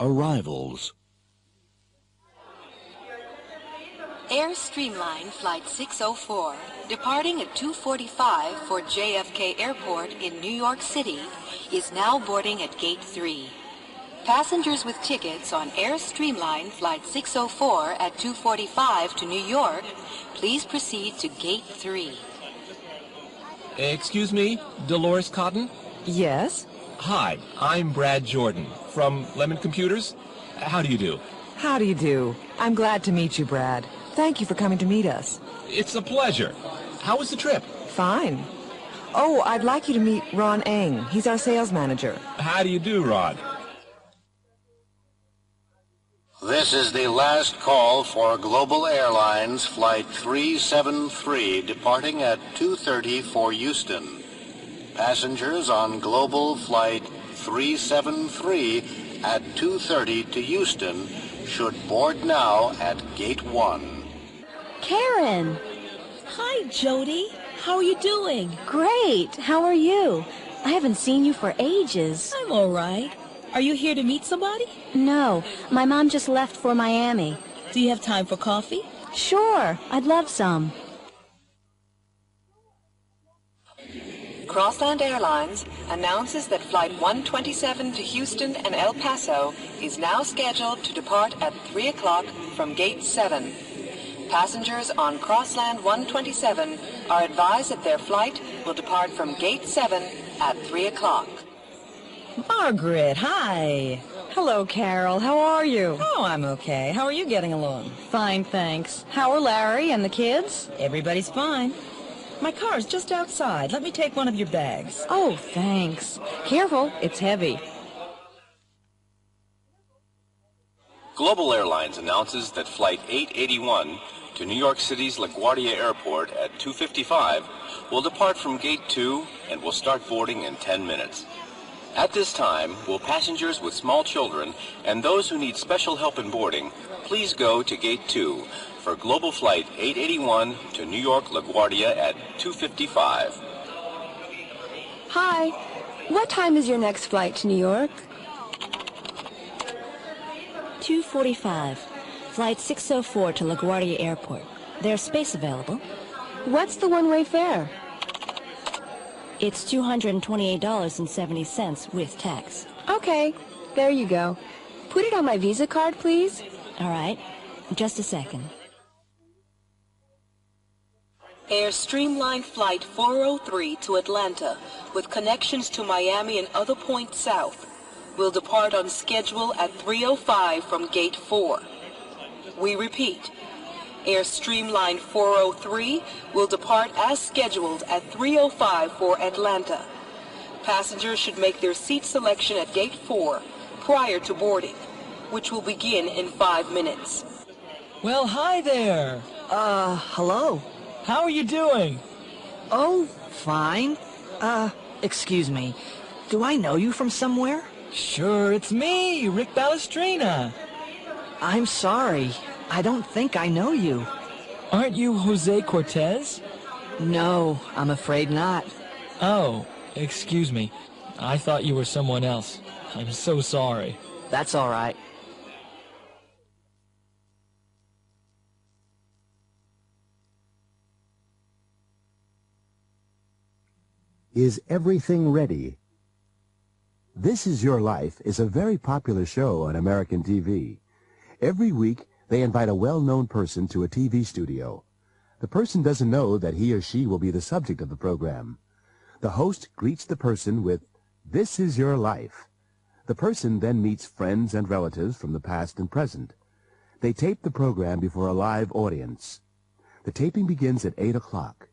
Arrivals. Air Streamline Flight 604, departing at 2:45 for JFK Airport in New York City, is now boarding at Gate 3. Passengers with tickets on Air Streamline Flight 604 at 2:45 to New York, please proceed to Gate 3. Excuse me, Dolores Cotton? Yes? Hi, I'm Brad Jordan from Lemon Computers. How do you do? How do you do? I'm glad to meet you, Brad. Thank you for coming to meet us. It's a pleasure. How was the trip? Fine. Oh, I'd like you to meet Ron Eng. He's our sales manager. How do you do, Rod? This is the last call for Global Airlines Flight 373 departing at 2:30 for Houston. Passengers on Global Flight 373 at 2:30 to Houston should board now at Gate 1. Karen! Hi, Jody. How are you doing? Great. How are you? I haven't seen you for ages. I'm all right. Are you here to meet somebody? No, my mom just left for Miami. Do you have time for coffee? Sure, I'd love some. Crossland Airlines announces that Flight 127 to Houston and El Paso is now scheduled to depart at 3 o'clock from Gate 7. Passengers on Crossland 127 are advised that their flight will depart from Gate 7 at 3 o'clock. Margaret, hi. Hello, Carol. How are you? Oh, I'm okay. How are you getting along? Fine, thanks. How are Larry and the kids? Everybody's fine. My car's just outside. Let me take one of your bags. Oh, thanks. Careful, it's heavy. Global Airlines announces that Flight 881 to New York City's LaGuardia Airport at 2:55 will depart from Gate 2 and will start boarding in 10 minutes. At this time, will passengers with small children and those who need special help in boarding please go to Gate 2 for Global Flight 881 to New York LaGuardia at 2:55. Hi. What time is your next flight to New York? 2:45. Flight 604 to LaGuardia Airport. There's space available. What's the one-way fare? It's $228.70 with tax. Okay, there you go. Put it on my Visa card, please. All right, just a second. Air Streamline Flight 403 to Atlanta, with connections to Miami and other points south, will depart on schedule at 3:05 from Gate 4. We repeat, Air Streamline 403 will depart as scheduled at 3:05 for Atlanta. Passengers should make their seat selection at Gate 4 prior to boarding, which will begin in 5 minutes. Well, hi there. Hello. How are you doing? Oh, fine. Excuse me. Do I know you from somewhere? Sure, it's me, Rick Balestrina. I'm sorry. I don't think I know you. Aren't you Jose Cortez? No, I'm afraid not. Oh, excuse me. I thought you were someone else. I'm so sorry. That's all right. Is everything ready? This Is Your Life is a very popular show on American TV. Every week, they invite a well-known person to a TV studio. The person doesn't know that he or she will be the subject of the program. The host greets the person with, "This is your life." The person then meets friends and relatives from the past and present. They tape the program before a live audience. The taping begins at 8 o'clock.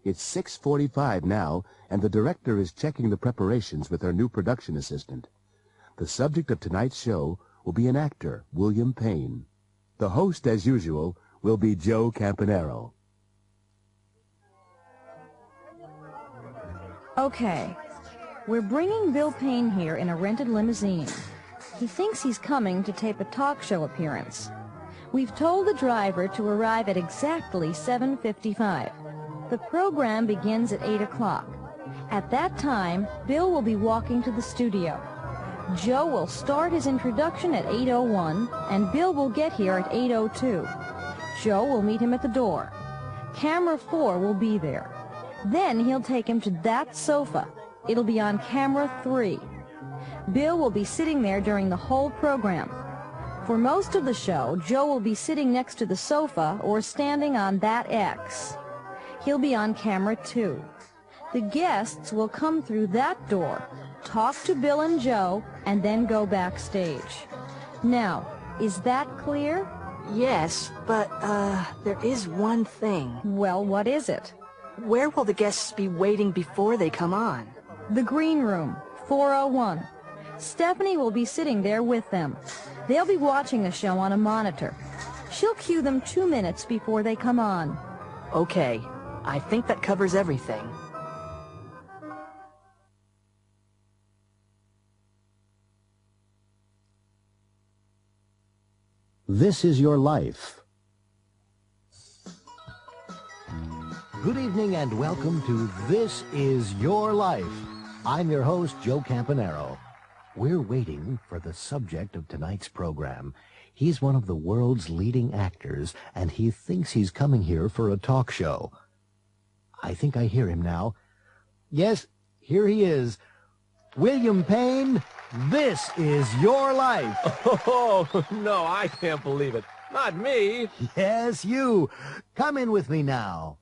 It's 6:45 now, and the director is checking the preparations with her new production assistant. The subject of tonight's show will be an actor, William Payne. The host, as usual, will be Joe Campanero. Okay, we're bringing Bill Payne here in a rented limousine. He thinks he's coming to tape a talk show appearance. We've told the driver to arrive at exactly 7:55. The program begins at 8 o'clock. At that time, Bill will be walking to the studio. Joe will start his introduction at 8:01, and Bill will get here at 8:02. Joe will meet him at the door. Camera 4 will be there. Then he'll take him to that sofa. It'll be on camera 3. Bill will be sitting there during the whole program. For most of the show, Joe will be sitting next to the sofa or standing on that X. He'll be on camera 2. The guests will come through that door, talk to Bill and Joe, and then go backstage. Now, is that clear? Yes, but, there is one thing. Well, what is it? Where will the guests be waiting before they come on? The green room, 401. Stephanie will be sitting there with them. They'll be watching the show on a monitor. She'll cue them 2 minutes before they come on. Okay, I think that covers everything. This is your life. Good evening and welcome to This Is Your Life. I'm your host, Joe Campanero. We're waiting for the subject of tonight's program. He's one of the world's leading actors, and he thinks he's coming here for a talk show. I think I hear him now. Yes, here he is. William Payne, this is your life. Oh, no, I can't believe it. Not me. Yes, you. Come in with me now.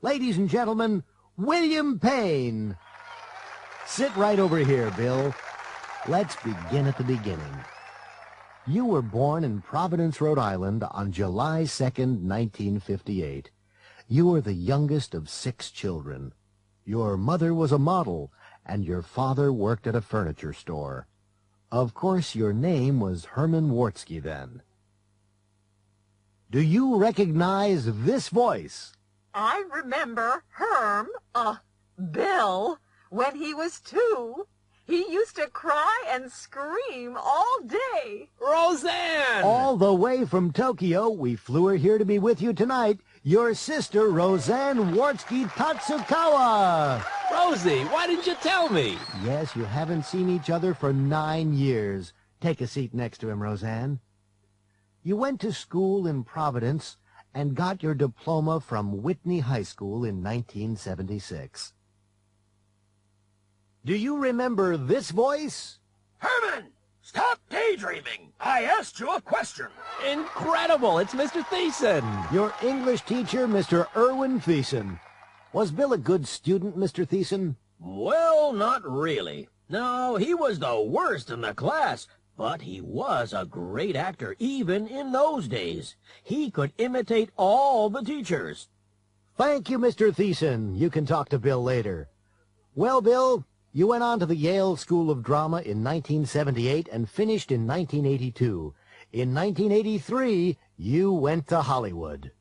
Ladies and gentlemen, William Payne. Sit right over here, Bill. Let's begin at the beginning. You were born in Providence, Rhode Island on July 2nd, 1958. You were the youngest of 6 children. Your mother was a model, and your father worked at a furniture store. Of course, your name was Herman Wartsky then. Do you recognize this voice? I remember Bill, when he was 2. He used to cry and scream all day. Roseanne! All the way from Tokyo, we flew her here to be with you tonight, your sister, Roseanne Wartsky Tatsukawa. Rosie, why didn't you tell me? Yes, you haven't seen each other for 9 years. Take a seat next to him, Roseanne. You went to school in Providence and got your diploma from Whitney High School in 1976. Do you remember this voice? Herman, stop daydreaming. I asked you a question. Incredible! It's Mr. Thiessen. Your English teacher, Mr. Irwin Thiessen. Was Bill a good student, Mr. Thiessen? Well, not really. No, he was the worst in the class, but he was a great actor even in those days. He could imitate all the teachers. Thank you, Mr. Thiessen. You can talk to Bill later. Well, Bill, you went on to the Yale School of Drama in 1978 and finished in 1982. In 1983, you went to Hollywood.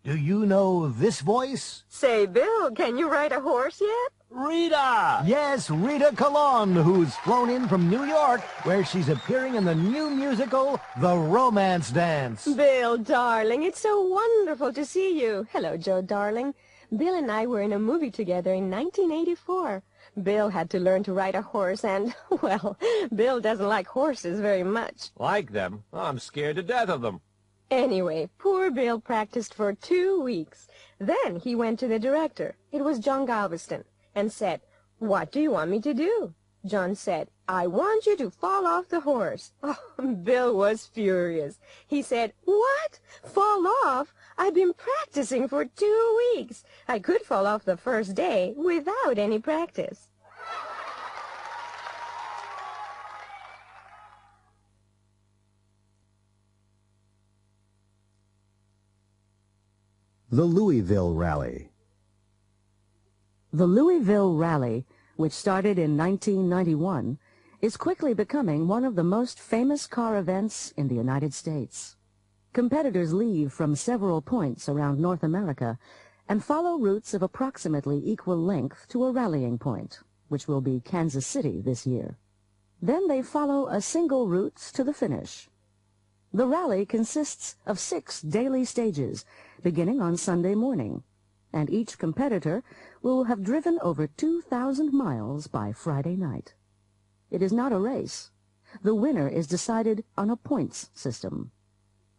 Do you know this voice? Say, Bill, can you ride a horse yet? Rita! Yes, Rita Colon, who's flown in from New York, where she's appearing in the new musical, The Romance Dance. Bill, darling, it's so wonderful to see you. Hello, Joe, darling. Bill and I were in a movie together in 1984. Bill had to learn to ride a horse and, well, Bill doesn't like horses very much. Like them? I'm scared to death of them. Anyway, poor Bill practiced for 2 weeks. Then he went to the director, it was John Galveston, and said, "What do you want me to do?" John said, "I want you to fall off the horse." Oh, Bill was furious. He said, "What? Fall off? I've been practicing for 2 weeks. I could fall off the first day without any practice." The Louisville Rally. The Louisville Rally, which started in 1991, is quickly becoming one of the most famous car events in the United States. Competitors leave from several points around North America and follow routes of approximately equal length to a rallying point, which will be Kansas City this year. Then they follow a single route to the finish. The rally consists of 6 daily stages, beginning on Sunday morning, and each competitor will have driven over 2,000 miles by Friday night. It is not a race. The winner is decided on a points system.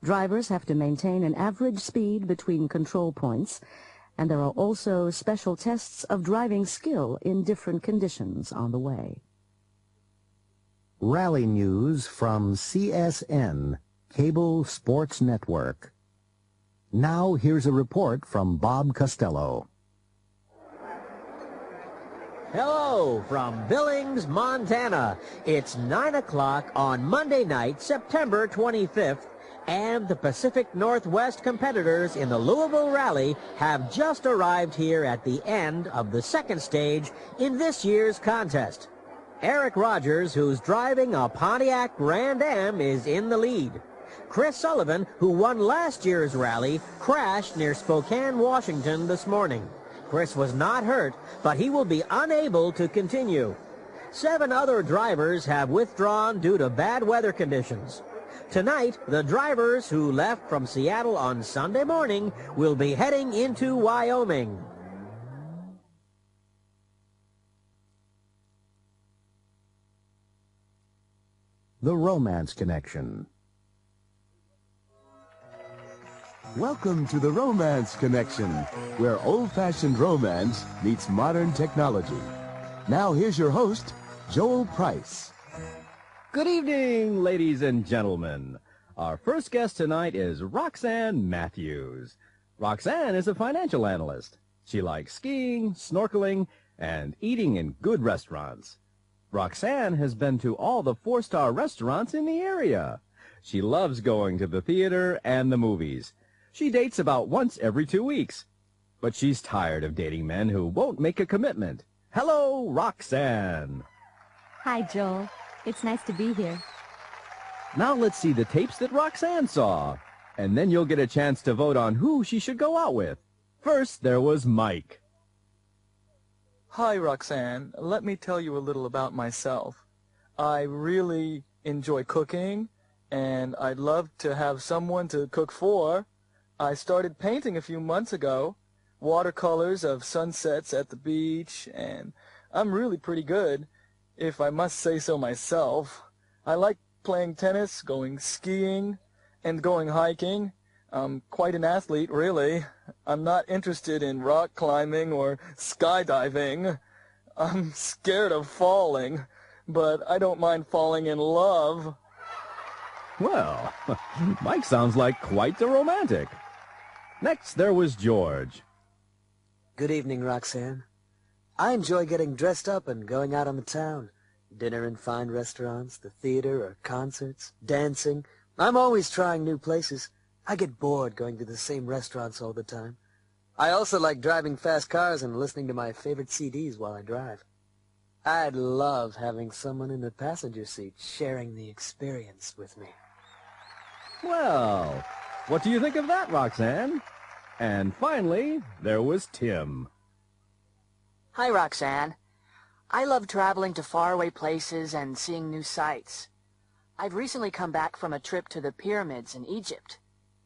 Drivers have to maintain an average speed between control points, and there are also special tests of driving skill in different conditions on the way. Rally news from CSN, Cable Sports Network. Now here's a report from Bob Costello. Hello from Billings, Montana. It's 9 o'clock on Monday night, September 25th, and the Pacific Northwest competitors in the Louisville Rally have just arrived here at the end of the second stage in this year's contest. Eric Rogers, who's driving a Pontiac Grand Am, is in the lead. Chris Sullivan, who won last year's rally, crashed near Spokane, Washington this morning. Chris was not hurt, but he will be unable to continue. 7 other drivers have withdrawn due to bad weather conditions. Tonight, the drivers who left from Seattle on Sunday morning will be heading into Wyoming. The Romance Connection. Welcome to the Romance Connection, where old-fashioned romance meets modern technology. Now here's your host, Joel Price. Good evening, ladies and gentlemen. Our first guest tonight is Roxanne Matthews. Roxanne is a financial analyst. She likes skiing, snorkeling, and eating in good restaurants. Roxanne has been to all the 4-star restaurants in the area. She loves going to the theater and the movies. She dates about once every 2 weeks. But she's tired of dating men who won't make a commitment. Hello, Roxanne. Hi, Joel. It's nice to be here. Now let's see the tapes that Roxanne saw. And then you'll get a chance to vote on who she should go out with. First, there was Mike. Hi, Roxanne. Let me tell you a little about myself. I really enjoy cooking, and I'd love to have someone to cook for. I started painting a few months ago, watercolors of sunsets at the beach, and I'm really pretty good, if I must say so myself. I like playing tennis, going skiing, and going hiking. I'm quite an athlete, really. I'm not interested in rock climbing or skydiving. I'm scared of falling, but I don't mind falling in love. Well, Mike sounds like quite the romantic. Next, there was George. Good evening, Roxanne. I enjoy getting dressed up and going out on the town. Dinner in fine restaurants, the theater or concerts, dancing. I'm always trying new places. I get bored going to the same restaurants all the time. I also like driving fast cars and listening to my favorite CDs while I drive. I'd love having someone in the passenger seat sharing the experience with me. Well, what do you think of that, Roxanne? And finally, there was Tim. Hi, Roxanne. I love traveling to faraway places and seeing new sights. I've recently come back from a trip to the pyramids in Egypt.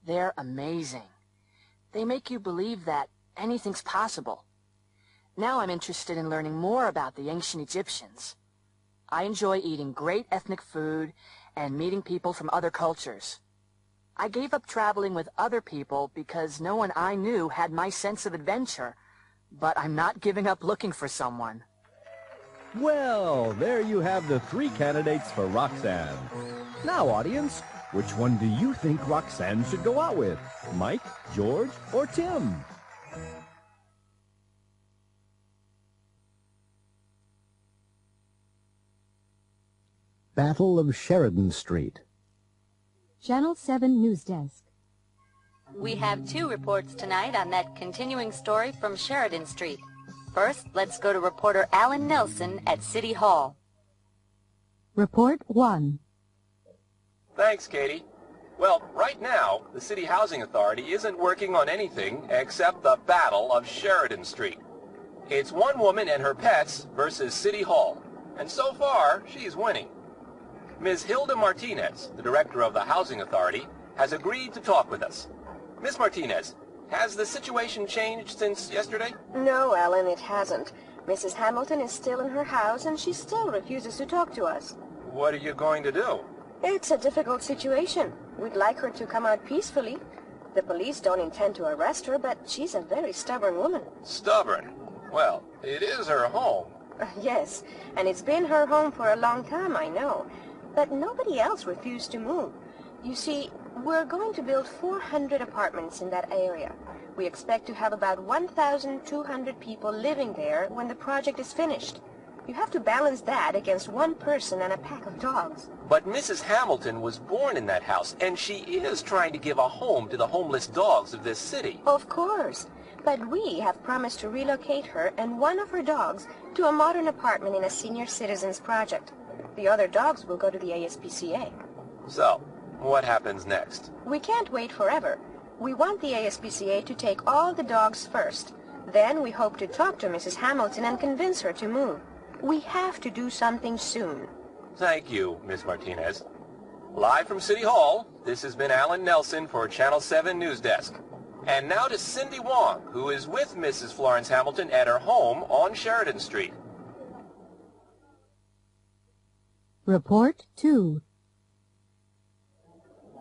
They're amazing. They make you believe that anything's possible. Now I'm interested in learning more about the ancient Egyptians. I enjoy eating great ethnic food and meeting people from other cultures. I gave up traveling with other people because no one I knew had my sense of adventure, but I'm not giving up looking for someone. Well, there you have the 3 candidates for Roxanne. Now, audience, which one do you think Roxanne should go out with? Mike, George, or Tim? Battle of Sheridan Street. Channel 7 News Desk. We have 2 reports tonight on that continuing story from Sheridan Street. First, let's go to reporter Alan Nelson at City Hall. Report 1. Thanks, Katie. Well, right now, the City Housing Authority isn't working on anything except the Battle of Sheridan Street. It's one woman and her pets versus City Hall, and so far, she's winning. Ms. Hilda Martinez, the director of the Housing Authority, has agreed to talk with us. Ms. Martinez, has the situation changed since yesterday? No, Alan, it hasn't. Mrs. Hamilton is still in her house, and she still refuses to talk to us. What are you going to do? It's a difficult situation. We'd like her to come out peacefully. The police don't intend to arrest her, but she's a very stubborn woman. Stubborn? Well, it is her home. Yes, and it's been her home for a long time, I know. But nobody else refused to move. You see, we're going to build 400 apartments in that area. We expect to have about 1,200 people living there when the project is finished. You have to balance that against one person and a pack of dogs. But Mrs. Hamilton was born in that house, and she is trying to give a home to the homeless dogs of this city. Of course. But we have promised to relocate her and one of her dogs to a modern apartment in a senior citizens project. The other dogs will go to the ASPCA. So, what happens next? We can't wait forever. We want the ASPCA to take all the dogs first. Then we hope to talk to Mrs. Hamilton and convince her to move. We have to do something soon. Thank you, Miss Martinez. Live from City Hall, this has been Alan Nelson for Channel 7 News Desk. And now to Cindy Wong, who is with Mrs. Florence Hamilton at her home on Sheridan Street. Report 2.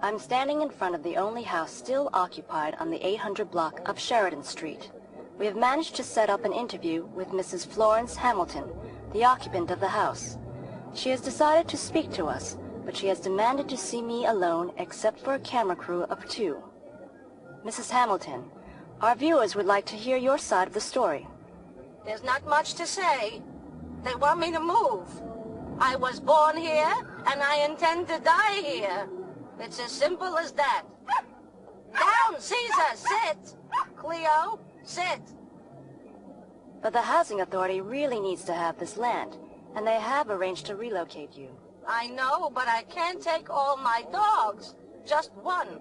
I'm standing in front of the only house still occupied on the 800 block of Sheridan Street. We have managed to set up an interview with Mrs. Florence Hamilton, the occupant of the house. She has decided to speak to us, but she has demanded to see me alone except for a camera crew of 2. Mrs. Hamilton, our viewers would like to hear your side of the story. There's not much to say. They want me to move. I was born here, and I intend to die here. It's as simple as that. Down, Caesar, sit. Cleo, sit. But the housing authority really needs to have this land, and they have arranged to relocate you. I know, but I can't take all my dogs. Just one.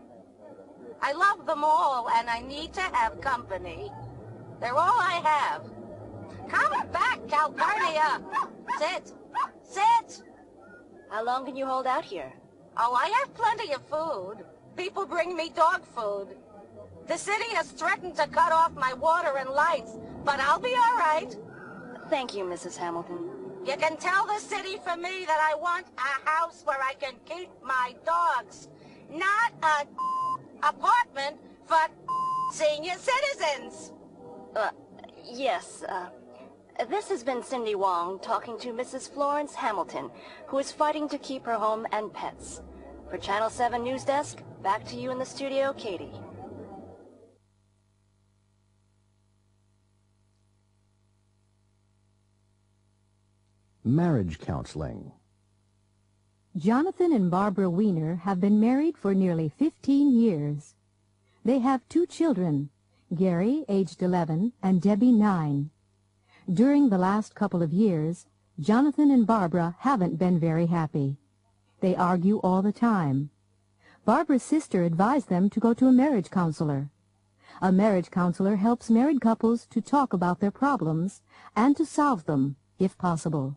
I love them all, and I need to have company. They're all I have. Come back, Calpurnia. Sit. Sit. How long can you hold out here? Oh, I have plenty of food. People bring me dog food. The city has threatened to cut off my water and lights, but I'll be all right. Thank you, Mrs. Hamilton. You can tell the city for me that I want a house where I can keep my dogs, not a apartment for senior citizens. Yes, this has been Cindy Wong talking to Mrs. Florence Hamilton, who is fighting to keep her home and pets. For Channel 7 News Desk, back to you in the studio, Katie. Marriage counseling. Jonathan and Barbara Weiner have been married for nearly 15 years. They have 2 children, Gary, aged 11, and Debbie, 9. During the last couple of years, Jonathan and Barbara haven't been very happy. They argue all the time. Barbara's sister advised them to go to a marriage counselor. A marriage counselor helps married couples to talk about their problems and to solve them, if possible.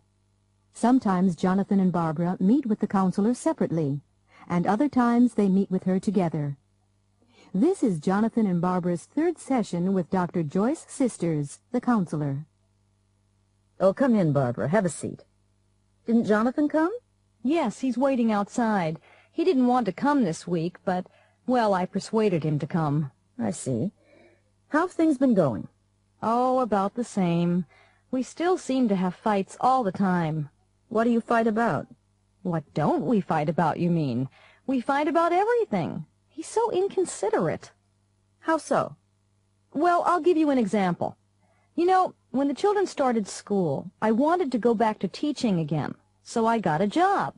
Sometimes Jonathan and Barbara meet with the counselor separately, and other times they meet with her together. This is Jonathan and Barbara's 3rd session with Dr. Joyce Sisters, the counselor. Oh, come in, Barbara. Have a seat. Didn't Jonathan come? Yes, he's waiting outside. He didn't want to come this week, but, well, I persuaded him to come. I see. How have things been going? Oh, about the same. We still seem to have fights all the time. What do you fight about? What don't we fight about, you mean? We fight about everything. He's so inconsiderate. How so? Well, I'll give you an example. You know, when the children started school, I wanted to go back to teaching again, so I got a job.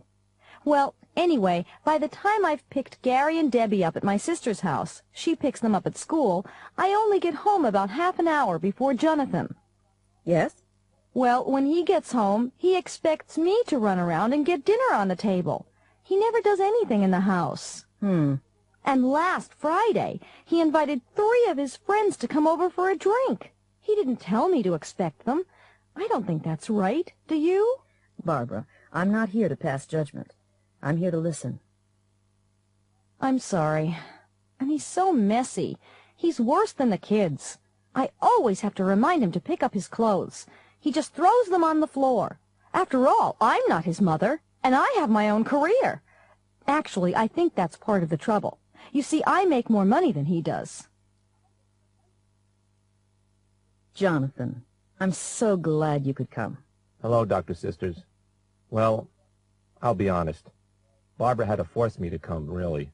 Well, anyway, by the time I've picked Gary and Debbie up at my sister's house, she picks them up at school, I only get home about half an hour before Jonathan. Yes? Well, when he gets home, he expects me to run around and get dinner on the table. He never does anything in the house. And last Friday, he invited 3 of his friends to come over for a drink. He didn't tell me to expect them. I don't think that's right. Do you? Barbara, I'm not here to pass judgment. I'm here to listen. I'm sorry. And he's so messy. He's worse than the kids. I always have to remind him to pick up his clothes. He just throws them on the floor. After all, I'm not his mother, and I have my own career. Actually, I think that's part of the trouble. You see, I make more money than he does. Jonathan, I'm so glad you could come. Hello, Dr. Sisters. Well, I'll be honest. Barbara had to force me to come, really.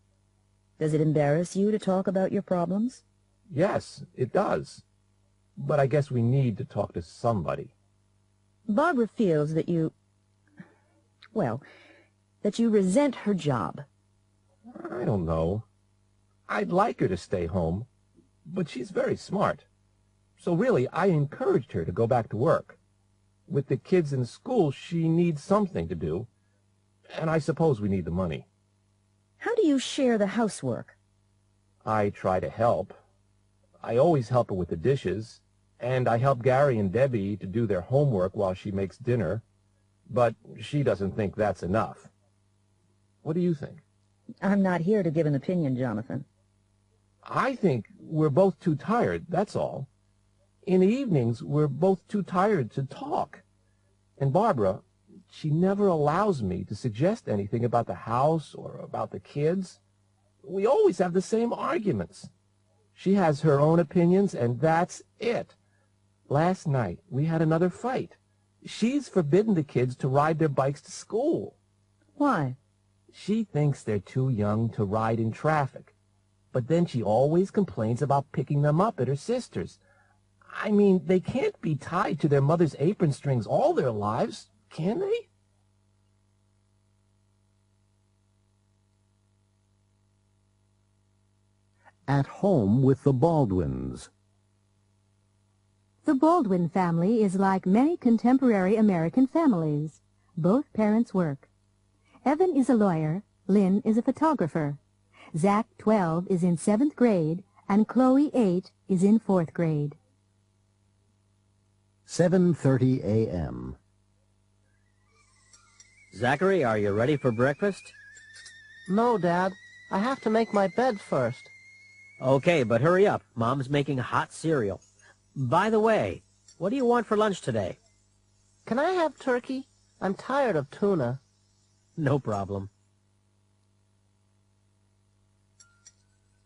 Does it embarrass you to talk about your problems? Yes, it does. But I guess we need to talk to somebody. Barbara feels that that you resent her job. I don't know. I'd like her to stay home, but she's very smart. So really, I encouraged her to go back to work. With the kids in school, she needs something to do, and I suppose we need the money. How do you share the housework? I try to help. I always help her with the dishes, and I help Gary and Debbie to do their homework while she makes dinner, but she doesn't think that's enough. What do you think? I'm not here to give an opinion, Jonathan. I think we're both too tired, that's all. In the evenings, we're both too tired to talk. And Barbara, she never allows me to suggest anything about the house or about the kids. We always have the same arguments. She has her own opinions, and that's it. Last night, we had another fight. She's forbidden the kids to ride their bikes to school. Why? She thinks they're too young to ride in traffic. But then she always complains about picking them up at her sister's. I mean, they can't be tied to their mother's apron strings all their lives, can they? At home with the Baldwins. The Baldwin family is like many contemporary American families. Both parents work. Evan is a lawyer, Lynn is a photographer. Zach, 12, is in 7th grade, and Chloe, 8, is in 4th grade. 7:30 a.m. Zachary, are you ready for breakfast? No, Dad. I have to make my bed first. Okay, but hurry up. Mom's making hot cereal. By the way, what do you want for lunch today? Can I have turkey? I'm tired of tuna. No problem.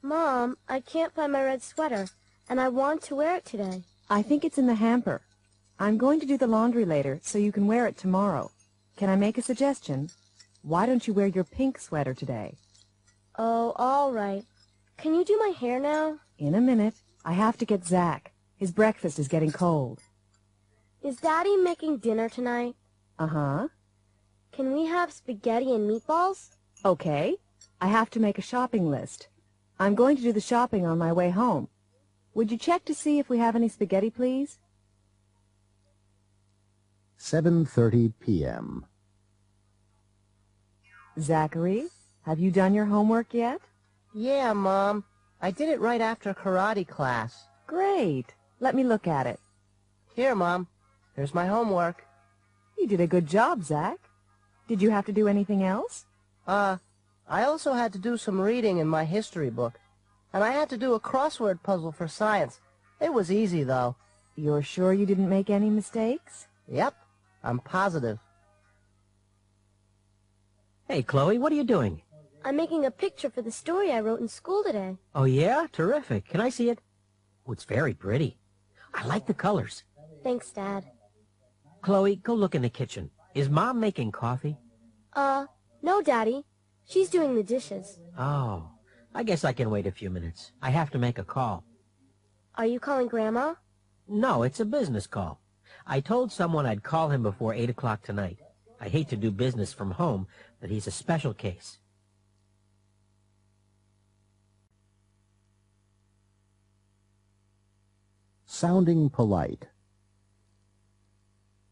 Mom, I can't find my red sweater, and I want to wear it today. I think it's in the hamper. I'm going to do the laundry later, so you can wear it tomorrow. Can I make a suggestion? Why don't you wear your pink sweater today? Oh, all right. Can you do my hair now? In a minute. I have to get Zach. His breakfast is getting cold. Is Daddy making dinner tonight? Uh-huh. Can we have spaghetti and meatballs? Okay. I have to make a shopping list. I'm going to do the shopping on my way home. Would you check to see if we have any spaghetti, please? 7:30 p.m. Zachary, have you done your homework yet? Yeah, Mom. I did it right after karate class. Great. Let me look at it. Here, Mom. Here's my homework. You did a good job, Zach. Did you have to do anything else? I also had to do some reading in my history book. And I had to do a crossword puzzle for science. It was easy, though. You're sure you didn't make any mistakes? Yep. I'm positive. Hey, Chloe, what are you doing? I'm making a picture for the story I wrote in school today. Oh, yeah? Terrific. Can I see it? Oh, it's very pretty. I like the colors. Thanks, Dad. Chloe, go look in the kitchen. Is Mom making coffee? No, Daddy. She's doing the dishes. Oh, I guess I can wait a few minutes. I have to make a call. Are you calling Grandma? No, it's a business call. I told someone I'd call him before 8 o'clock tonight. I hate to do business from home, but he's a special case. Sounding polite.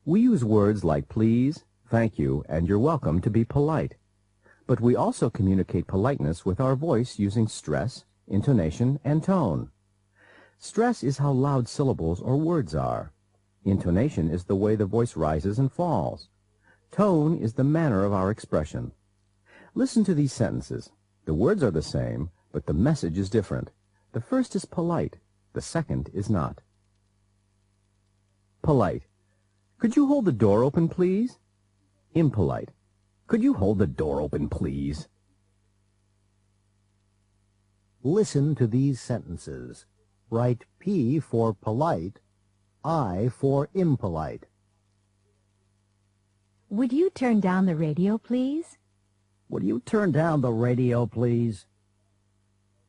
We use words like please, thank you, and you're welcome to be polite. But we also communicate politeness with our voice using stress, intonation, and tone. Stress is how loud syllables or words are. Intonation is the way the voice rises and falls. Tone is the manner of our expression. Listen to these sentences. The words are the same, but the message is different. The first is polite. The second is not. Polite. Could you hold the door open, please? Impolite. Could you hold the door open, please? Listen to these sentences. Write P for polite, I for impolite. Would you turn down the radio, please? Would you turn down the radio, please?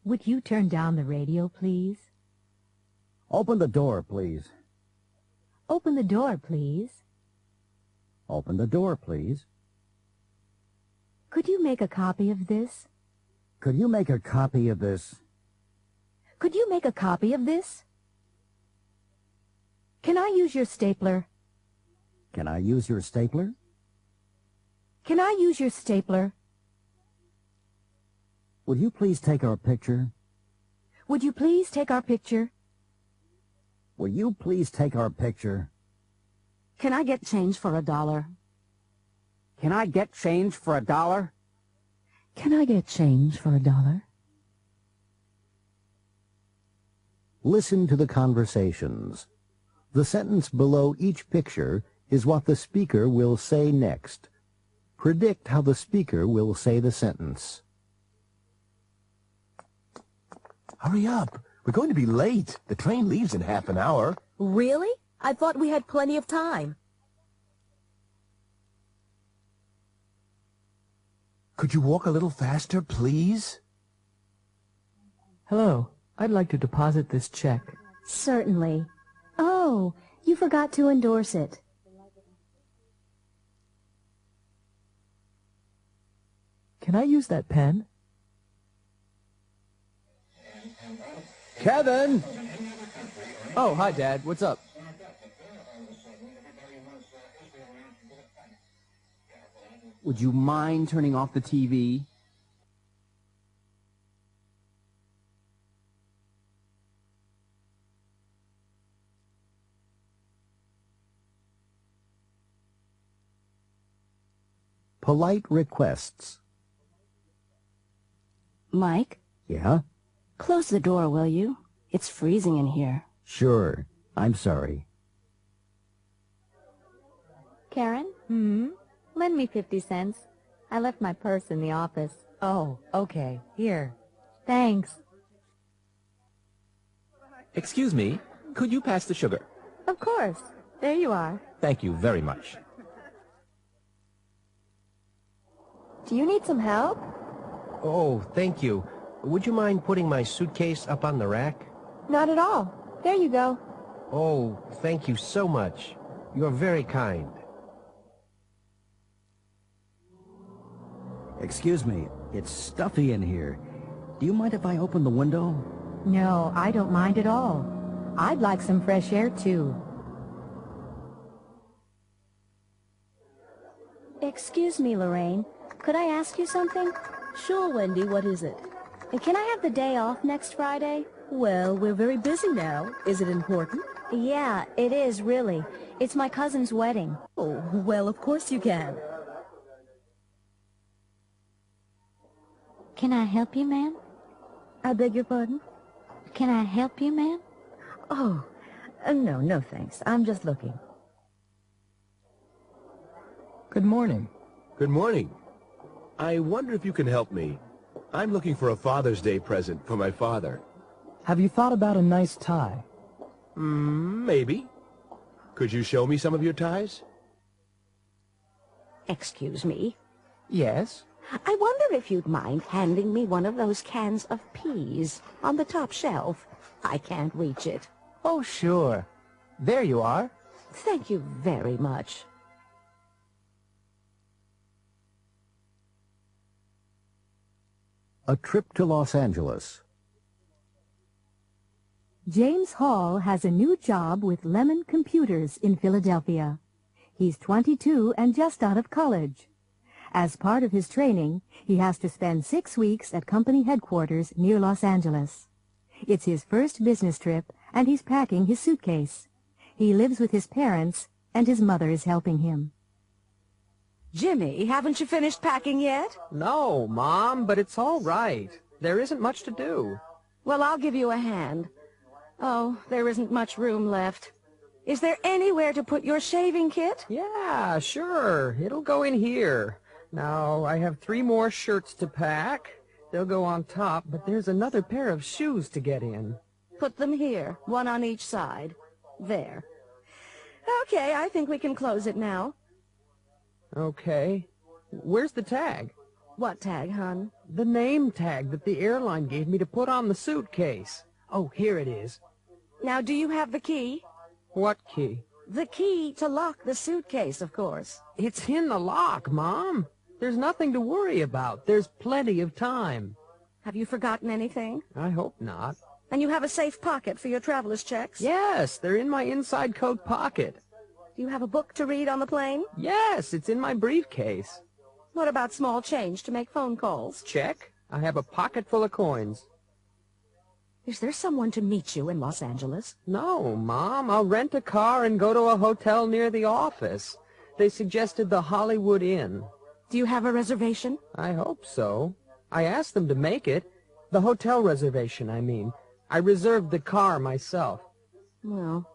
Would you turn down the radio, please? Open the door, please. Open the door, please. Open the door, please. Could you make a copy of this? Could you make a copy of this? Could you make a copy of this? Can I use your stapler? Can I use your stapler? Can I use your stapler? Would you please take our picture? Would you please take our picture? Will you please take our picture? Can I get change for $1? Can I get change for $1? Can I get change for $1? Listen to the conversations. The sentence below each picture is what the speaker will say next. Predict how the speaker will say the sentence. Hurry up. We're going to be late. The train leaves in half an hour. Really? I thought we had plenty of time. Could you walk a little faster, please? Hello. I'd like to deposit this check. Certainly. Oh, you forgot to endorse it. Can I use that pen? Kevin! Oh, hi, Dad. What's up? Would you mind turning off the TV? Polite requests. Mike? Yeah? Close the door, will you? It's freezing in here. Sure. I'm sorry. Karen? Lend me 50 cents. I left my purse in the office. Oh, okay. Here. Thanks. Excuse me, could you pass the sugar? Of course. There you are. Thank you very much. Do you need some help? Oh, thank you. Would you mind putting my suitcase up on the rack? Not at all. There you go. Oh, thank you so much. You're very kind. Excuse me, it's stuffy in here. Do you mind if I open the window? No, I don't mind at all. I'd like some fresh air, too. Excuse me, Lorraine. Could I ask you something? Sure, Wendy. What is it? Can I have the day off next Friday? Well, we're very busy now. Is it important? Yeah, it is, really. It's my cousin's wedding. Oh, well, of course you can. Can I help you, ma'am? I beg your pardon? Can I help you, ma'am? Oh, no, thanks. I'm just looking. Good morning. Good morning. I wonder if you can help me. I'm looking for a Father's Day present for my father. Have you thought about a nice tie? Maybe. Could you show me some of your ties? Excuse me. Yes? I wonder if you'd mind handing me one of those cans of peas on the top shelf. I can't reach it. Oh, sure. There you are. Thank you very much. A trip to Los Angeles. James Hall has a new job with Lemon Computers in Philadelphia. He's 22 and just out of college. As part of his training, he has to spend 6 weeks at company headquarters near Los Angeles. It's his first business trip, and he's packing his suitcase. He lives with his parents, and his mother is helping him. Jimmy, haven't you finished packing yet? No, Mom, but it's all right. There isn't much to do. Well, I'll give you a hand. Oh, there isn't much room left. Is there anywhere to put your shaving kit? Yeah, sure. It'll go in here. Now, I have 3 more shirts to pack. They'll go on top, but there's another pair of shoes to get in. Put them here, one on each side. There. Okay, I think we can close it now. Okay. Where's the tag? What tag, hon? The name tag that the airline gave me to put on the suitcase. Oh, here it is. Now, do you have the key? What key? The key to lock the suitcase, of course. It's in the lock, Mom. There's nothing to worry about. There's plenty of time. Have you forgotten anything? I hope not. And you have a safe pocket for your traveler's checks? Yes, they're in my inside coat pocket. Do you have a book to read on the plane? Yes, it's in my briefcase. What about small change to make phone calls? Check. I have a pocket full of coins. Is there someone to meet you in Los Angeles? No, Mom. I'll rent a car and go to a hotel near the office. They suggested the Hollywood Inn. Do you have a reservation? I hope so. I asked them to make it. The hotel reservation, I mean. I reserved the car myself. Well,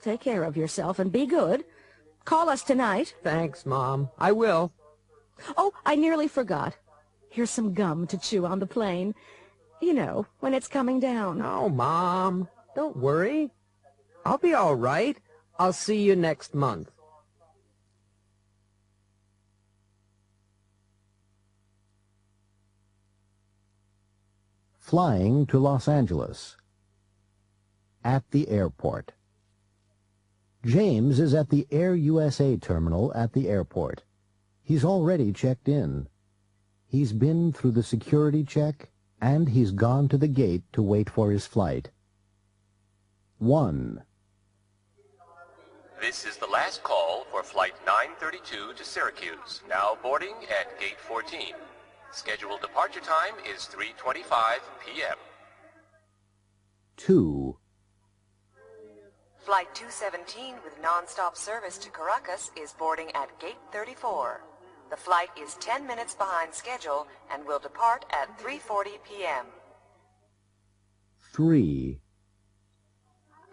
take care of yourself and be good. Call us tonight. Thanks, Mom. I will. Oh, I nearly forgot. Here's some gum to chew on the plane. You know, when it's coming down. No, Mom. Don't worry. I'll be all right. I'll see you next month. Flying to Los Angeles. At the airport. James is at the Air USA terminal at the airport. He's already checked in. He's been through the security check, and he's gone to the gate to wait for his flight. 1. This is the last call for Flight 932 to Syracuse, now boarding at Gate 14. Scheduled departure time is 3:25 p.m. 2. Flight 217 with non-stop service to Caracas is boarding at Gate 34. The flight is 10 minutes behind schedule and will depart at 3:40 p.m. 3.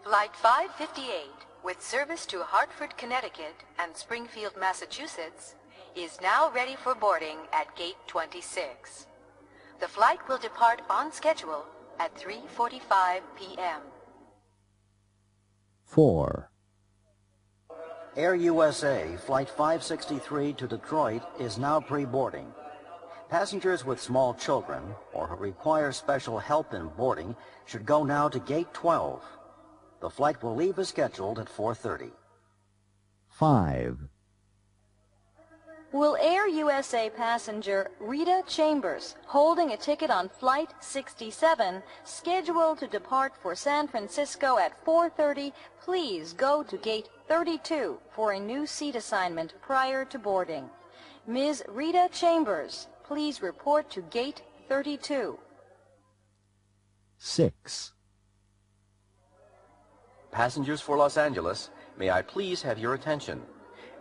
Flight 558, with service to Hartford, Connecticut and Springfield, Massachusetts, is now ready for boarding at Gate 26. The flight will depart on schedule at 3:45 p.m. 4. Air USA Flight 563 to Detroit is now pre-boarding. Passengers with small children or who require special help in boarding should go now to Gate 12. The flight will leave as scheduled at 4:30. 5. Will Air USA passenger Rita Chambers, holding a ticket on Flight 67, scheduled to depart for San Francisco at 4:30, please go to Gate 32 for a new seat assignment prior to boarding. Ms. Rita Chambers, please report to Gate 32. 6. Passengers for Los Angeles, may I please have your attention?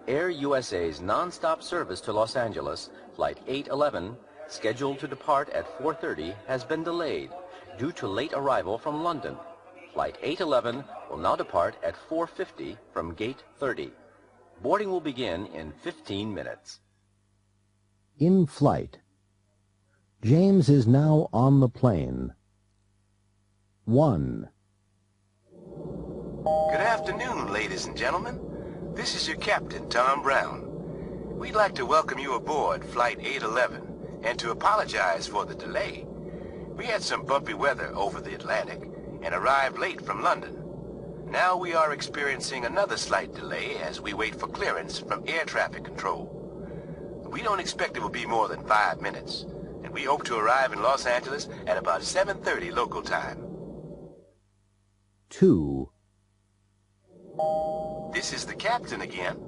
Air USA's non-stop service to Los Angeles, Flight 811, scheduled to depart at 4:30, has been delayed due to late arrival from London. Flight 811 will now depart at 4:50 from Gate 30. Boarding will begin in 15 minutes. In flight. James is now on the plane. 1. Good afternoon, ladies and gentlemen. This is your captain, Tom Brown. We'd like to welcome you aboard Flight 811 and to apologize for the delay. We had some bumpy weather over the Atlantic and arrived late from London. Now we are experiencing another slight delay as we wait for clearance from air traffic control. We don't expect it will be more than 5 minutes, and we hope to arrive in Los Angeles at about 7:30 local time. 2. This is the captain again.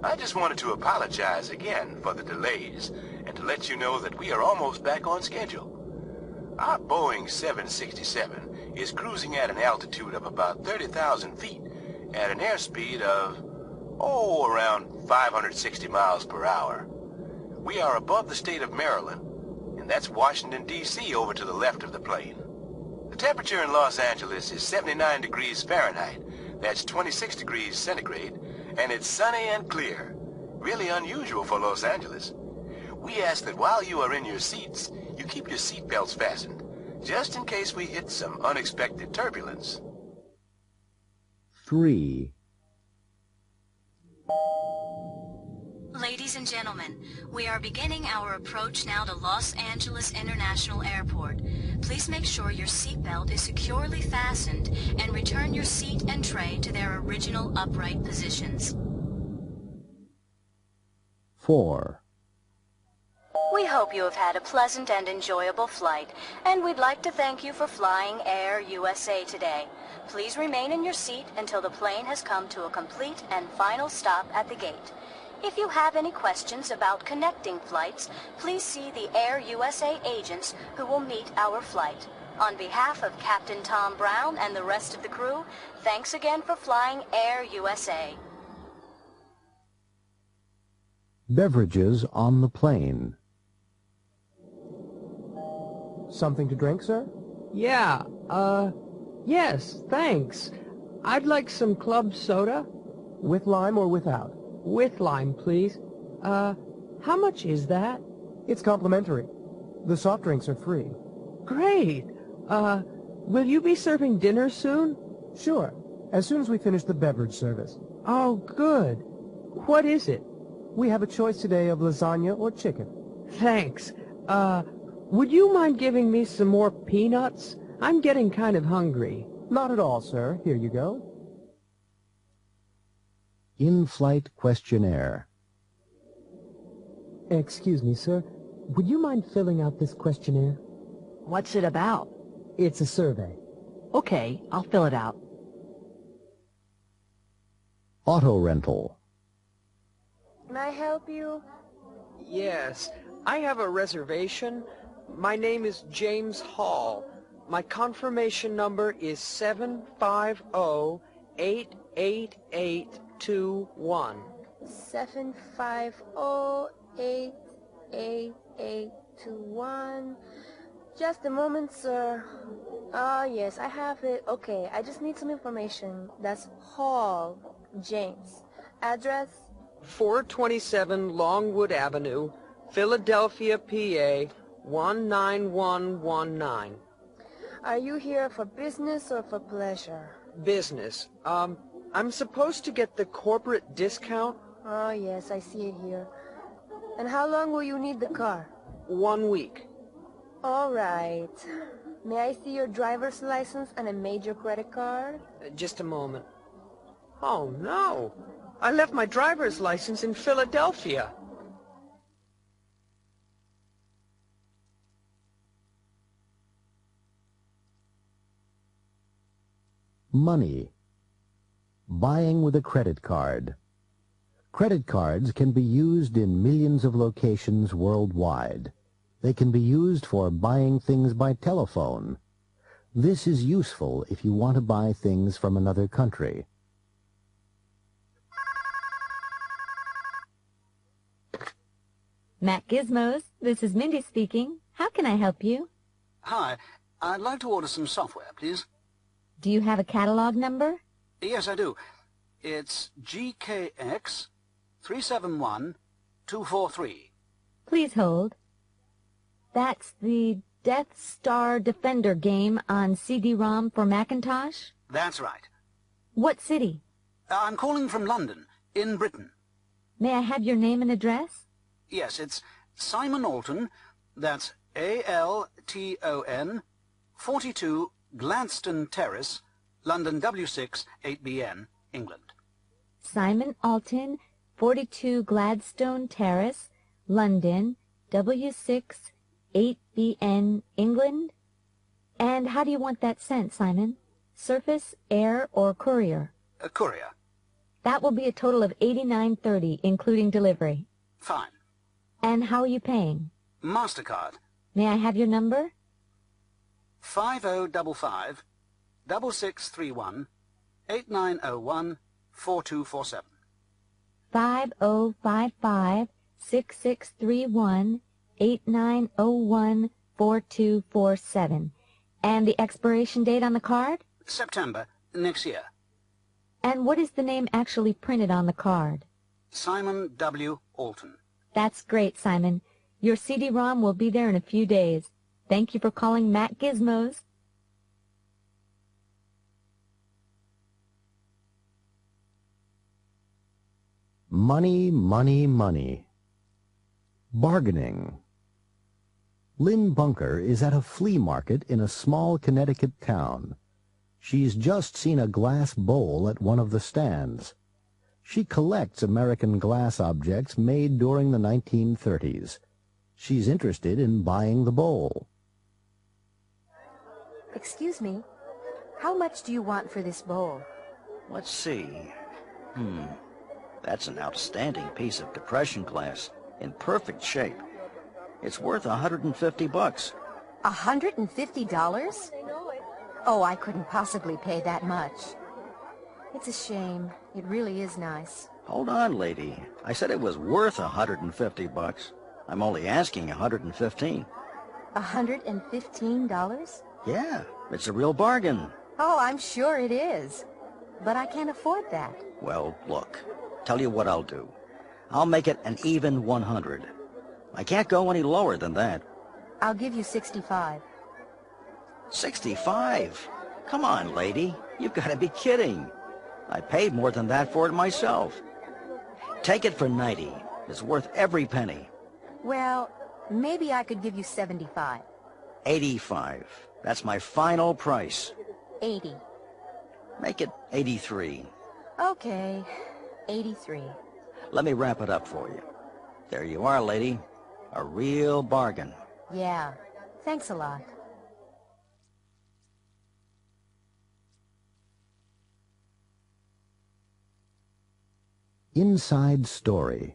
I just wanted to apologize again for the delays and to let you know that we are almost back on schedule. Our Boeing 767 is cruising at an altitude of about 30,000 feet at an airspeed of, around 560 miles per hour. We are above the state of Maryland, and that's Washington, D.C. over to the left of the plane. The temperature in Los Angeles is 79 degrees Fahrenheit. That's 26 degrees centigrade, and it's sunny and clear. Really unusual for Los Angeles. We ask that while you are in your seats, you keep your seat belts fastened, just in case we hit some unexpected turbulence. 3. Ladies and gentlemen, we are beginning our approach now to Los Angeles International Airport. Please make sure your seatbelt is securely fastened and return your seat and tray to their original upright positions. 4. We hope you have had a pleasant and enjoyable flight, and we'd like to thank you for flying Air USA today. Please remain in your seat until the plane has come to a complete and final stop at the gate. If you have any questions about connecting flights, please see the Air USA agents who will meet our flight. On behalf of Captain Tom Brown and the rest of the crew, thanks again for flying Air USA. Beverages on the plane. Something to drink, sir? Yeah, yes, thanks. I'd like some club soda. With lime or without? With lime, please. How much is that? It's complimentary. The soft drinks are free. Great. Will you be serving dinner soon? Sure, as soon as we finish the beverage service. Oh, good. What is it? We have a choice today of lasagna or chicken. Thanks. Would you mind giving me some more peanuts? I'm getting kind of hungry. Not at all, sir. Here you go. In-flight questionnaire. Excuse me, sir. Would you mind filling out this questionnaire? What's it about? It's a survey. Okay, I'll fill it out. Auto rental. Can I help you? Yes, I have a reservation. My name is James Hall. My confirmation number is 750-88821. 750-88821. Just a moment, sir. Yes, I have it. Okay, I just need some information. That's Hall, James. Address? 427 Longwood Avenue, Philadelphia, PA, 19119. Are you here for business or for pleasure? Business. I'm supposed to get the corporate discount. Oh, yes, I see it here. And how long will you need the car? 1 week. All right. May I see your driver's license and a major credit card? Just a moment. Oh, no. I left my driver's license in Philadelphia. Money. Buying with a credit card. Credit cards can be used in millions of locations worldwide. They can be used for buying things by telephone. This is useful if you want to buy things from another country. Mac Gizmos, this is Mindy speaking. How can I help you? Hi, I'd like to order some software, please. Do you have a catalog number? Yes, I do. It's GKX 371243. Please hold. That's the Death Star Defender game on CD-ROM for Macintosh? That's right. What city? I'm calling from London, in Britain. May I have your name and address? Yes, it's Simon Alton, that's A-L-T-O-N, 42 Gladstone Terrace, London W6 8BN, England. Simon Alton, 42 Gladstone Terrace, London, W6 8BN, England. And how do you want that sent, Simon? Surface, air, or courier? A courier. That will be a total of $89.30, including delivery. Fine. And how are you paying? MasterCard. May I have your number? 5055 6631 8901 4247. 5055 6631 8901 4247. And the expiration date on the card? September next year. And what is the name actually printed on the card? Simon W. Alton. That's great, Simon. Your CD-ROM will be there in a few days. Thank you for calling Mac Gizmos. Money, money, money. Bargaining. Lynn Bunker is at a flea market in a small Connecticut town. She's just seen a glass bowl at one of the stands. She collects American glass objects made during the 1930s. She's interested in buying the bowl. Excuse me, how much do you want for this bowl? Let's see. That's an outstanding piece of depression glass, in perfect shape. It's worth $150. $150? Oh, I couldn't possibly pay that much. It's a shame. It really is nice. Hold on, lady. I said it was worth $150. I'm only asking $115. $115? Yeah, it's a real bargain. Oh, I'm sure it is. But I can't afford that. Well, look. Tell you what I'll do. I'll make it an even 100. I can't go any lower than that. I'll give you 65. 65? Come on, lady. You've got to be kidding. I paid more than that for it myself. Take it for 90. It's worth every penny. Well, maybe I could give you 75. 85. That's my final price. 80. Make it 83. Okay, 83. Let me wrap it up for you. There you are, lady. A real bargain. Yeah, thanks a lot. Inside Story.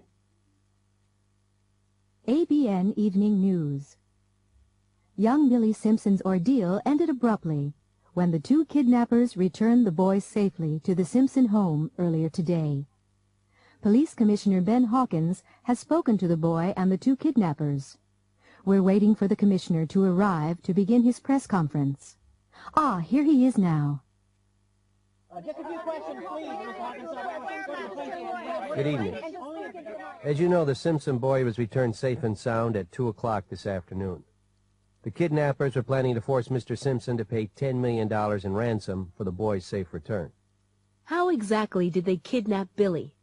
ABN Evening News. Young Billy Simpson's ordeal ended abruptly when the two kidnappers returned the boys safely to the Simpson home earlier today. Police Commissioner Ben Hawkins has spoken to the boy and the two kidnappers. We're waiting for the commissioner to arrive to begin his press conference. Ah, here he is now. Just a few questions, please, Ms. Hawkins. Good evening. As you know, the Simpson boy was returned safe and sound at 2 o'clock this afternoon. The kidnappers were planning to force Mr. Simpson to pay $10 million in ransom for the boy's safe return. How exactly did they kidnap Billy?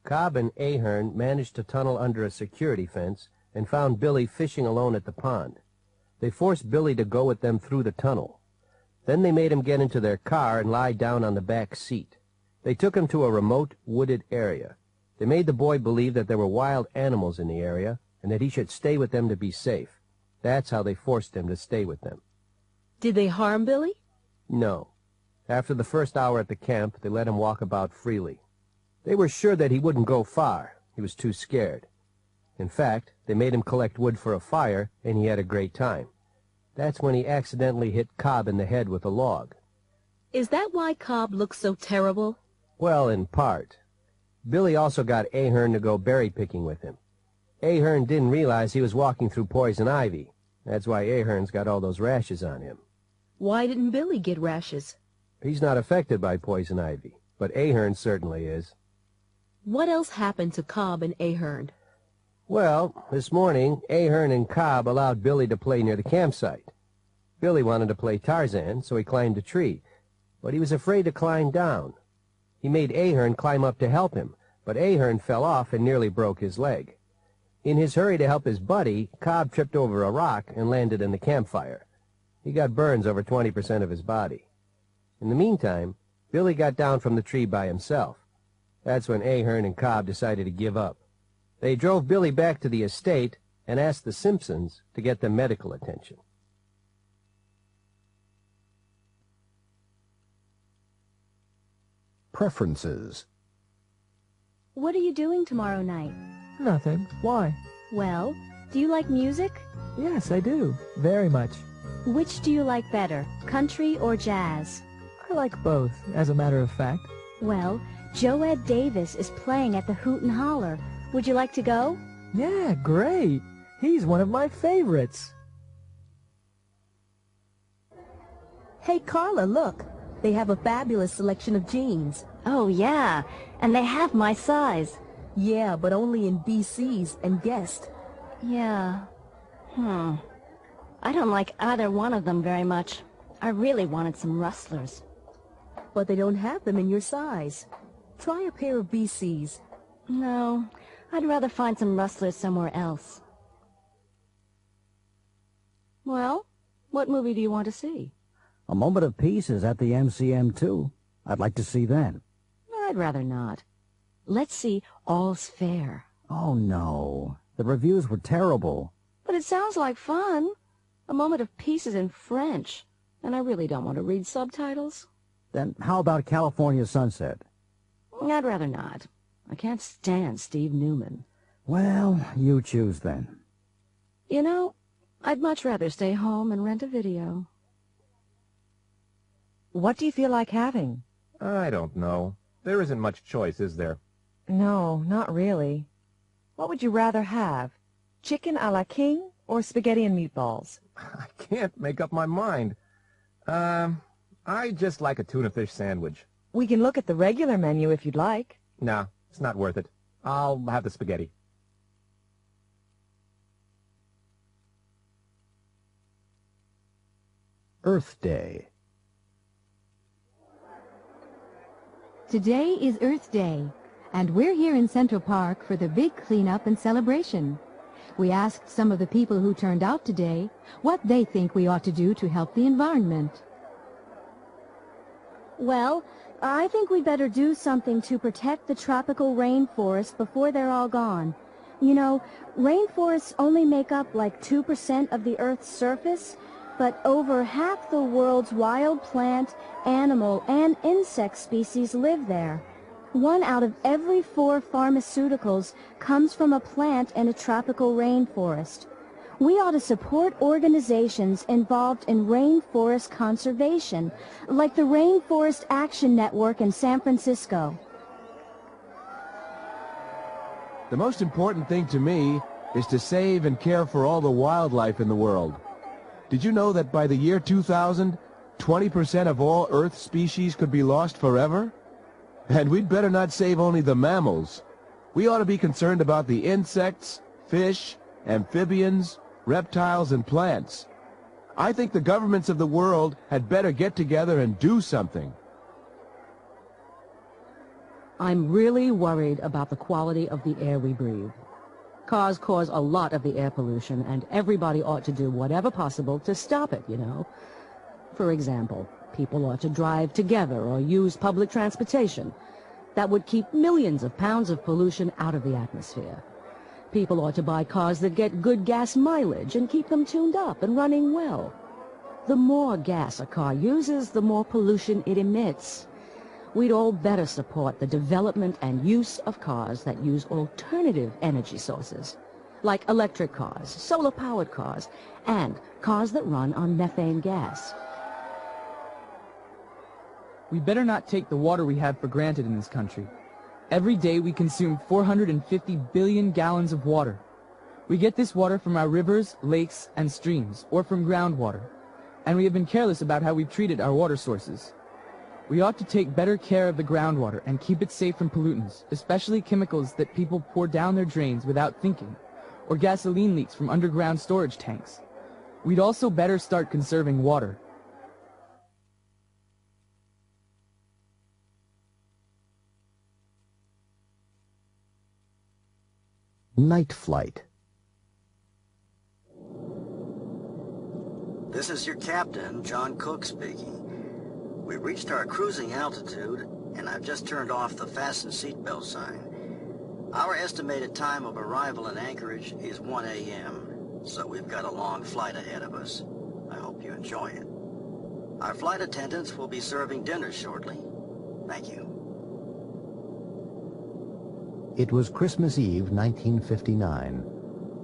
Cobb and Ahern managed to tunnel under a security fence and found Billy fishing alone at the pond. They forced Billy to go with them through the tunnel. Then they made him get into their car and lie down on the back seat. They took him to a remote, wooded area. They made the boy believe that there were wild animals in the area and that he should stay with them to be safe. That's how they forced him to stay with them. Did they harm Billy? No. After the first hour at the camp, they let him walk about freely. They were sure that he wouldn't go far. He was too scared. In fact, they made him collect wood for a fire, and he had a great time. That's when he accidentally hit Cobb in the head with a log. Is that why Cobb looks so terrible? Well, in part. Billy also got Ahern to go berry picking with him. Ahern didn't realize he was walking through poison ivy. That's why Ahern's got all those rashes on him. Why didn't Billy get rashes? He's not affected by poison ivy, but Ahern certainly is. What else happened to Cobb and Ahern? Well, this morning, Ahern and Cobb allowed Billy to play near the campsite. Billy wanted to play Tarzan, so he climbed a tree, but he was afraid to climb down. He made Ahern climb up to help him, but Ahern fell off and nearly broke his leg. In his hurry to help his buddy, Cobb tripped over a rock and landed in the campfire. He got burns over 20% of his body. In the meantime, Billy got down from the tree by himself. That's when Ahern and Cobb decided to give up. They drove Billy back to the estate and asked the Simpsons to get them medical attention. Preferences. What are you doing tomorrow night? Nothing. Why? Well, do you like music? Yes, I do. Very much. Which do you like better, country or jazz? I like both, as a matter of fact. Well, Joed Davis is playing at the Hoot and Holler. Would you like to go? Yeah, great. He's one of my favorites. Hey, Carla, look. They have a fabulous selection of jeans. Oh, yeah, and they have my size. Yeah, but only in BCs and guest. Yeah. I don't like either one of them very much. I really wanted some rustlers. But they don't have them in your size. Try a pair of BCs. No, I'd rather find some rustlers somewhere else. Well, what movie do you want to see? A Moment of Peace is at the MCM, too. I'd like to see that. I'd rather not. Let's see All's Fair. Oh, no. The reviews were terrible. But it sounds like fun. A Moment of Peace is in French, and I really don't want to read subtitles. Then how about California Sunset? I'd rather not. I can't stand Steve Newman. Well, you choose then. You know, I'd much rather stay home and rent a video. What do you feel like having? I don't know. There isn't much choice, is there? No, not really. What would you rather have? Chicken a la king or spaghetti and meatballs? I can't make up my mind. I just like a tuna fish sandwich. We can look at the regular menu if you'd like. Nah, it's not worth it. I'll have the spaghetti. Earth Day. Today is Earth Day, and we're here in Central Park for the big cleanup and celebration. We asked some of the people who turned out today what they think we ought to do to help the environment. Well, I think we'd better do something to protect the tropical rainforests before they're all gone. You know, rainforests only make up like 2% of the Earth's surface, but over half the world's wild plant, animal, and insect species live there. 1 out of every 4 pharmaceuticals comes from a plant in a tropical rainforest. We ought to support organizations involved in rainforest conservation, like the Rainforest Action Network in San Francisco. The most important thing to me is to save and care for all the wildlife in the world. Did you know that by the year 2000, 20% of all Earth species could be lost forever? And we'd better not save only the mammals. We ought to be concerned about the insects, fish, amphibians, reptiles, and plants. I think the governments of the world had better get together and do something. I'm really worried about the quality of the air we breathe. Cars cause a lot of the air pollution, and everybody ought to do whatever possible to stop it, you know. For example, people ought to drive together or use public transportation. That would keep millions of pounds of pollution out of the atmosphere. People ought to buy cars that get good gas mileage and keep them tuned up and running well. The more gas a car uses, the more pollution it emits. We'd all better support the development and use of cars that use alternative energy sources, like electric cars, solar-powered cars, and cars that run on methane gas. We better not take the water we have for granted in this country. Every day we consume 450 billion gallons of water. We get this water from our rivers, lakes, and streams, or from groundwater, and we have been careless about how we've treated our water sources. We ought to take better care of the groundwater and keep it safe from pollutants, especially chemicals that people pour down their drains without thinking, or gasoline leaks from underground storage tanks. We'd also better start conserving water. Night Flight. This is your captain, John Cook speaking. We reached our cruising altitude, and I've just turned off the fasten seatbelt sign. Our estimated time of arrival in Anchorage is 1 a.m., so we've got a long flight ahead of us. I hope you enjoy it. Our flight attendants will be serving dinner shortly. Thank you. It was Christmas Eve, 1959.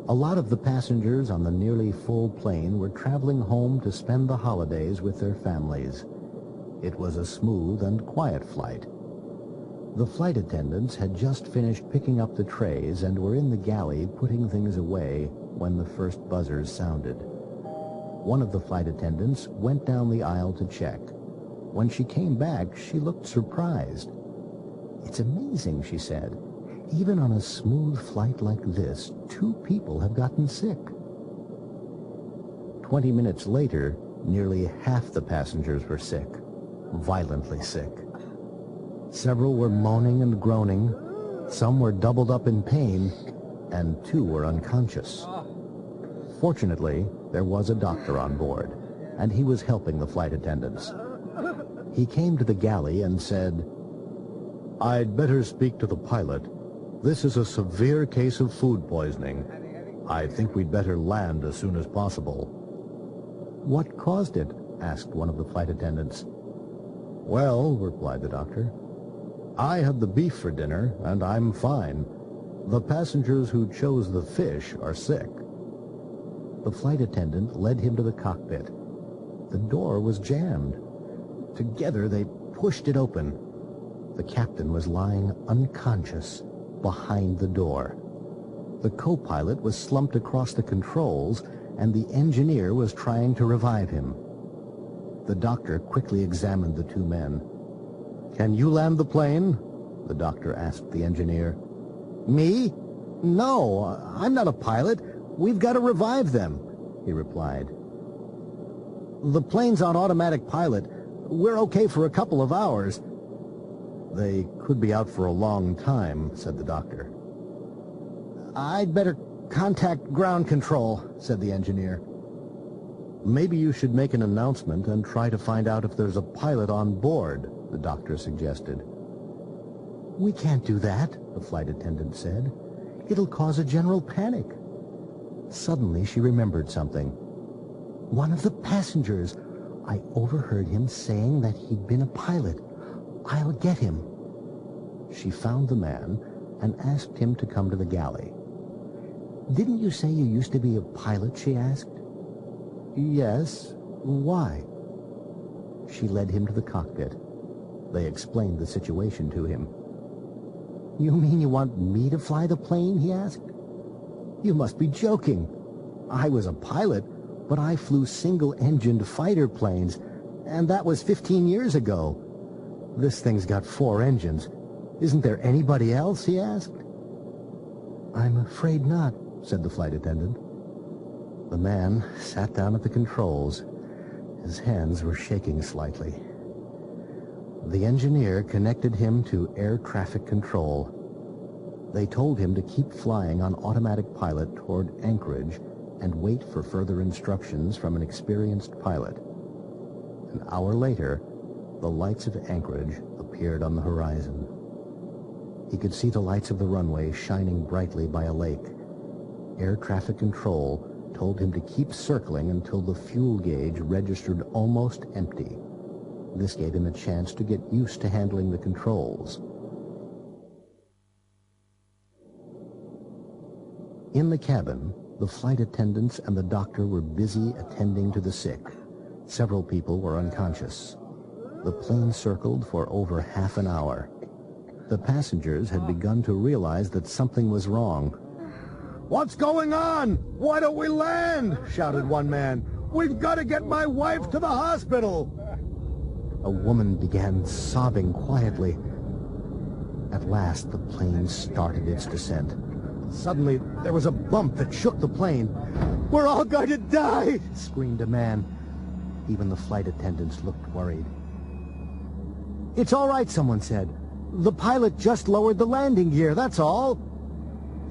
A lot of the passengers on the nearly full plane were traveling home to spend the holidays with their families. It was a smooth and quiet flight. The flight attendants had just finished picking up the trays and were in the galley putting things away when the first buzzers sounded. One of the flight attendants went down the aisle to check. When she came back, she looked surprised. It's amazing, she said. Even on a smooth flight like this, 2 people have gotten sick. 20 minutes later, nearly half the passengers were sick, violently sick. Several were moaning and groaning, some were doubled up in pain, and 2 were unconscious. Fortunately, there was a doctor on board, and he was helping the flight attendants. He came to the galley and said, "I'd better speak to the pilot. This is a severe case of food poisoning. I think we'd better land as soon as possible." "What caused it?" asked one of the flight attendants. "Well," replied the doctor, "I had the beef for dinner, and I'm fine. The passengers who chose the fish are sick." The flight attendant led him to the cockpit. The door was jammed. Together they pushed it open. The captain was lying unconscious behind the door. The co-pilot was slumped across the controls, and the engineer was trying to revive him. The doctor quickly examined the 2 men. "Can you land the plane?" the doctor asked the engineer. "Me? No, I'm not a pilot. We've got to revive them," he replied. "The plane's on automatic pilot. We're okay for a couple of hours." "They could be out for a long time," said the doctor. "I'd better contact ground control," said the engineer. "Maybe you should make an announcement and try to find out if there's a pilot on board," the doctor suggested. "We can't do that," the flight attendant said. "It'll cause a general panic." Suddenly she remembered something. "One of the passengers. I overheard him saying that he'd been a pilot. I'll get him." She found the man and asked him to come to the galley. "Didn't you say you used to be a pilot?" she asked. "Yes. Why?" She led him to the cockpit. They explained the situation to him. "You mean you want me to fly the plane?" he asked. "You must be joking. I was a pilot, but I flew single-engined fighter planes, and that was 15 years ago. This thing's got 4 engines. Isn't there anybody else?" he asked. "I'm afraid not," said the flight attendant. The man sat down at the controls. His hands were shaking slightly. The engineer connected him to air traffic control. They told him to keep flying on automatic pilot toward Anchorage and wait for further instructions from an experienced pilot. An hour later, the lights of Anchorage appeared on the horizon. He could see the lights of the runway shining brightly by a lake. Air traffic control told him to keep circling until the fuel gauge registered almost empty. This gave him a chance to get used to handling the controls. In the cabin, the flight attendants and the doctor were busy attending to the sick. Several people were unconscious. The plane circled for over half an hour. The passengers had begun to realize that something was wrong. "What's going on? Why don't we land?" shouted one man. "We've got to get my wife to the hospital." A woman began sobbing quietly. At last, the plane started its descent. Suddenly, there was a bump that shook the plane. "We're all going to die!" screamed a man. Even the flight attendants looked worried. "It's all right," someone said. "The pilot just lowered the landing gear, that's all."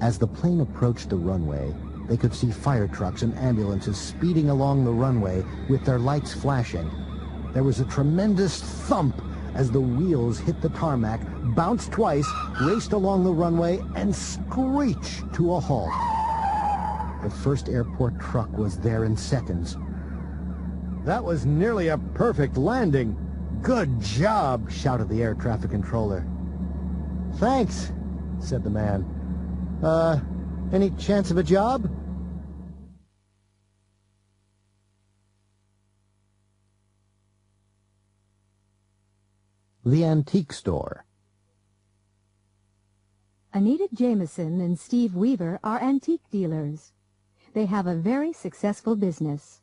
As the plane approached the runway, they could see fire trucks and ambulances speeding along the runway with their lights flashing. There was a tremendous thump as the wheels hit the tarmac, bounced twice, raced along the runway, and screeched to a halt. The first airport truck was there in seconds. "That was nearly a perfect landing. Good job," shouted the air traffic controller. "Thanks," said the man. Any chance of a job?" The Antique Store. Anita Jameson and Steve Weaver are antique dealers. They have a very successful business.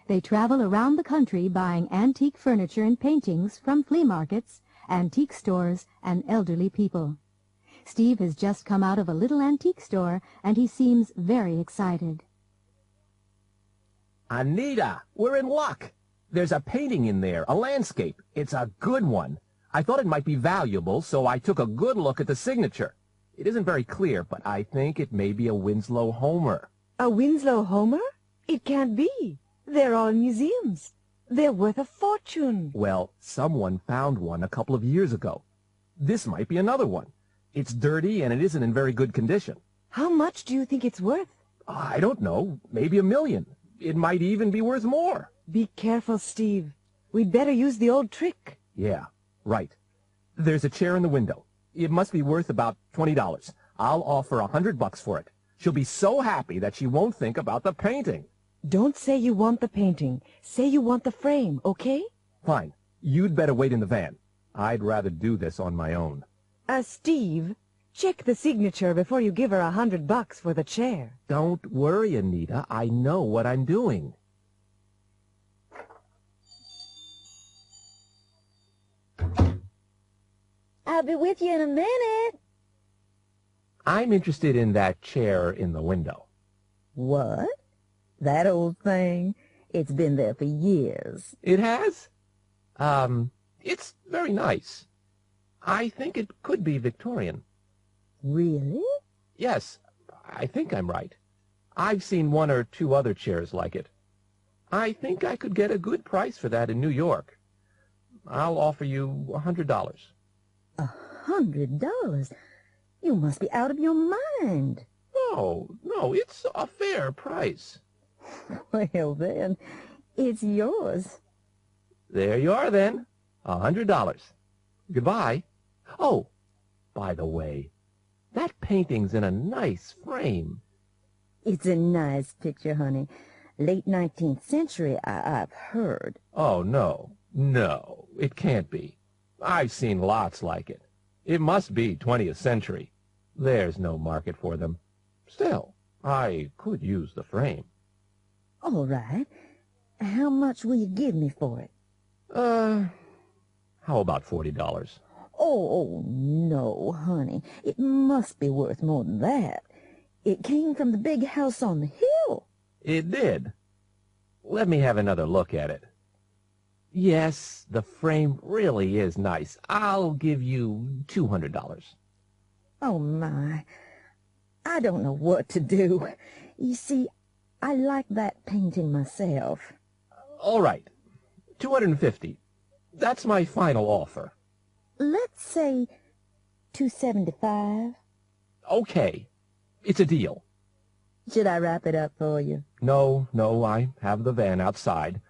They travel around the country buying antique furniture and paintings from flea markets antique stores, and elderly people. Steve has just come out of a little antique store, and he seems very excited. Anita, we're in luck. There's a painting in there, a landscape. It's a good one. I thought it might be valuable, so I took a good look at the signature. It isn't very clear, but I think it may be a Winslow Homer. A Winslow Homer? It can't be. They're all in museums. They're worth a fortune. Well, someone found one a couple of years ago. This might be another one. It's dirty and it isn't in very good condition. How much do you think it's worth? I don't know. Maybe $1 million. It might even be worth more. Be careful, Steve. We'd better use the old trick. Yeah, right. There's a chair in the window. It must be worth about $20. I'll offer $100 for it. She'll be so happy that she won't think about the painting. Don't say you want the painting. Say you want the frame, okay? Fine. You'd better wait in the van. I'd rather do this on my own. Steve, check the signature before you give her $100 for the chair. Don't worry, Anita. I know what I'm doing. I'll be with you in a minute. I'm interested in that chair in the window. What? That old thing? It's been there for years. It has? It's very nice. I think it could be Victorian. Really? Yes, I think I'm right. I've seen 1 or 2 other chairs like it. I think I could get a good price for that in New York. I'll offer you $100. $100? You must be out of your mind. No, it's a fair price. Well, then, it's yours. There you are, then. $100. Goodbye. Oh, by the way, that painting's in a nice frame. It's a nice picture, honey. Late 19th century, I've heard. Oh, no, it can't be. I've seen lots like it. It must be 20th century. There's no market for them. Still, I could use the frame. All right. How much will you give me for it? How about $40? Oh, no, honey. It must be worth more than that. It came from the big house on the hill. It did. Let me have another look at it. Yes, the frame really is nice. I'll give you $200. Oh, my. I don't know what to do. You see, I like that painting myself. All right. $250. That's my final offer. Let's say $275. Okay. It's a deal. Should I wrap it up for you? No, I have the van outside.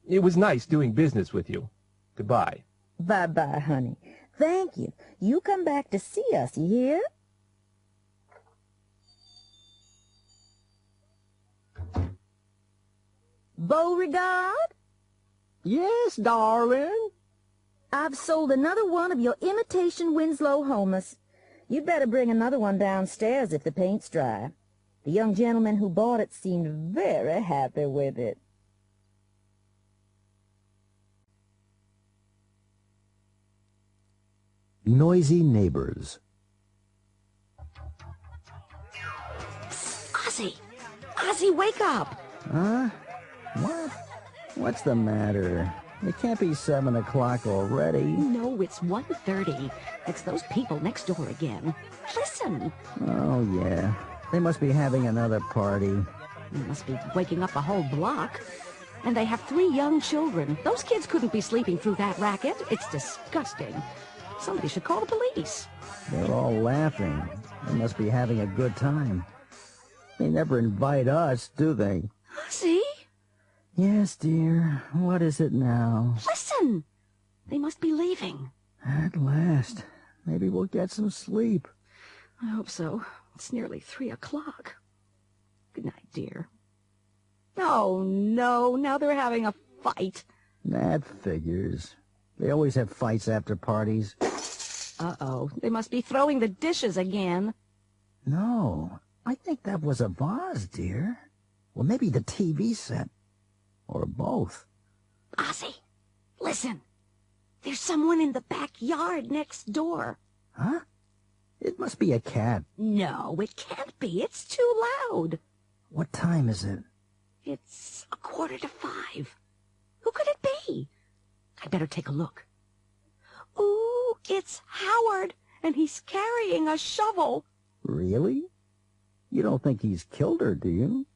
It was nice doing business with you. Goodbye. Bye-bye, honey. Thank you. You come back to see us, you hear? Beauregard? Yes, darling? I've sold another one of your imitation Winslow Homers. You'd better bring another one downstairs if the paint's dry. The young gentleman who bought it seemed very happy with it. Noisy neighbors. Ozzy, wake up! Huh? What? What's the matter? It can't be 7 o'clock already. No, it's 1:30. It's those people next door again. Listen. Oh, yeah. They must be having another party. They must be waking up a whole block. And they have 3 young children. Those kids couldn't be sleeping through that racket. It's disgusting. Somebody should call the police. They're all laughing. They must be having a good time. They never invite us, do they? See? Yes, dear. What is it now? Listen! They must be leaving. At last. Maybe we'll get some sleep. I hope so. It's nearly 3 o'clock. Good night, dear. Oh, no. Now they're having a fight. That figures. They always have fights after parties. Uh-oh. They must be throwing the dishes again. No. I think that was a vase, dear. Well, maybe the TV set. Or both. Ozzy, listen. There's someone in the backyard next door. Huh? It must be a cat. No, it can't be. It's too loud. What time is it? It's 4:45. Who could it be? I'd better take a look. Ooh, it's Howard, and he's carrying a shovel. Really? You don't think he's killed her, do you?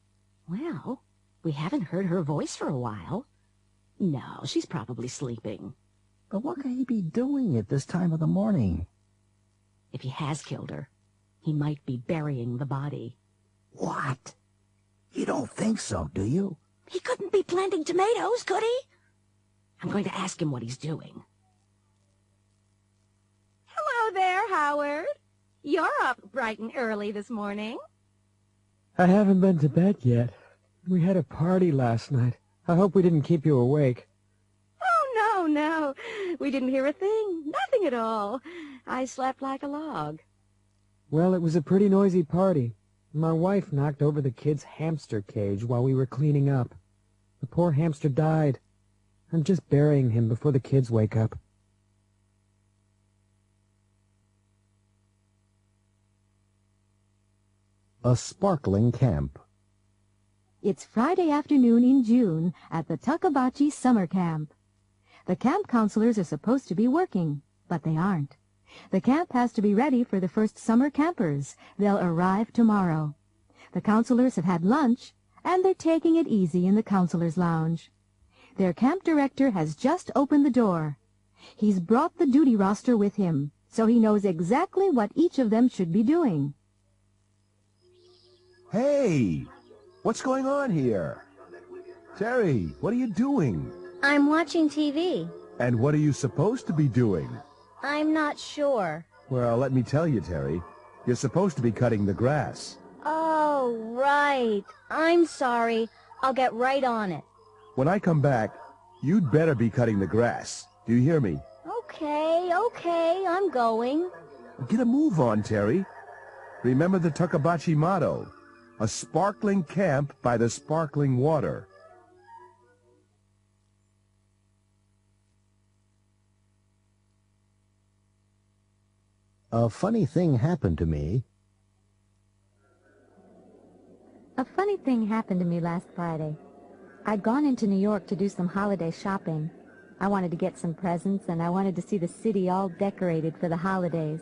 Well, we haven't heard her voice for a while. No, she's probably sleeping. But what could he be doing at this time of the morning? If he has killed her, he might be burying the body. What? You don't think so, do you? He couldn't be planting tomatoes, could he? I'm going to ask him what he's doing. Hello there, Howard. You're up bright and early this morning. I haven't been to bed yet. We had a party last night. I hope we didn't keep you awake. Oh, no. We didn't hear a thing. Nothing at all. I slept like a log. Well, it was a pretty noisy party. My wife knocked over the kid's hamster cage while we were cleaning up. The poor hamster died. I'm just burying him before the kids wake up. A sparkling camp. It's Friday afternoon in June at the Takabachi Summer Camp. The camp counselors are supposed to be working, but they aren't. The camp has to be ready for the first summer campers. They'll arrive tomorrow. The counselors have had lunch, and they're taking it easy in the counselors' lounge. Their camp director has just opened the door. He's brought the duty roster with him, so he knows exactly what each of them should be doing. Hey! What's going on here? Terry, what are you doing? I'm watching TV. And what are you supposed to be doing? I'm not sure. Well, let me tell you, Terry. You're supposed to be cutting the grass. Oh, right. I'm sorry. I'll get right on it. When I come back, you'd better be cutting the grass. Do you hear me? Okay, I'm going. Get a move on, Terry. Remember the Takabachi motto, a sparkling camp by the sparkling water. A funny thing happened to me. A funny thing happened to me last Friday. I'd gone into New York to do some holiday shopping. I wanted to get some presents, and I wanted to see the city all decorated for the holidays.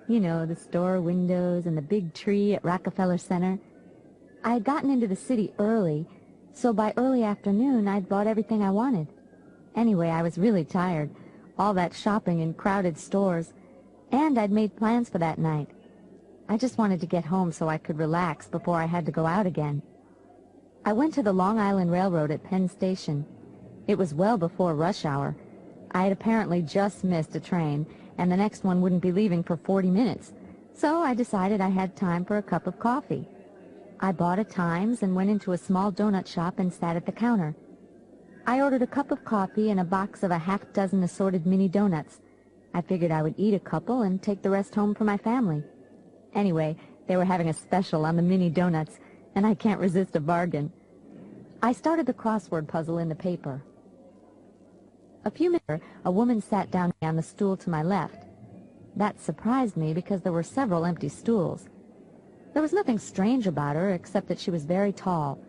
You know, the store windows and the big tree at Rockefeller Center. I had gotten into the city early, so by early afternoon I'd bought everything I wanted. Anyway, I was really tired. All that shopping in crowded stores. And I'd made plans for that night. I just wanted to get home so I could relax before I had to go out again. I went to the Long Island Railroad at Penn Station. It was well before rush hour. I had apparently just missed a train, and the next one wouldn't be leaving for 40 minutes. So I decided I had time for a cup of coffee. I bought a Times and went into a small donut shop and sat at the counter. I ordered a cup of coffee and a box of a half-dozen assorted mini donuts. I figured I would eat a couple and take the rest home for my family. Anyway, they were having a special on the mini donuts, and I can't resist a bargain. I started the crossword puzzle in the paper. A few minutes later, a woman sat down on the stool to my left. That surprised me because there were several empty stools. There was nothing strange about her except that she was very tall.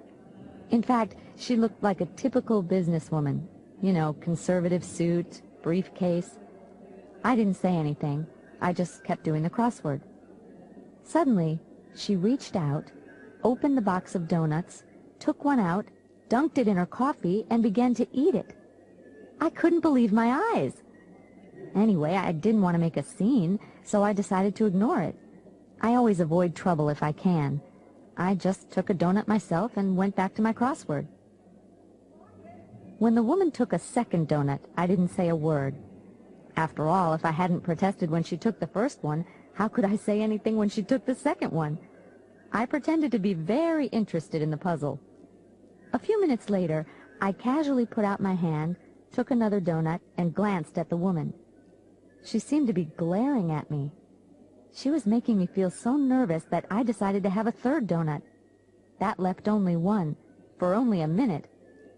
In fact, she looked like a typical businesswoman. You know, conservative suit, briefcase. I didn't say anything. I just kept doing the crossword. Suddenly, she reached out, opened the box of donuts, took one out, dunked it in her coffee, and began to eat it. I couldn't believe my eyes. Anyway, I didn't want to make a scene, so I decided to ignore it. I always avoid trouble if I can. I just took a donut myself and went back to my crossword. When the woman took a second donut, I didn't say a word. After all, if I hadn't protested when she took the first one, how could I say anything when she took the second one? I pretended to be very interested in the puzzle. A few minutes later, I casually put out my hand, took another donut, and glanced at the woman. She seemed to be glaring at me. She was making me feel so nervous that I decided to have a third donut. That left only one, for only a minute.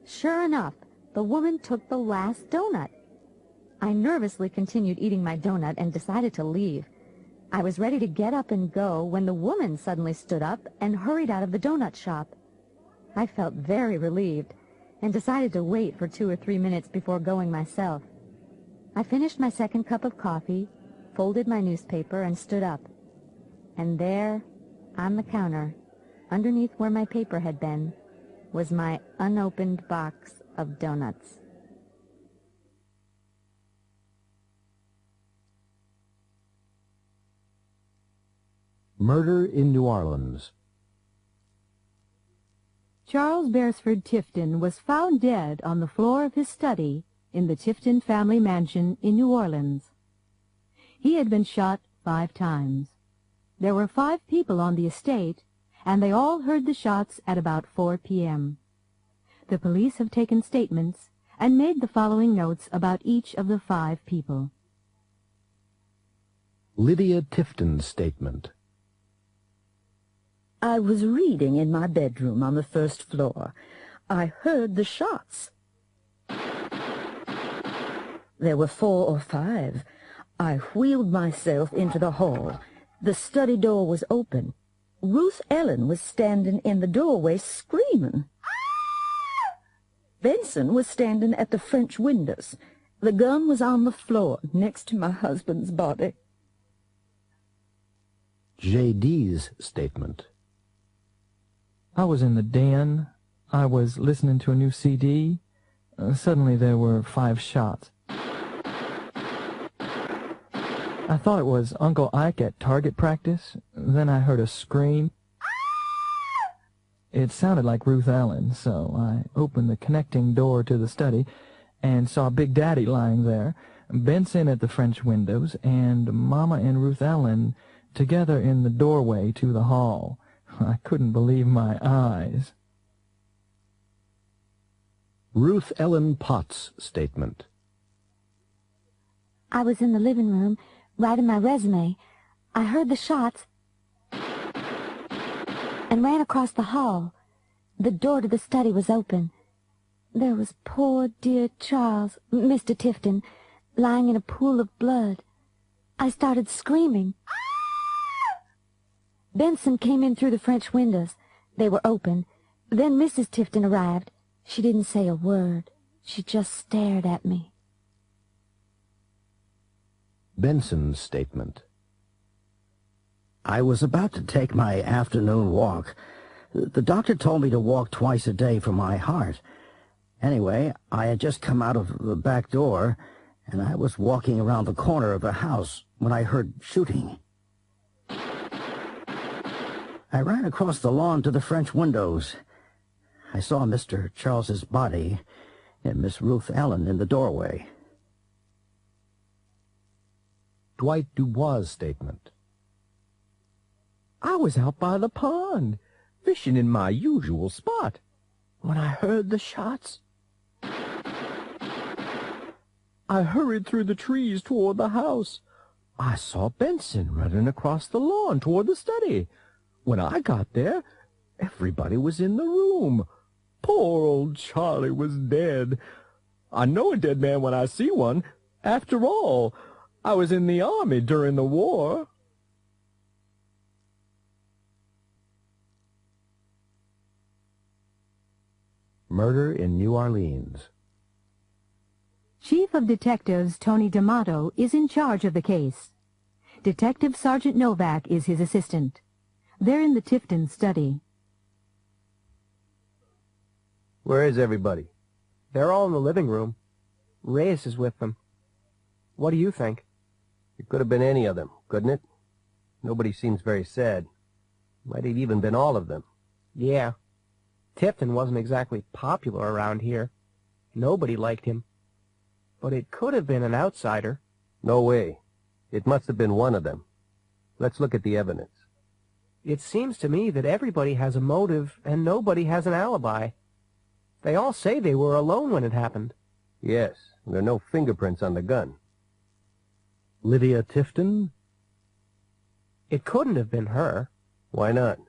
Sure enough, the woman took the last donut. I nervously continued eating my donut and decided to leave. I was ready to get up and go when the woman suddenly stood up and hurried out of the donut shop. I felt very relieved and decided to wait for 2 or 3 minutes before going myself. I finished my second cup of coffee, folded my newspaper, and stood up. And there, on the counter, underneath where my paper had been, was my unopened box of donuts. Murder in New Orleans. Charles Beresford Tifton was found dead on the floor of his study in the Tifton family mansion in New Orleans. He had been shot 5 times. There were 5 people on the estate, and they all heard the shots at about 4 p.m. The police have taken statements and made the following notes about each of the 5 people. Lydia Tifton's statement. I was reading in my bedroom on the 1st floor. I heard the shots. There were 4 or 5. I wheeled myself into the hall. The study door was open. Ruth Ellen was standing in the doorway screaming. Benson was standing at the French windows. The gun was on the floor next to my husband's body. J.D.'s statement. I was in the den. I was listening to a new CD. Suddenly there were 5 shots. I thought it was Uncle Ike at target practice. Then I heard a scream. It sounded like Ruth Ellen, so I opened the connecting door to the study and saw Big Daddy lying there, Benson at the French windows, and Mama and Ruth Ellen together in the doorway to the hall. I couldn't believe my eyes. Ruth Ellen Potts' statement. I was in the living room, writing my resume. I heard the shots and ran across the hall. The door to the study was open. There was poor dear Charles, Mr. Tifton, lying in a pool of blood. I started screaming. Benson came in through the French windows. They were open. Then Mrs. Tifton arrived. She didn't say a word. She just stared at me. Benson's statement. I was about to take my afternoon walk. The doctor told me to walk twice a day for my heart. Anyway, I had just come out of the back door, and I was walking around the corner of the house when I heard shooting. I ran across the lawn to the French windows. I saw Mr. Charles's body and Miss Ruth Ellen in the doorway. Dwight Dubois' statement. I was out by the pond, fishing in my usual spot, when I heard the shots. I hurried through the trees toward the house. I saw Benson running across the lawn toward the study. When I got there, everybody was in the room. Poor old Charlie was dead. I know a dead man when I see one. After all, I was in the army during the war. Murder in New Orleans. Chief of Detectives Tony D'Amato is in charge of the case. Detective Sergeant Novak is his assistant. They're in the Tifton study. Where is everybody? They're all in the living room. Reyes is with them. What do you think? It could have been any of them, couldn't it? Nobody seems very sad. Might have even been all of them. Yeah. Tifton wasn't exactly popular around here. Nobody liked him. But it could have been an outsider. No way. It must have been one of them. Let's look at the evidence. It seems to me that everybody has a motive and nobody has an alibi. They all say they were alone when it happened. Yes, there are no fingerprints on the gun. Lydia Tifton? It couldn't have been her. Why not?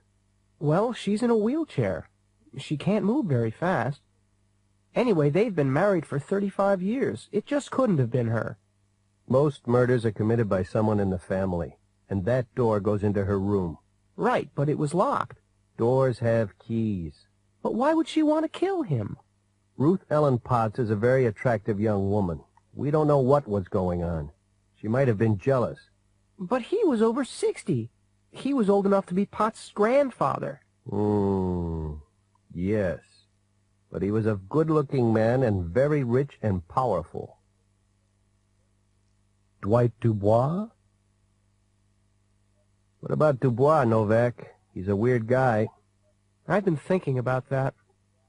Well, she's in a wheelchair. She can't move very fast. Anyway, they've been married for 35 years. It just couldn't have been her. Most murders are committed by someone in the family, and that door goes into her room. Right, but it was locked. Doors have keys. But why would she want to kill him? Ruth Ellen Potts is a very attractive young woman. We don't know what was going on. She might have been jealous. But he was over 60. He was old enough to be Potts' grandfather. Yes. But he was a good-looking man and very rich and powerful. Dwight Dubois? What about Dubois, Novak? He's a weird guy. I've been thinking about that.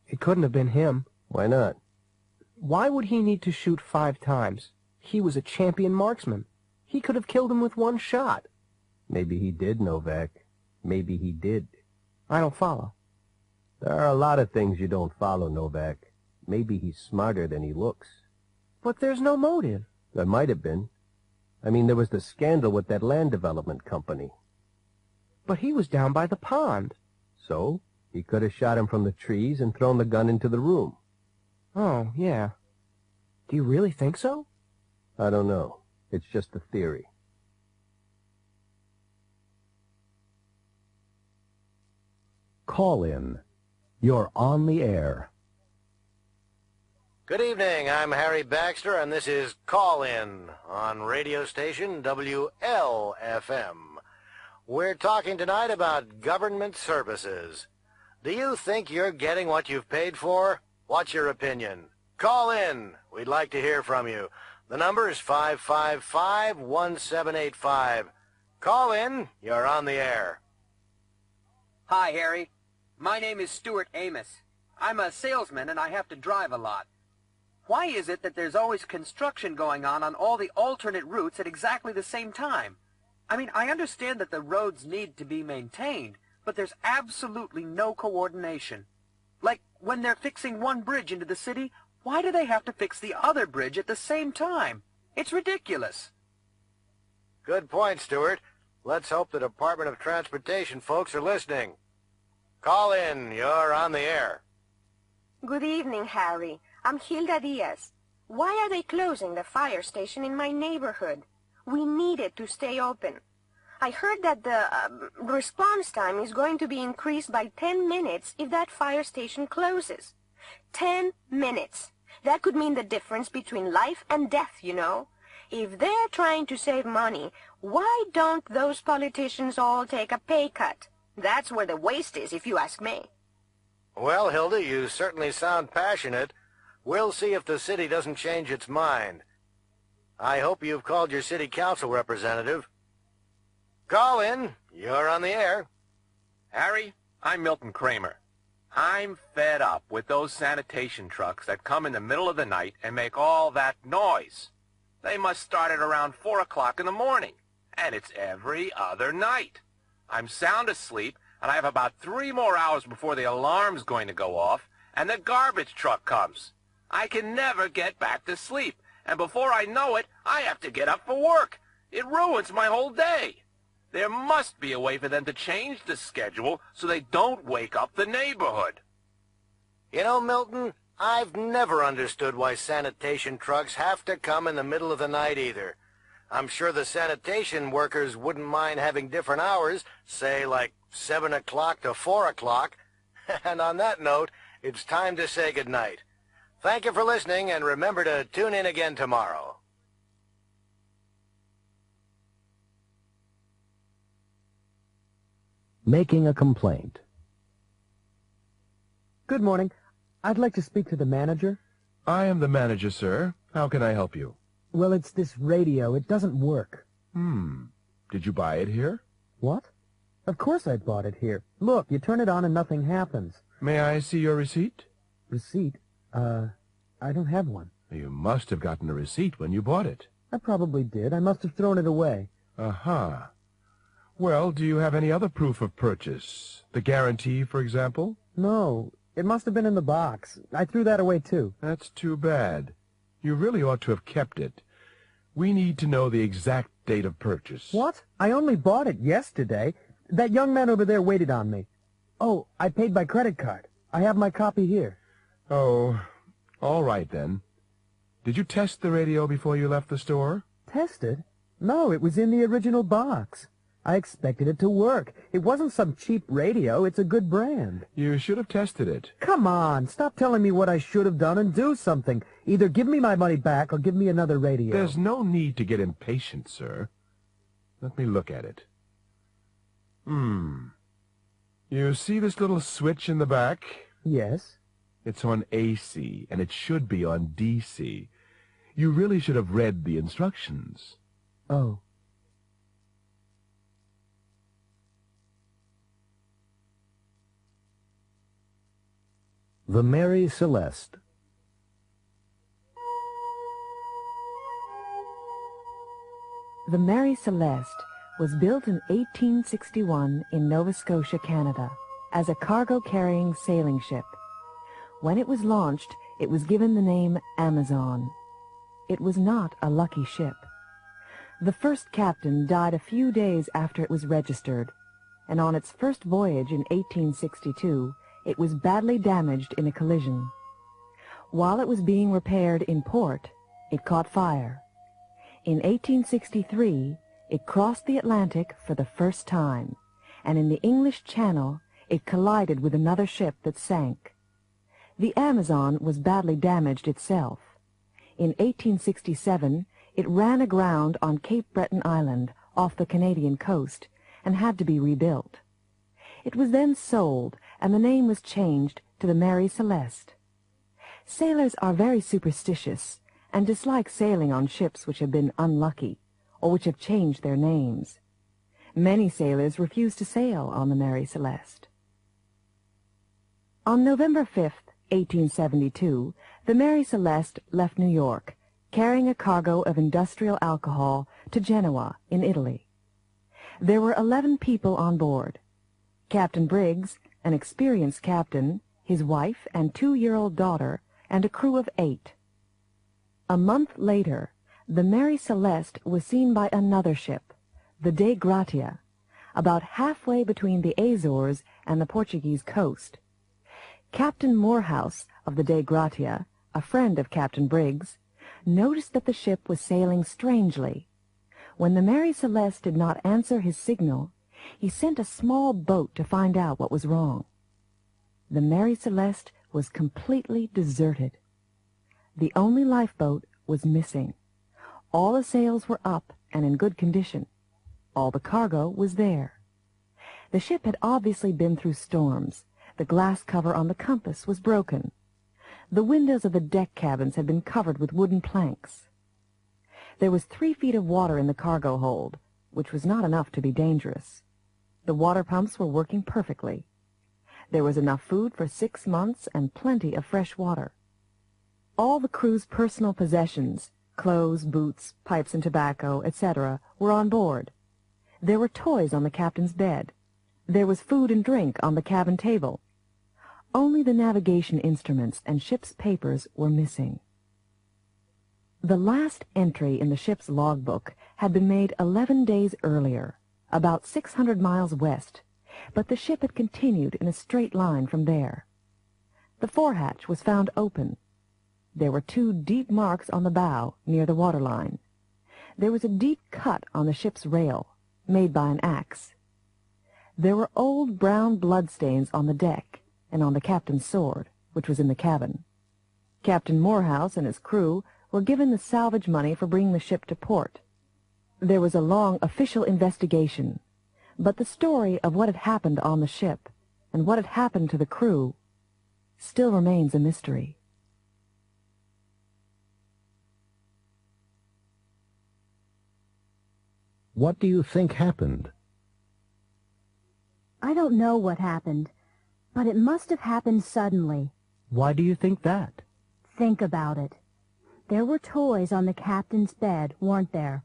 It couldn't have been him. Why not? Why would he need to shoot 5 times? He was a champion marksman. He could have killed him with 1 shot. Maybe he did, Novak. Maybe he did. I don't follow. There are a lot of things you don't follow, Novak. Maybe he's smarter than he looks. But there's no motive. There might have been. I mean, there was the scandal with that land development company. But he was down by the pond. So, he could have shot him from the trees and thrown the gun into the room. Oh, yeah. Do you really think so? I don't know. It's just a theory. Call in. You're on the air. Good evening. I'm Harry Baxter, and this is Call In on radio station WLFM. We're talking tonight about government services. Do you think you're getting what you've paid for? What's your opinion? Call in. We'd like to hear from you. The number is 555-1785. Call in. You're on the air. Hi, Harry. My name is Stuart Amos. I'm a salesman, and I have to drive a lot. Why is it that there's always construction going on all the alternate routes at exactly the same time? I mean, I understand that the roads need to be maintained, but there's absolutely no coordination. Like, when they're fixing one bridge into the city, why do they have to fix the other bridge at the same time? It's ridiculous. Good point, Stuart. Let's hope the Department of Transportation folks are listening. Call in. You're on the air. Good evening, Harry. I'm Hilda Diaz. Why are they closing the fire station in my neighborhood? We need it to stay open. I heard that the response time is going to be increased by 10 minutes if that fire station closes. 10 minutes. That could mean the difference between life and death, you know. If they're trying to save money, why don't those politicians all take a pay cut? That's where the waste is, if you ask me. Well, Hilda, you certainly sound passionate. We'll see if the city doesn't change its mind. I hope you've called your city council representative. Call in. You're on the air. Harry, I'm Milton Kramer. I'm fed up with those sanitation trucks that come in the middle of the night and make all that noise. They must start at around 4 o'clock in the morning, and it's every other night. I'm sound asleep, and I have about 3 more hours before the alarm's going to go off, and the garbage truck comes. I can never get back to sleep, and before I know it, I have to get up for work. It ruins my whole day. There must be a way for them to change the schedule so they don't wake up the neighborhood. You know, Milton, I've never understood why sanitation trucks have to come in the middle of the night either. I'm sure the sanitation workers wouldn't mind having different hours, say like 7 o'clock to 4 o'clock. And on that note, it's time to say goodnight. Thank you for listening, and remember to tune in again tomorrow. Making a complaint. Good morning. I'd like to speak to the manager. I am the manager, sir. How can I help you? Well, it's this radio. It doesn't work. Did you buy it here? What? Of course I bought it here. Look, you turn it on and nothing happens. May I see your receipt? Receipt? I don't have one. You must have gotten a receipt when you bought it. I probably did. I must have thrown it away. Aha. Well, do you have any other proof of purchase? The guarantee, for example? No. It must have been in the box. I threw that away, too. That's too bad. You really ought to have kept it. We need to know the exact date of purchase. What? I only bought it yesterday. That young man over there waited on me. Oh, I paid by credit card. I have my copy here. Oh, all right then. Did you test the radio before you left the store? Tested? No, it was in the original box. I expected it to work. It wasn't some cheap radio. It's a good brand. You should have tested it. Come on, stop telling me what I should have done and do something. Either give me my money back or give me another radio. There's no need to get impatient, sir. Let me look at it. You see this little switch in the back? Yes. It's on AC, and it should be on DC. You really should have read the instructions. Oh. The Mary Celeste. The Mary Celeste was built in 1861 in Nova Scotia, Canada, as a cargo-carrying sailing ship. When it was launched, it was given the name Amazon. It was not a lucky ship. The first captain died a few days after it was registered, and on its first voyage in 1862, it was badly damaged in a collision. While it was being repaired in port, it caught fire. In 1863, it crossed the Atlantic for the first time, and in the English Channel, it collided with another ship that sank. The Amazon was badly damaged itself. In 1867, it ran aground on Cape Breton Island off the Canadian coast and had to be rebuilt. It was then sold, and the name was changed to the Mary Celeste. Sailors are very superstitious and dislike sailing on ships which have been unlucky or which have changed their names. Many sailors refuse to sail on the Mary Celeste. On November 5th, 1872, the Mary Celeste left New York, carrying a cargo of industrial alcohol to Genoa in Italy. There were 11 people on board. Captain Briggs, an experienced captain, his wife and 2-year-old daughter, and a crew of 8. A month later, the Mary Celeste was seen by another ship, the Dei Gratia, about halfway between the Azores and the Portuguese coast. Captain Morehouse of the Dei Gratia, a friend of Captain Briggs, noticed that the ship was sailing strangely. When the Mary Celeste did not answer his signal, he sent a small boat to find out what was wrong. The Mary Celeste was completely deserted. The only lifeboat was missing. All the sails were up and in good condition. All the cargo was there. The ship had obviously been through storms. The glass cover on the compass was broken. The windows of the deck cabins had been covered with wooden planks. There was 3 feet of water in the cargo hold, which was not enough to be dangerous. The water pumps were working perfectly. There was enough food for 6 months and plenty of fresh water. All the crew's personal possessions, clothes, boots, pipes and tobacco, etc., were on board. There were toys on the captain's bed. There was food and drink on the cabin table. Only the navigation instruments and ship's papers were missing. The last entry in the ship's logbook had been made 11 days earlier, about 600 miles west, but the ship had continued in a straight line from there. The forehatch was found open. There were 2 deep marks on the bow near the waterline. There was a deep cut on the ship's rail, made by an axe. There were old brown bloodstains on the deck and on the captain's sword, which was in the cabin. Captain Morehouse and his crew were given the salvage money for bringing the ship to port. There was a long official investigation, but the story of what had happened on the ship and what had happened to the crew still remains a mystery. What do you think happened? I don't know what happened, but it must have happened suddenly. Why do you think that? Think about it. There were toys on the captain's bed, weren't there?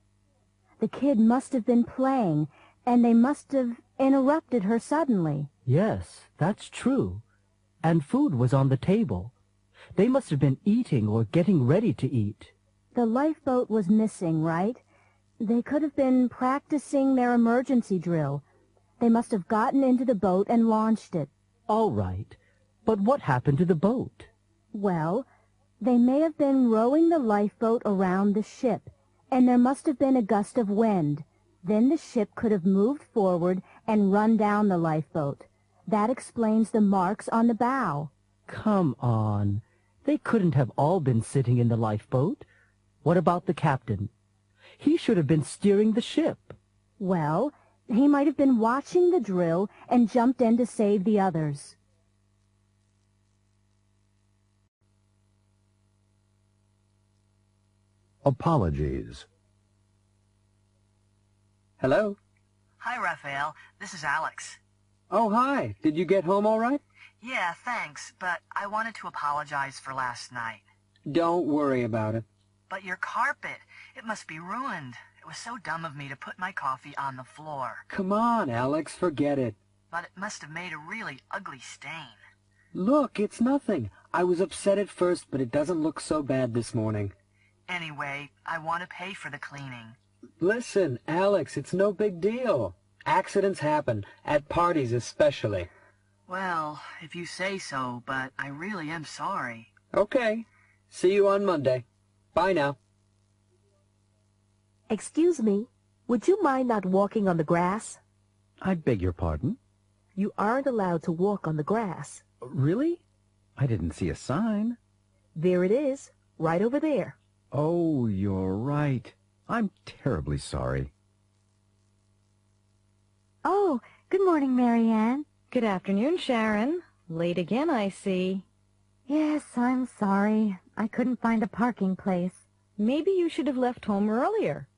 The kid must have been playing, and they must have interrupted her suddenly. Yes, that's true. And food was on the table. They must have been eating or getting ready to eat. The lifeboat was missing, right? They could have been practicing their emergency drill. They must have gotten into the boat and launched it. All right. But what happened to the boat? Well, they may have been rowing the lifeboat around the ship, and there must have been a gust of wind. Then the ship could have moved forward and run down the lifeboat. That explains the marks on the bow. Come on. They couldn't have all been sitting in the lifeboat. What about the captain? He should have been steering the ship. Well, he might have been watching the drill and jumped in to save the others. Apologies. Hello? Hi, Raphael. This is Alex. Oh, hi. Did you get home all right? Yeah, thanks, but I wanted to apologize for last night. Don't worry about it. But your carpet, it must be ruined. It was so dumb of me to put my coffee on the floor. Come on, Alex, forget it. But it must have made a really ugly stain. Look, it's nothing. I was upset at first, but it doesn't look so bad this morning. Anyway, I want to pay for the cleaning. Listen, Alex, it's no big deal. Accidents happen, at parties especially. Well, if you say so, but I really am sorry. Okay. See you on Monday. Bye now. Excuse me, would you mind not walking on the grass? I beg your pardon? You aren't allowed to walk on the grass. Really? I didn't see a sign. There it is, right over there. Oh, you're right. I'm terribly sorry. Oh, good morning, Marianne. Good afternoon, Sharon. Late again, I see. Yes, I'm sorry. I couldn't find a parking place. Maybe you should have left home earlier.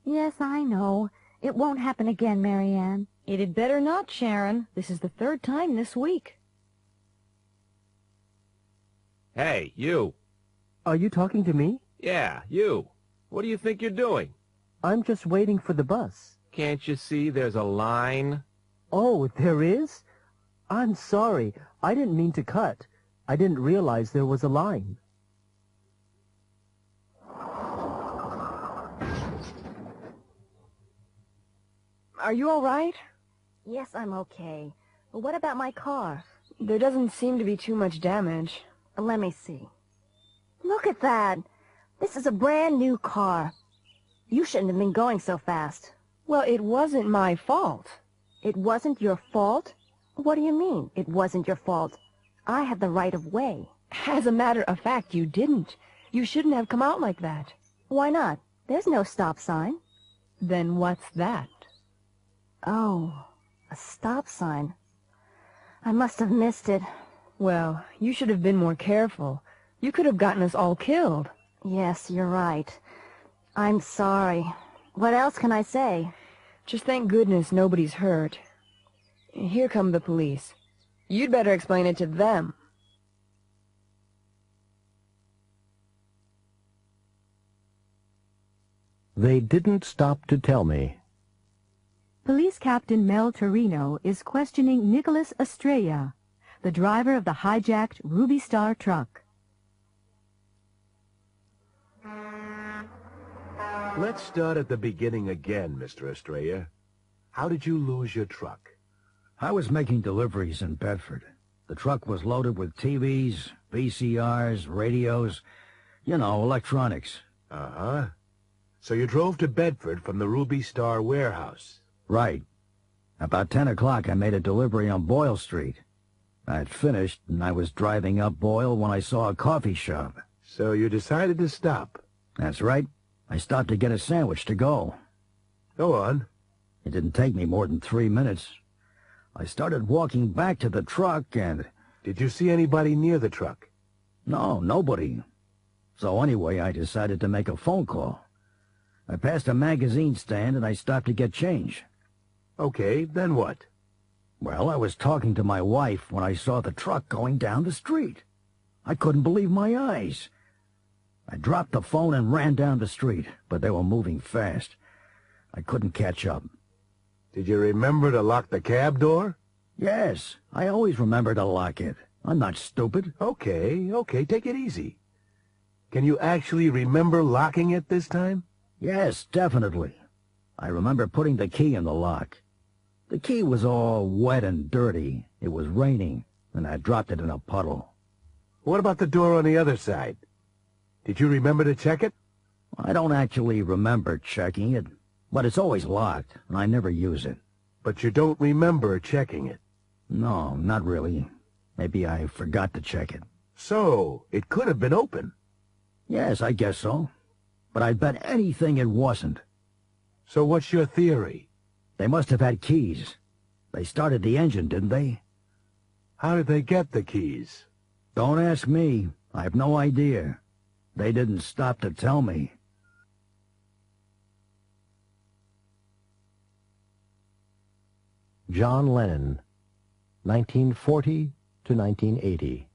Yes, I know. It won't happen again, Marianne. It had better not, Sharon. This is the third time this week. Hey, you. Are you talking to me? Yeah, you. What do you think you're doing? I'm just waiting for the bus. Can't you see there's a line? Oh, there is? I'm sorry. I didn't mean to cut. I didn't realize there was a line. Are you all right? Yes, I'm okay. But what about my car? There doesn't seem to be too much damage. Let me see. Look at that. This is a brand new car. You shouldn't have been going so fast. Well, it wasn't my fault. It wasn't your fault? What do you mean, it wasn't your fault? I had the right of way. As a matter of fact, you didn't. You shouldn't have come out like that. Why not? There's no stop sign. Then what's that? Oh, a stop sign. I must have missed it. Well, you should have been more careful. You could have gotten us all killed. Yes, you're right. I'm sorry. What else can I say? Just thank goodness nobody's hurt. Here come the police. You'd better explain it to them. They didn't stop to tell me. Police Captain Mel Torino is questioning Nicholas Estrella, the driver of the hijacked Ruby Star truck. Let's start at the beginning again, Mr. Estrella. How did you lose your truck? I was making deliveries in Bedford. The truck was loaded with TVs, VCRs, radios, you know, electronics. Uh-huh. So you drove to Bedford from the Ruby Star warehouse? Right. About 10 o'clock I made a delivery on Boyle Street. I'd finished, and I was driving up Boyle when I saw a coffee shop. So you decided to stop? That's right. I stopped to get a sandwich to go. Go on. It didn't take me more than 3 minutes. I started walking back to the truck and... Did you see anybody near the truck? No, nobody. So anyway, I decided to make a phone call. I passed a magazine stand and I stopped to get change. Okay, then what? Well, I was talking to my wife when I saw the truck going down the street. I couldn't believe my eyes. I dropped the phone and ran down the street, but they were moving fast. I couldn't catch up. Did you remember to lock the cab door? Yes, I always remember to lock it. I'm not stupid. Okay, take it easy. Can you actually remember locking it this time? Yes, definitely. I remember putting the key in the lock. The key was all wet and dirty. It was raining, and I dropped it in a puddle. What about the door on the other side? Did you remember to check it? I don't actually remember checking it, but it's always locked, and I never use it. But you don't remember checking it? No, not really. Maybe I forgot to check it. So, it could have been open. Yes, I guess so. But I'd bet anything it wasn't. So what's your theory? They must have had keys. They started the engine, didn't they? How did they get the keys? Don't ask me. I have no idea. They didn't stop to tell me. John Lennon, 1940 to 1980.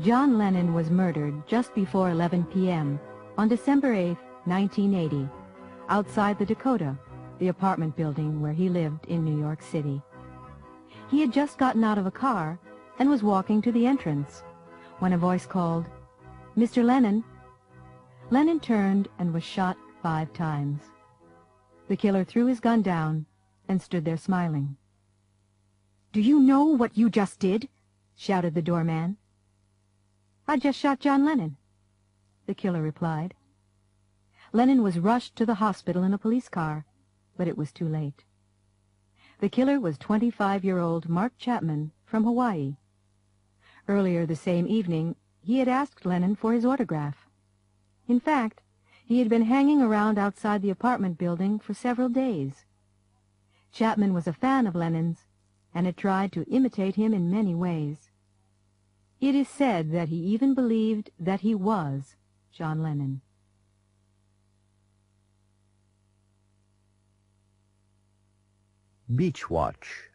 John Lennon was murdered just before 11 p.m. on December 8, 1980, outside the Dakota, the apartment building where he lived in New York City. He had just gotten out of a car and was walking to the entrance when a voice called, "Mr. Lennon." Lennon turned and was shot 5 times. The killer threw his gun down and stood there smiling. "Do you know what you just did?" shouted the doorman. "I just shot John Lennon," the killer replied. Lennon was rushed to the hospital in a police car, but it was too late. The killer was 25-year-old Mark Chapman from Hawaii. Earlier the same evening, he had asked Lennon for his autograph. In fact, he had been hanging around outside the apartment building for several days. Chapman was a fan of Lennon's and had tried to imitate him in many ways. It is said that he even believed that he was John Lennon. Beach Watch.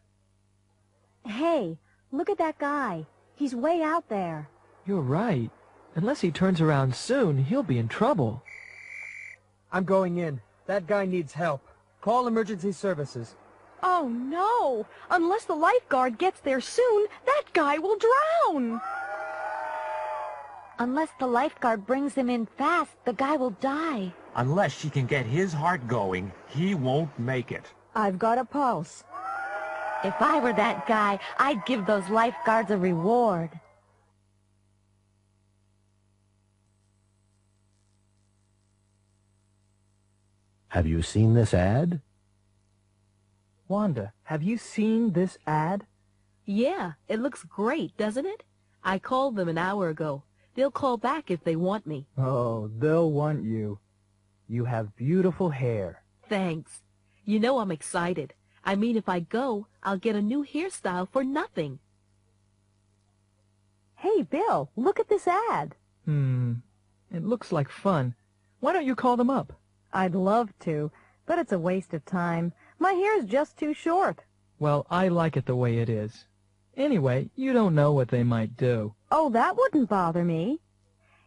Hey, look at that guy. He's way out there. You're right. Unless he turns around soon, he'll be in trouble. I'm going in. That guy needs help. Call emergency services. Oh, no! Unless the lifeguard gets there soon, that guy will drown! Unless the lifeguard brings him in fast, the guy will die. Unless she can get his heart going, he won't make it. I've got a pulse. If I were that guy, I'd give those lifeguards a reward. Have you seen this ad? Wanda, have you seen this ad? Yeah, it looks great, doesn't it? I called them an hour ago. They'll call back if they want me. Oh, they'll want you. You have beautiful hair. Thanks. You know I'm excited. I mean, if I go, I'll get a new hairstyle for nothing. Hey, Bill, look at this ad. It looks like fun. Why don't you call them up? I'd love to, but it's a waste of time. My hair's just too short. Well, I like it the way it is. Anyway, you don't know what they might do. Oh, that wouldn't bother me.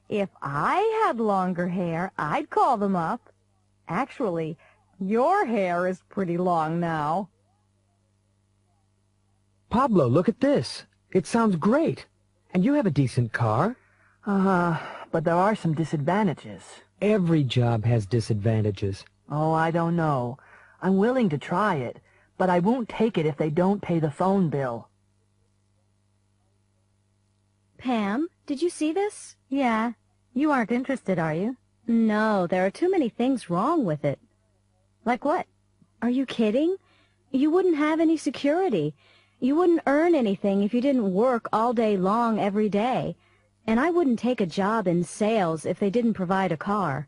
If I had longer hair, I'd call them up. Actually, your hair is pretty long now. Pablo, look at this. It sounds great. And you have a decent car. But there are some disadvantages. Every job has disadvantages. Oh, I don't know. I'm willing to try it, but I won't take it if they don't pay the phone bill. Pam, did you see this? Yeah. You aren't interested, are you? No, there are too many things wrong with it. Like what? Are you kidding? You wouldn't have any security. You wouldn't earn anything if you didn't work all day long every day. And I wouldn't take a job in sales if they didn't provide a car.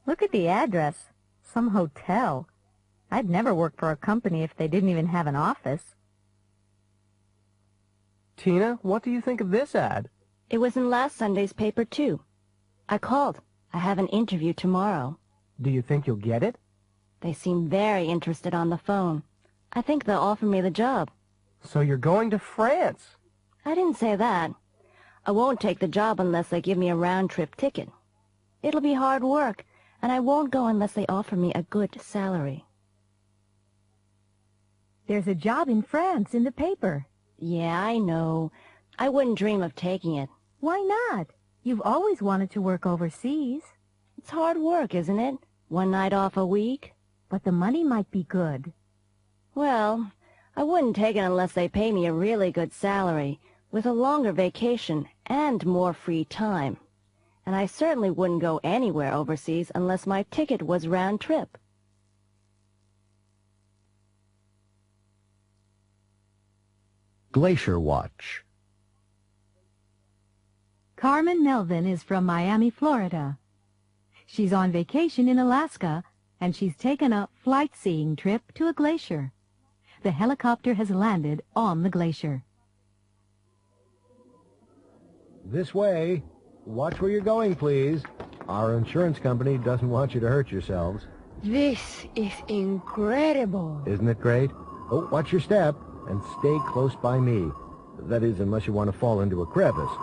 Look at the address. Some hotel. I'd never work for a company if they didn't even have an office. Tina, what do you think of this ad? It was in last Sunday's paper, too. I called. I have an interview tomorrow. Do you think you'll get it? They seem very interested on the phone. I think they'll offer me the job. So you're going to France? I didn't say that. I won't take the job unless they give me a round-trip ticket. It'll be hard work, and I won't go unless they offer me a good salary. There's a job in France in the paper. Yeah, I know. I wouldn't dream of taking it. Why not? You've always wanted to work overseas. It's hard work, isn't it? One night off a week. But the money might be good. Well, I wouldn't take it unless they pay me a really good salary, with a longer vacation and more free time. And I certainly wouldn't go anywhere overseas unless my ticket was round trip. Glacier Watch. Carmen Melvin is from Miami, Florida. She's on vacation in Alaska, and she's taken a flight-seeing trip to a glacier. The helicopter has landed on the glacier. This way. Watch where you're going, please. Our insurance company doesn't want you to hurt yourselves. This is incredible. Isn't it great? Oh, watch your step, and stay close by me. That is, unless you want to fall into a crevice.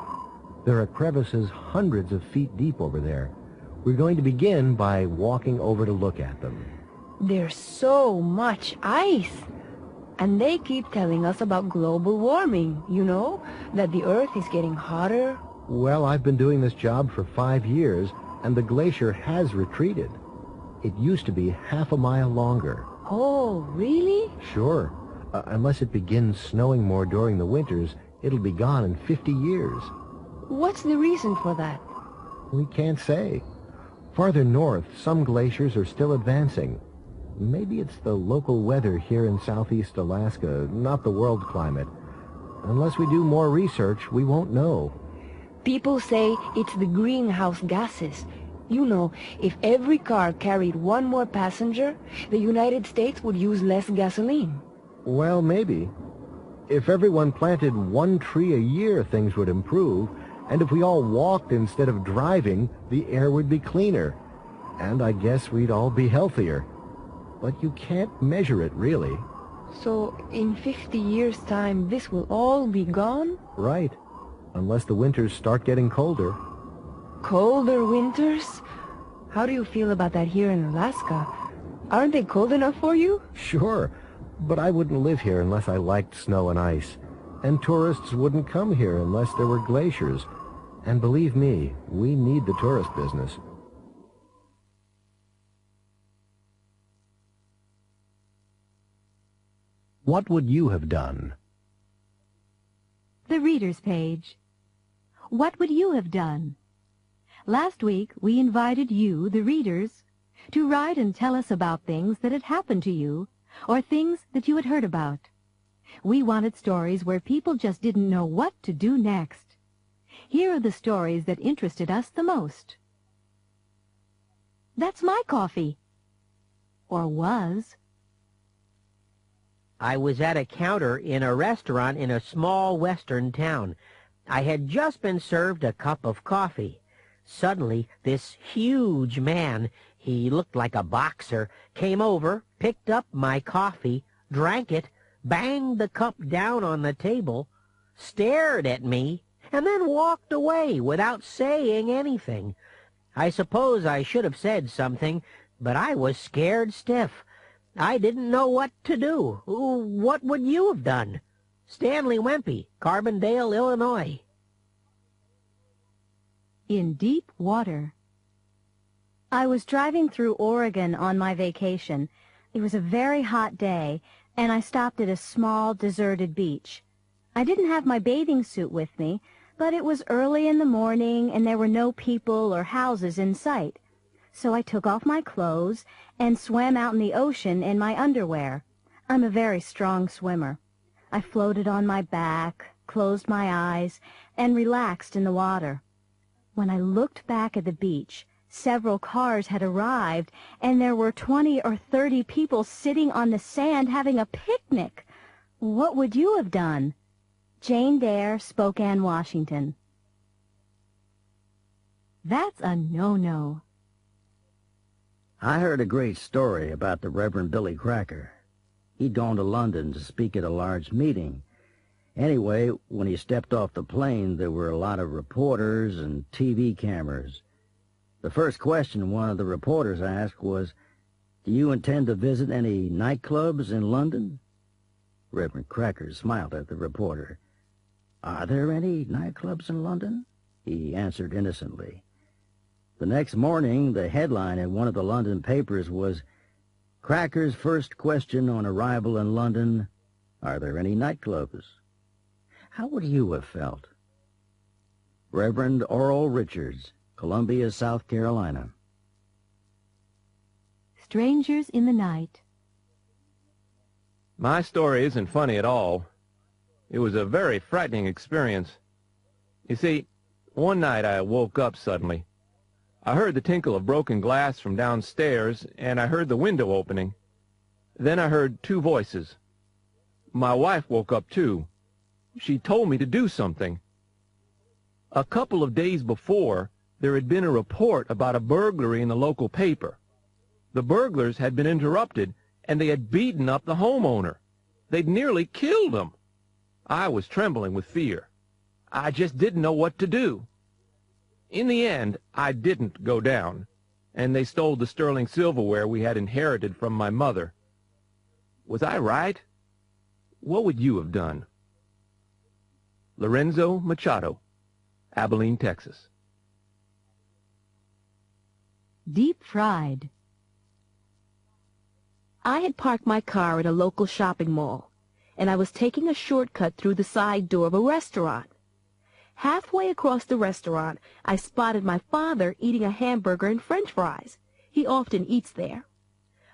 There are crevices hundreds of feet deep over there. We're going to begin by walking over to look at them. There's so much ice. And they keep telling us about global warming, you know, that the Earth is getting hotter. Well, I've been doing this job for 5 years, and the glacier has retreated. It used to be half a mile longer. Oh, really? Sure. Unless it begins snowing more during the winters, it'll be gone in 50 years. What's the reason for that? We can't say. Farther north, some glaciers are still advancing. Maybe it's the local weather here in southeast Alaska, not the world climate. Unless we do more research, we won't know. People say it's the greenhouse gases. You know, if every car carried one more passenger, the United States would use less gasoline. Well, maybe. If everyone planted 1 tree a year, things would improve. And if we all walked instead of driving, the air would be cleaner. And I guess we'd all be healthier. But you can't measure it, really. So, in 50 years' time, this will all be gone? Right. Unless the winters start getting colder. Colder winters? How do you feel about that here in Alaska? Aren't they cold enough for you? Sure. But I wouldn't live here unless I liked snow and ice. And tourists wouldn't come here unless there were glaciers. And believe me, we need the tourist business. What would you have done? The reader's page. What would you have done? Last week, we invited you, the readers, to write and tell us about things that had happened to you, or things that you had heard about. We wanted stories where people just didn't know what to do next. Here are the stories that interested us the most. That's my coffee. Or was. I was at a counter in a restaurant in a small western town. I had just been served a cup of coffee. Suddenly, this huge man, he looked like a boxer, came over, picked up my coffee, drank it, banged the cup down on the table, stared at me, and then walked away without saying anything. I suppose I should have said something, but I was scared stiff. I didn't know what to do. What would you have done? Stanley Wempy, Carbondale, Illinois. In deep water. I was driving through Oregon on my vacation. It was a very hot day, and I stopped at a small, deserted beach. I didn't have my bathing suit with me, but it was early in the morning, and there were no people or houses in sight. So I took off my clothes and swam out in the ocean in my underwear. I'm a very strong swimmer. I floated on my back, closed my eyes, and relaxed in the water. When I looked back at the beach, several cars had arrived, and there were 20 or 30 people sitting on the sand having a picnic. What would you have done? Jane Dare, Spokane, Washington. That's a no-no. I heard a great story about the Reverend Billy Cracker. He'd gone to London to speak at a large meeting. Anyway, when he stepped off the plane, there were a lot of reporters and TV cameras. The first question one of the reporters asked was, "Do you intend to visit any nightclubs in London?" Reverend Cracker smiled at the reporter. "Are there any nightclubs in London?" he answered innocently. The next morning, the headline in one of the London papers was, "Cracker's first question on arrival in London, are there any nightclubs?" How would you have felt? Reverend Oral Richards, Columbia, South Carolina. Strangers in the Night. My story isn't funny at all. It was a very frightening experience. You see, one night I woke up suddenly. I heard the tinkle of broken glass from downstairs, and I heard the window opening. Then I heard two voices. My wife woke up too. She told me to do something. A couple of days before, there had been a report about a burglary in the local paper. The burglars had been interrupted, and they had beaten up the homeowner. They'd nearly killed him. I was trembling with fear. I just didn't know what to do. In the end, I didn't go down, and they stole the sterling silverware we had inherited from my mother. Was I right? What would you have done? Lorenzo Machado, Abilene, Texas. Deep fried. I had parked my car at a local shopping mall, and I was taking a shortcut through the side door of a restaurant. Halfway across the restaurant, I spotted my father eating a hamburger and French fries. He often eats there.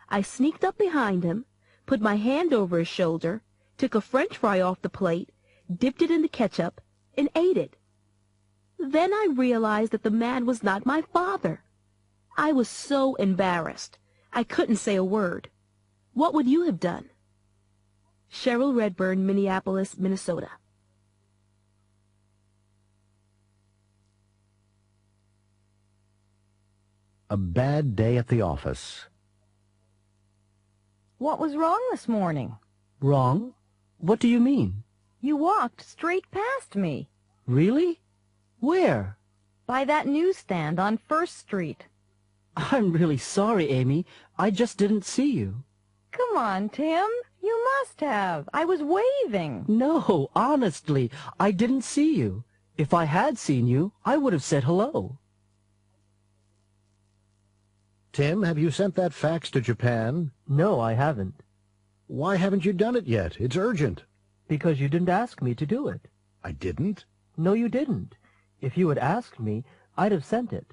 I sneaked up behind him, put my hand over his shoulder, took a French fry off the plate, dipped it in the ketchup, and ate it. Then I realized that the man was not my father. I was so embarrassed. I couldn't say a word. What would you have done? Cheryl Redburn, Minneapolis, Minnesota. A bad day at the office. What was wrong this morning? Wrong? What do you mean? You walked straight past me. Really? Where? By that newsstand on First Street. I'm really sorry, Amy. I just didn't see you. Come on, Tim. You must have. I was waving. No, honestly, I didn't see you. If I had seen you, I would have said hello. Tim, have you sent that fax to Japan? No, I haven't. Why haven't you done it yet? It's urgent. Because you didn't ask me to do it. I didn't? No, you didn't. If you had asked me, I'd have sent it.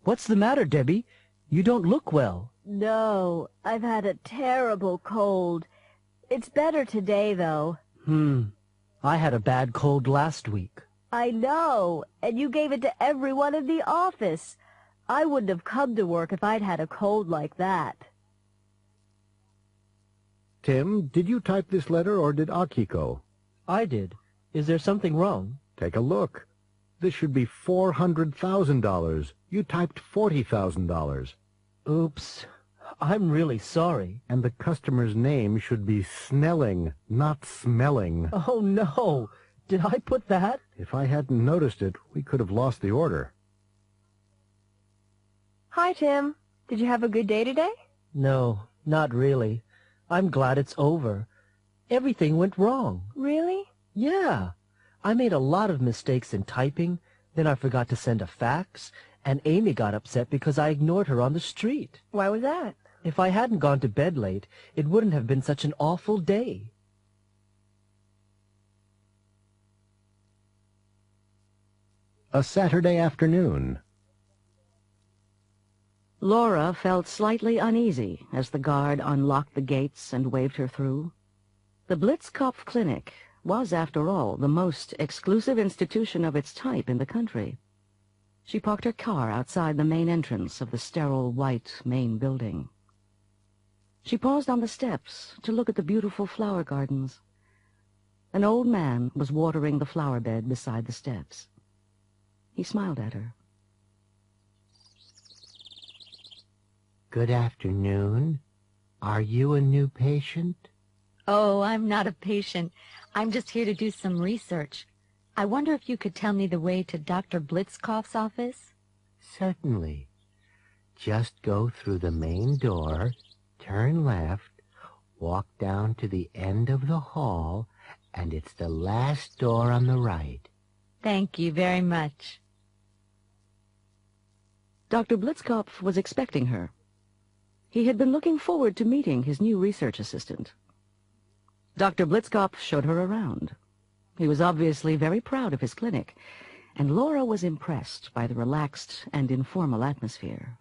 What's the matter, Debbie? You don't look well. No, I've had a terrible cold. It's better today, though. I had a bad cold last week. I know, and you gave it to everyone in the office. I wouldn't have come to work if I'd had a cold like that. Tim, did you type this letter or did Akiko? I did. Is there something wrong? Take a look. This should be $400,000. You typed $40,000. Oops. I'm really sorry. And the customer's name should be Snelling, not Smelling. Oh, no. Did I put that? If I hadn't noticed it, we could have lost the order. Hi, Tim. Did you have a good day today? No, not really. I'm glad it's over. Everything went wrong. Really? Yeah. I made a lot of mistakes in typing, then I forgot to send a fax, and Amy got upset because I ignored her on the street. Why was that? If I hadn't gone to bed late, it wouldn't have been such an awful day. A Saturday afternoon. Laura felt slightly uneasy as the guard unlocked the gates and waved her through. The Blitzkopf Clinic was, after all, the most exclusive institution of its type in the country. She parked her car outside the main entrance of the sterile white main building. She paused on the steps to look at the beautiful flower gardens. An old man was watering the flower bed beside the steps. He smiled at her. Good afternoon. Are you a new patient? Oh, I'm not a patient. I'm just here to do some research. I wonder if you could tell me the way to Dr. Blitzkopf's office? Certainly. Just go through the main door, turn left, walk down to the end of the hall, and it's the last door on the right. Thank you very much. Dr. Blitzkopf was expecting her. He had been looking forward to meeting his new research assistant. Dr. Blitzkopf showed her around. He was obviously very proud of his clinic, and Laura was impressed by the relaxed and informal atmosphere.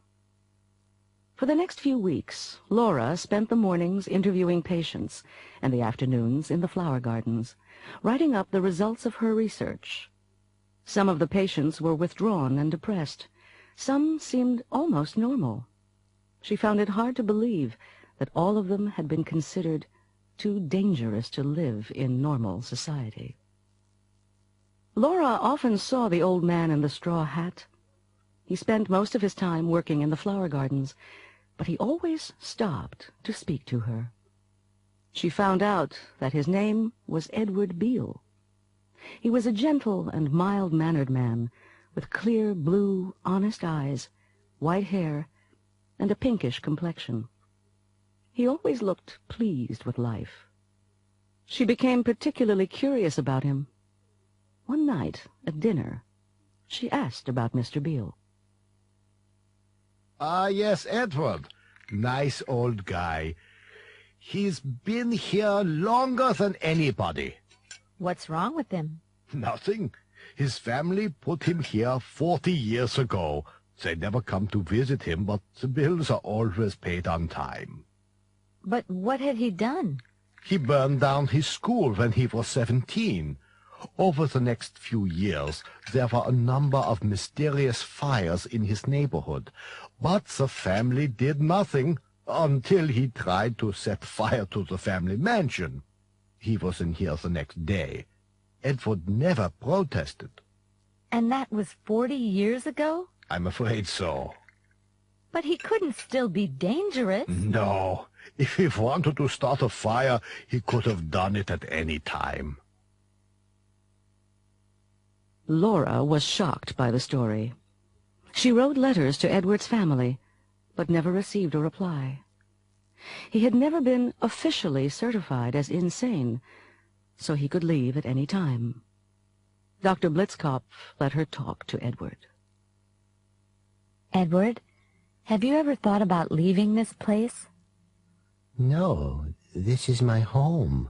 For the next few weeks, Laura spent the mornings interviewing patients and the afternoons in the flower gardens, writing up the results of her research. Some of the patients were withdrawn and depressed. Some seemed almost normal. She found it hard to believe that all of them had been considered too dangerous to live in normal society. Laura often saw the old man in the straw hat. He spent most of his time working in the flower gardens, but he always stopped to speak to her. She found out that his name was Edward Beale. He was a gentle and mild-mannered man, with clear blue, honest eyes, white hair, and a pinkish complexion. He always looked pleased with life. She became particularly curious about him. One night, at dinner, she asked about Mr. Beale. Ah, yes, Edward. Nice old guy. He's been here longer than anybody. What's wrong with him? Nothing. His family put him here 40 years ago. They never come to visit him, but the bills are always paid on time. But what had he done? He burned down his school when he was 17. Over the next few years, there were a number of mysterious fires in his neighborhood, but the family did nothing until he tried to set fire to the family mansion. He was in here the next day. Edward never protested. And that was 40 years ago? I'm afraid so. But he couldn't still be dangerous. No. If he wanted to start a fire, he could have done it at any time. Laura was shocked by the story. She wrote letters to Edward's family, but never received a reply. He had never been officially certified as insane, so he could leave at any time. Dr. Blitzkopf let her talk to Edward. Edward, have you ever thought about leaving this place? No, this is my home.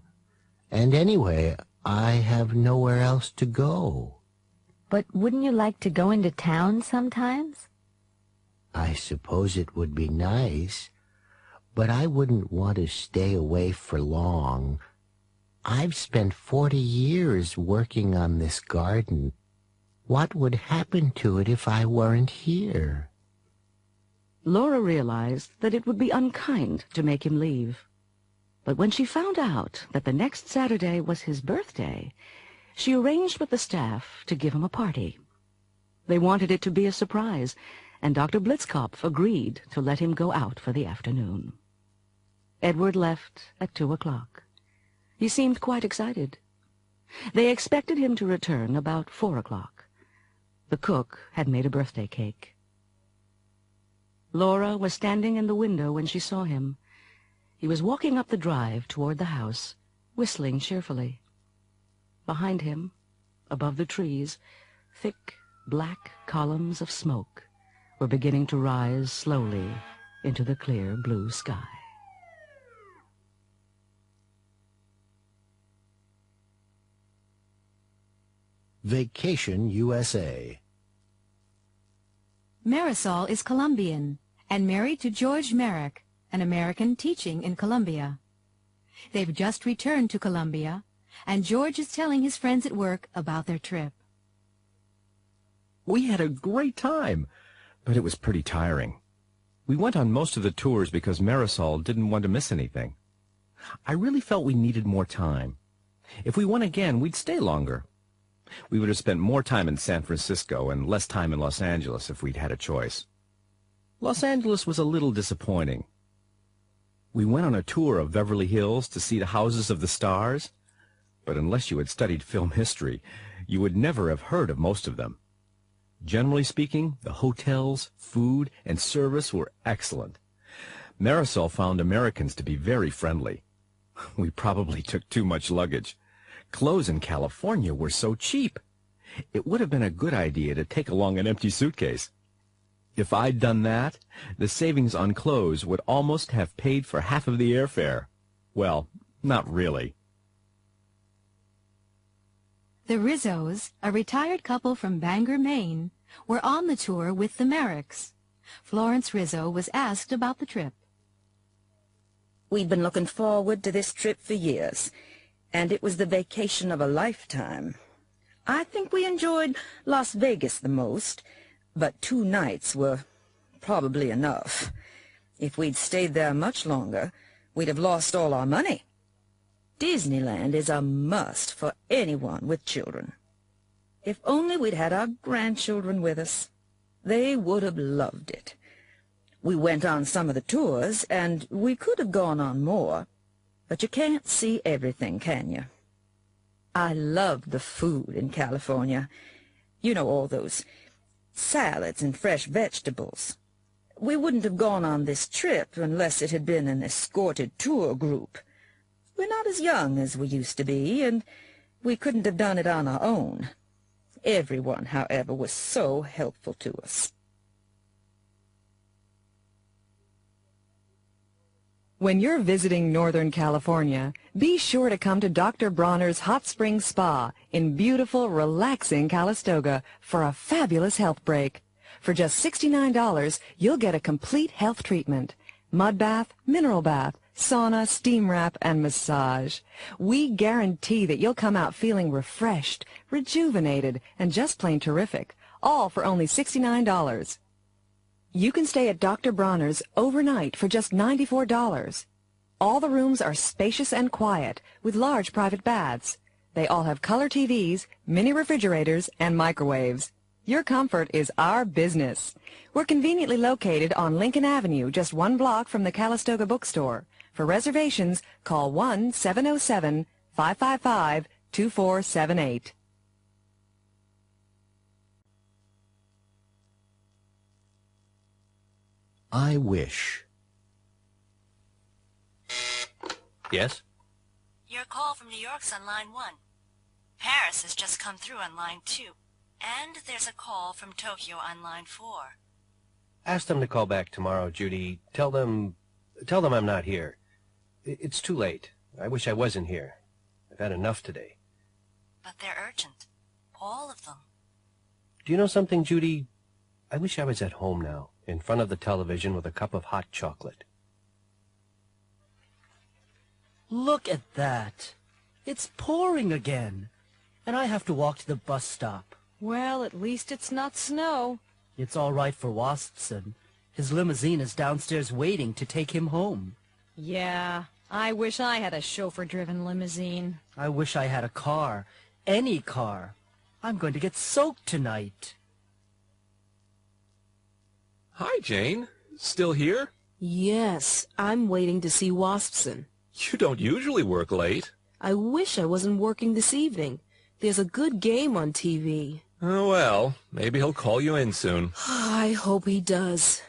And anyway, I have nowhere else to go. But wouldn't you like to go into town sometimes? I suppose it would be nice, but I wouldn't want to stay away for long. I've spent 40 years working on this garden. What would happen to it if I weren't here? Laura realized that it would be unkind to make him leave. But when she found out that the next Saturday was his birthday, she arranged with the staff to give him a party. They wanted it to be a surprise, and Dr. Blitzkopf agreed to let him go out for the afternoon. Edward left at 2 o'clock. He seemed quite excited. They expected him to return about 4 o'clock. The cook had made a birthday cake. Laura was standing in the window when she saw him. He was walking up the drive toward the house, whistling cheerfully. Behind him, above the trees, thick, black columns of smoke were beginning to rise slowly into the clear blue sky. Vacation USA. Marisol is Colombian and married to George Merrick, an American teaching in Colombia. They've just returned to Colombia, and George is telling his friends at work about their trip. We had a great time, but it was pretty tiring. We went on most of the tours because Marisol didn't want to miss anything. I really felt we needed more time. If we went again, we'd stay longer. We would have spent more time in San Francisco and less time in Los Angeles if we'd had a choice. Los Angeles was a little disappointing. We went on a tour of Beverly Hills to see the houses of the stars, but unless you had studied film history, you would never have heard of most of them. Generally speaking, the hotels, food, and service were excellent. Marisol found Americans to be very friendly. We probably took too much luggage. Clothes in California were so cheap. It would have been a good idea to take along an empty suitcase. If I'd done that, the savings on clothes would almost have paid for half of the airfare. Well, not really. The Rizzos, a retired couple from Bangor, Maine, were on the tour with the Merricks. Florence Rizzo was asked about the trip. We'd been looking forward to this trip for years, and it was the vacation of a lifetime. I think we enjoyed Las Vegas the most, but 2 nights were probably enough. If we'd stayed there much longer, we'd have lost all our money. Disneyland is a must for anyone with children. If only we'd had our grandchildren with us. They would have loved it. We went on some of the tours, and we could have gone on more, but you can't see everything, can you? I loved the food in California. You know, all those salads and fresh vegetables. We wouldn't have gone on this trip unless it had been an escorted tour group. We're not as young as we used to be, and we couldn't have done it on our own. Everyone, however, was so helpful to us. When you're visiting Northern California, be sure to come to Dr. Bronner's Hot Spring Spa in beautiful, relaxing Calistoga for a fabulous health break. For just $69, you'll get a complete health treatment: mud bath, mineral bath, sauna, steam wrap, and massage. We guarantee that you'll come out feeling refreshed, rejuvenated, and just plain terrific, all for only $69. You can stay at Dr. Bronner's overnight for just $94. All the rooms are spacious and quiet, with large private baths. They all have color TVs, mini refrigerators, and microwaves. Your comfort is our business. We're conveniently located on Lincoln Avenue, just 1 block from the Calistoga bookstore. For reservations, call 1-707-555-2478. I wish. Yes? Your call from New York's on line 1. Paris has just come through on line 2. And there's a call from Tokyo on line 4. Ask them to call back tomorrow, Judy. Tell them I'm not here. It's too late. I wish I wasn't here. I've had enough today. But they're urgent. All of them. Do you know something, Judy? I wish I was at home now, in front of the television with a cup of hot chocolate. Look at that. It's pouring again. And I have to walk to the bus stop. Well, at least it's not snow. It's all right for Waspson. His limousine is downstairs waiting to take him home. Yeah, I wish I had a chauffeur-driven limousine. I wish I had a car. Any car. I'm going to get soaked tonight. Hi, Jane. Still here? Yes, I'm waiting to see Waspson. You don't usually work late. I wish I wasn't working this evening. There's a good game on TV. Oh, well, maybe he'll call you in soon. I hope he does.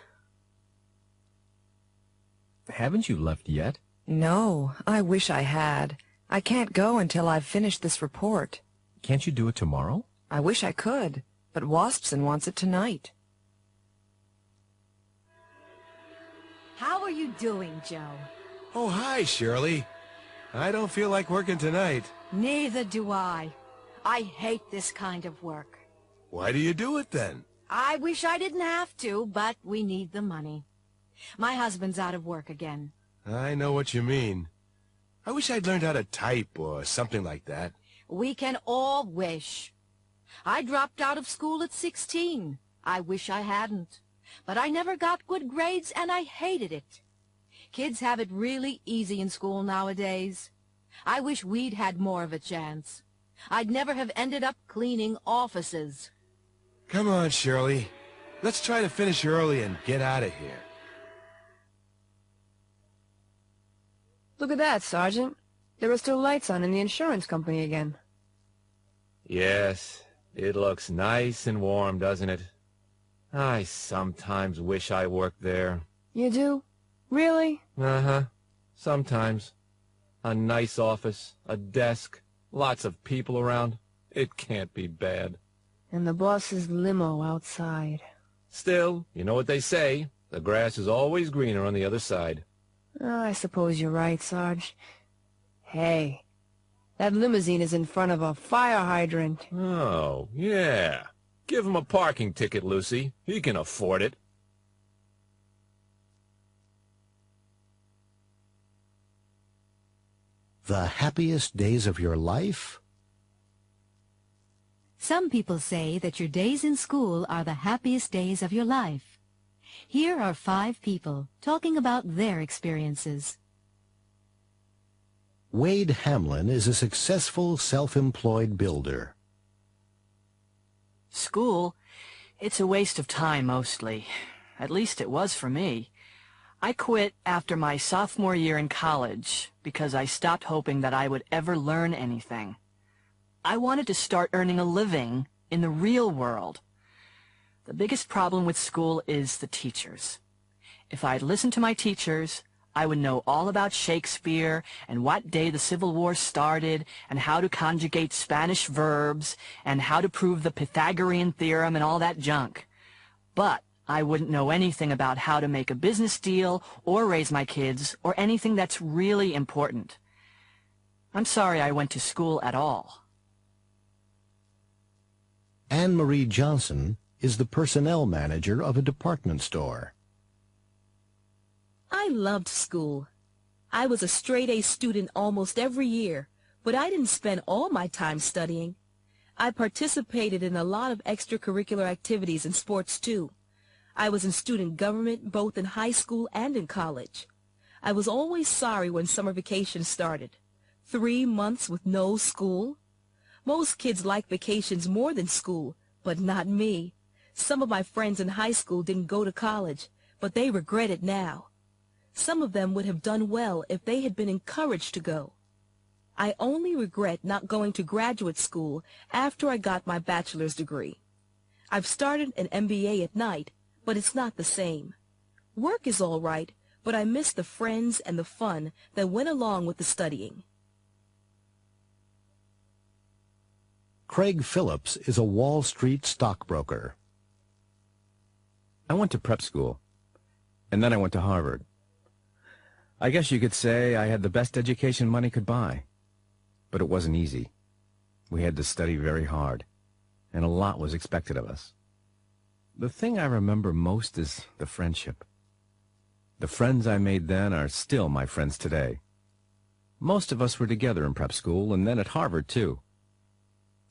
Haven't you left yet? No, I wish I had. I can't go until I've finished this report. Can't you do it tomorrow? I wish I could, but Waspson wants it tonight. How are you doing, Joe? Oh, hi, Shirley. I don't feel like working tonight. Neither do I. I hate this kind of work. Why do you do it then? I wish I didn't have to, but we need the money. My husband's out of work again. I know what you mean. I wish I'd learned how to type or something like that. We can all wish. I dropped out of school at 16. I wish I hadn't. But I never got good grades, and I hated it. Kids have it really easy in school nowadays. I wish we'd had more of a chance. I'd never have ended up cleaning offices. Come on, Shirley. Let's try to finish early and get out of here. Look at that, Sergeant. There are still lights on in the insurance company again. Yes, it looks nice and warm, doesn't it? I sometimes wish I worked there. You do? Really? Uh-huh. Sometimes. A nice office, a desk, lots of people around. It can't be bad. And the boss's limo outside. Still, you know what they say, the grass is always greener on the other side. Oh, I suppose you're right, Sarge. Hey, that limousine is in front of a fire hydrant. Oh, yeah. Give him a parking ticket, Lucy. He can afford it. The happiest days of your life? Some people say that your days in school are the happiest days of your life. Here are 5 people talking about their experiences. Wade Hamlin is a successful self-employed builder. School? It's a waste of time mostly. At least it was for me. I quit after my sophomore year in college because I stopped hoping that I would ever learn anything. I wanted to start earning a living in the real world. The biggest problem with school is the teachers. If I'd listened to my teachers, I would know all about Shakespeare and what day the Civil War started and how to conjugate Spanish verbs and how to prove the Pythagorean theorem and all that junk. But I wouldn't know anything about how to make a business deal or raise my kids or anything that's really important. I'm sorry I went to school at all. Anne-Marie Johnson is the personnel manager of a department store. I loved school. I was a straight-A student almost every year, but I didn't spend all my time studying. I participated in a lot of extracurricular activities and sports, too. I was in student government both in high school and in college. I was always sorry when summer vacation started. 3 months with no school? Most kids like vacations more than school, but not me. Some of my friends in high school didn't go to college, but they regret it now. Some of them would have done well if they had been encouraged to go. I only regret not going to graduate school after I got my bachelor's degree. I've started an MBA at night, but it's not the same. Work is all right, but I miss the friends and the fun that went along with the studying. Craig Phillips is a Wall Street stockbroker. I went to prep school, and then I went to Harvard. I guess you could say I had the best education money could buy. But it wasn't easy. We had to study very hard, and a lot was expected of us. The thing I remember most is the friendship. The friends I made then are still my friends today. Most of us were together in prep school, and then at Harvard, too.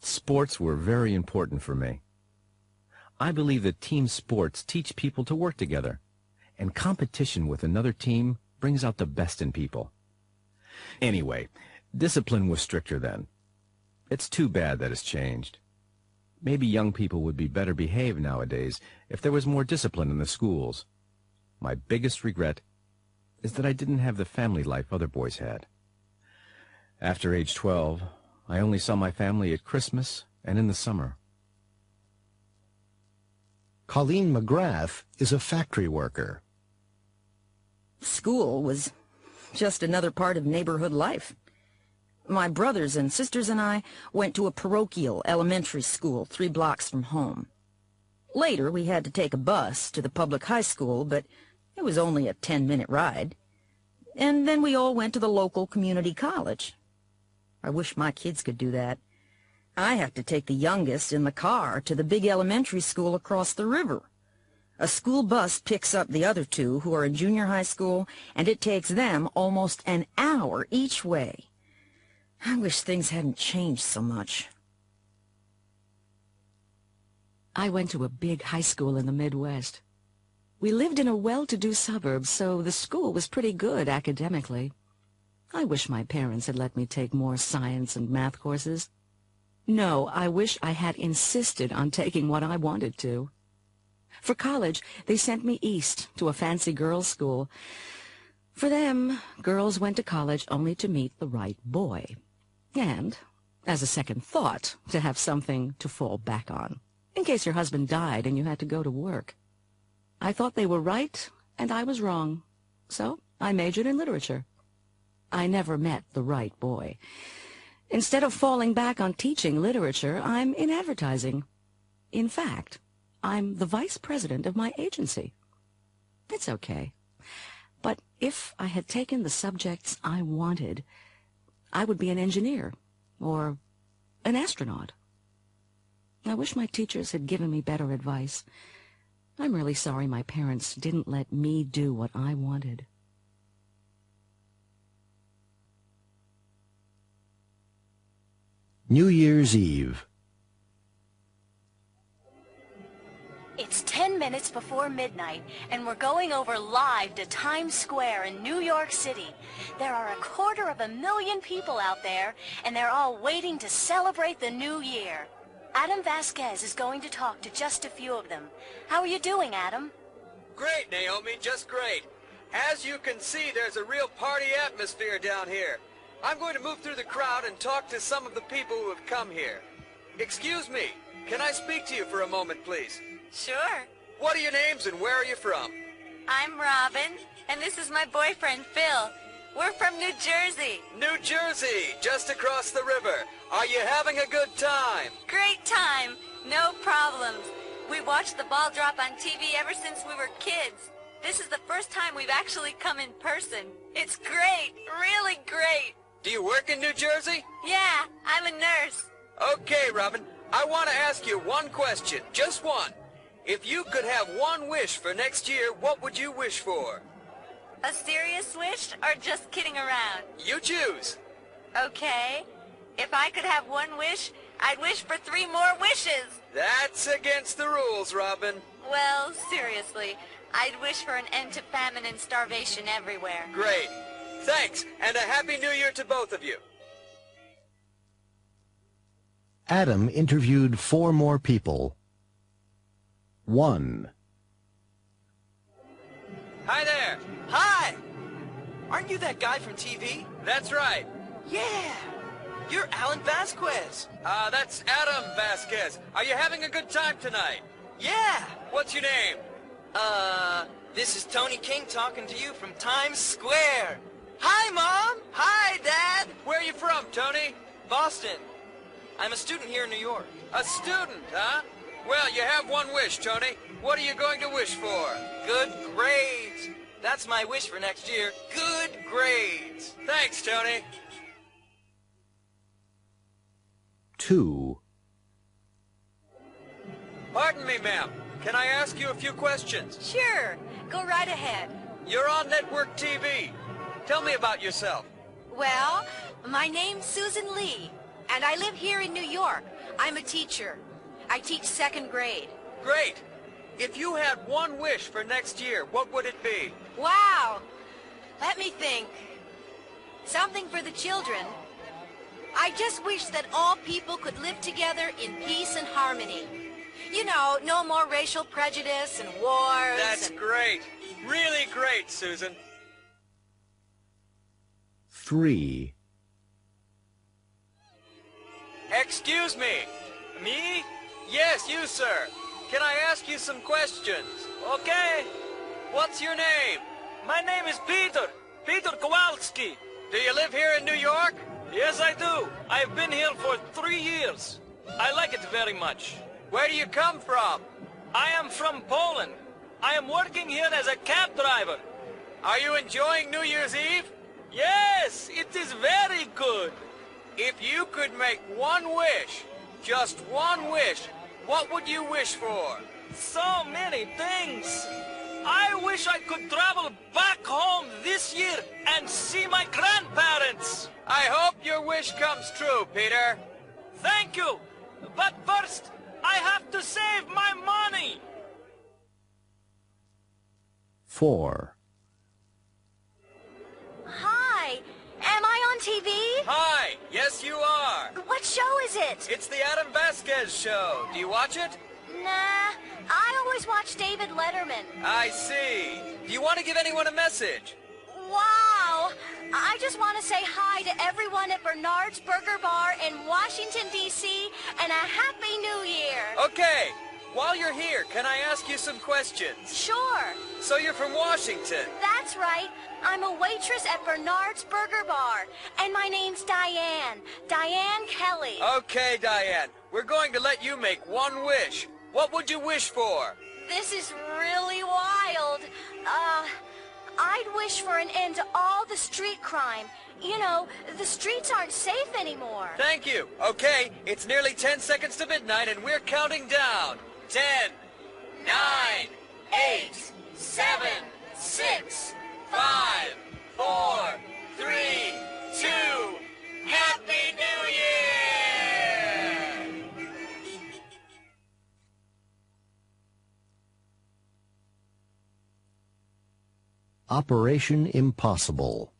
Sports were very important for me. I believe that team sports teach people to work together, and competition with another team brings out the best in people. Anyway, discipline was stricter then. It's too bad that it's changed. Maybe young people would be better behaved nowadays if there was more discipline in the schools. My biggest regret is that I didn't have the family life other boys had. After age 12, I only saw my family at Christmas and in the summer. Colleen McGrath is a factory worker. School was just another part of neighborhood life. My brothers and sisters and I went to a parochial elementary school 3 blocks from home. Later, we had to take a bus to the public high school, but it was only a 10-minute ride. And then we all went to the local community college. I wish my kids could do that. I have to take the youngest in the car to the big elementary school across the river. A school bus picks up the other 2 who are in junior high school, and it takes them almost an hour each way. I wish things hadn't changed so much. I went to a big high school in the Midwest. We lived in a well-to-do suburb, so the school was pretty good academically. I wish my parents had let me take more science and math courses. No, I wish I had insisted on taking what I wanted to. For college, they sent me east to a fancy girls' school. For them, girls went to college only to meet the right boy. And, as a second thought, to have something to fall back on, in case your husband died and you had to go to work. I thought they were right, and I was wrong. So I majored in literature. I never met the right boy. Instead of falling back on teaching literature, I'm in advertising. In fact, I'm the vice president of my agency. It's okay. But if I had taken the subjects I wanted, I would be an engineer or an astronaut. I wish my teachers had given me better advice. I'm really sorry my parents didn't let me do what I wanted. New Year's Eve. It's 10 minutes before midnight, and we're going over live to Times Square in New York City. There are 250,000 people out there, and they're all waiting to celebrate the new year. Adam Vasquez is going to talk to just a few of them. How are you doing, Adam? Great, Naomi, just great. As you can see, there's a real party atmosphere down here. I'm going to move through the crowd and talk to some of the people who have come here. Excuse me, can I speak to you for a moment, please? Sure. What are your names and where are you from? I'm Robin, and this is my boyfriend, Phil. We're from New Jersey. New Jersey, just across the river. Are you having a good time? Great time. No problems. We watched the ball drop on TV ever since we were kids. This is the first time we've actually come in person. It's great, really great. Do you work in New Jersey? Yeah, I'm a nurse. Okay, Robin, I want to ask you one question, just one. If you could have one wish for next year, what would you wish for? A serious wish or just kidding around? You choose. Okay. If I could have one wish, I'd wish for 3 more wishes. That's against the rules, Robin. Well, seriously, I'd wish for an end to famine and starvation everywhere. Great. Thanks, and a Happy New Year to both of you. Adam interviewed 4 more people. 1. Hi there. Hi! Aren't you that guy from TV? That's right. Yeah! You're Alan Vasquez. That's Adam Vasquez. Are you having a good time tonight? Yeah! What's your name? This is Tony King talking to you from Times Square. Hi, Mom! Hi, Dad! Where are you from, Tony? Boston. I'm a student here in New York. A student, huh? Well, you have one wish, Tony. What are you going to wish for? Good grades. That's my wish for next year. Good grades. Thanks, Tony. 2. Pardon me, ma'am. Can I ask you a few questions? Sure. Go right ahead. You're on network TV. Tell me about yourself. Well, my name's Susan Lee, and I live here in New York. I'm a teacher. I teach 2nd grade. Great. If you had one wish for next year, what would it be? Wow. Let me think. Something for the children. I just wish that all people could live together in peace and harmony. You know, no more racial prejudice and wars. That's great. Really great, Susan. 3. Excuse me. Me? Yes, you, sir. Can I ask you some questions? Okay. What's your name? My name is Peter. Peter Kowalski. Do you live here in New York? Yes, I do. I've been here for 3 years. I like it very much. Where do you come from? I am from Poland. I am working here as a cab driver. Are you enjoying New Year's Eve? Yes, it is very good. If you could make one wish, just one wish, what would you wish for? So many things. I wish I could travel back home this year and see my grandparents. I hope your wish comes true, Peter. Thank you. But first, I have to save my money. 4. Hi. Am I on TV? Hi. Yes, you are. What show is it? It's the Adam Vasquez Show. Do you watch it? Nah. I always watch David Letterman. I see. Do you want to give anyone a message? Wow. I just want to say hi to everyone at Bernard's Burger Bar in Washington, D.C., and a Happy New Year. Okay. While you're here, can I ask you some questions? Sure. So you're from Washington? That's right. I'm a waitress at Bernard's Burger Bar, and my name's Diane. Diane Kelly. Okay, Diane. We're going to let you make one wish. What would you wish for? This is really wild. I'd wish for an end to all the street crime. You know, the streets aren't safe anymore. Thank you. Okay, it's nearly 10 seconds to midnight and we're counting down. 10, 9, 8, 7, 6, 5, 4, 3, 2, Happy New Year! Operation Impossible.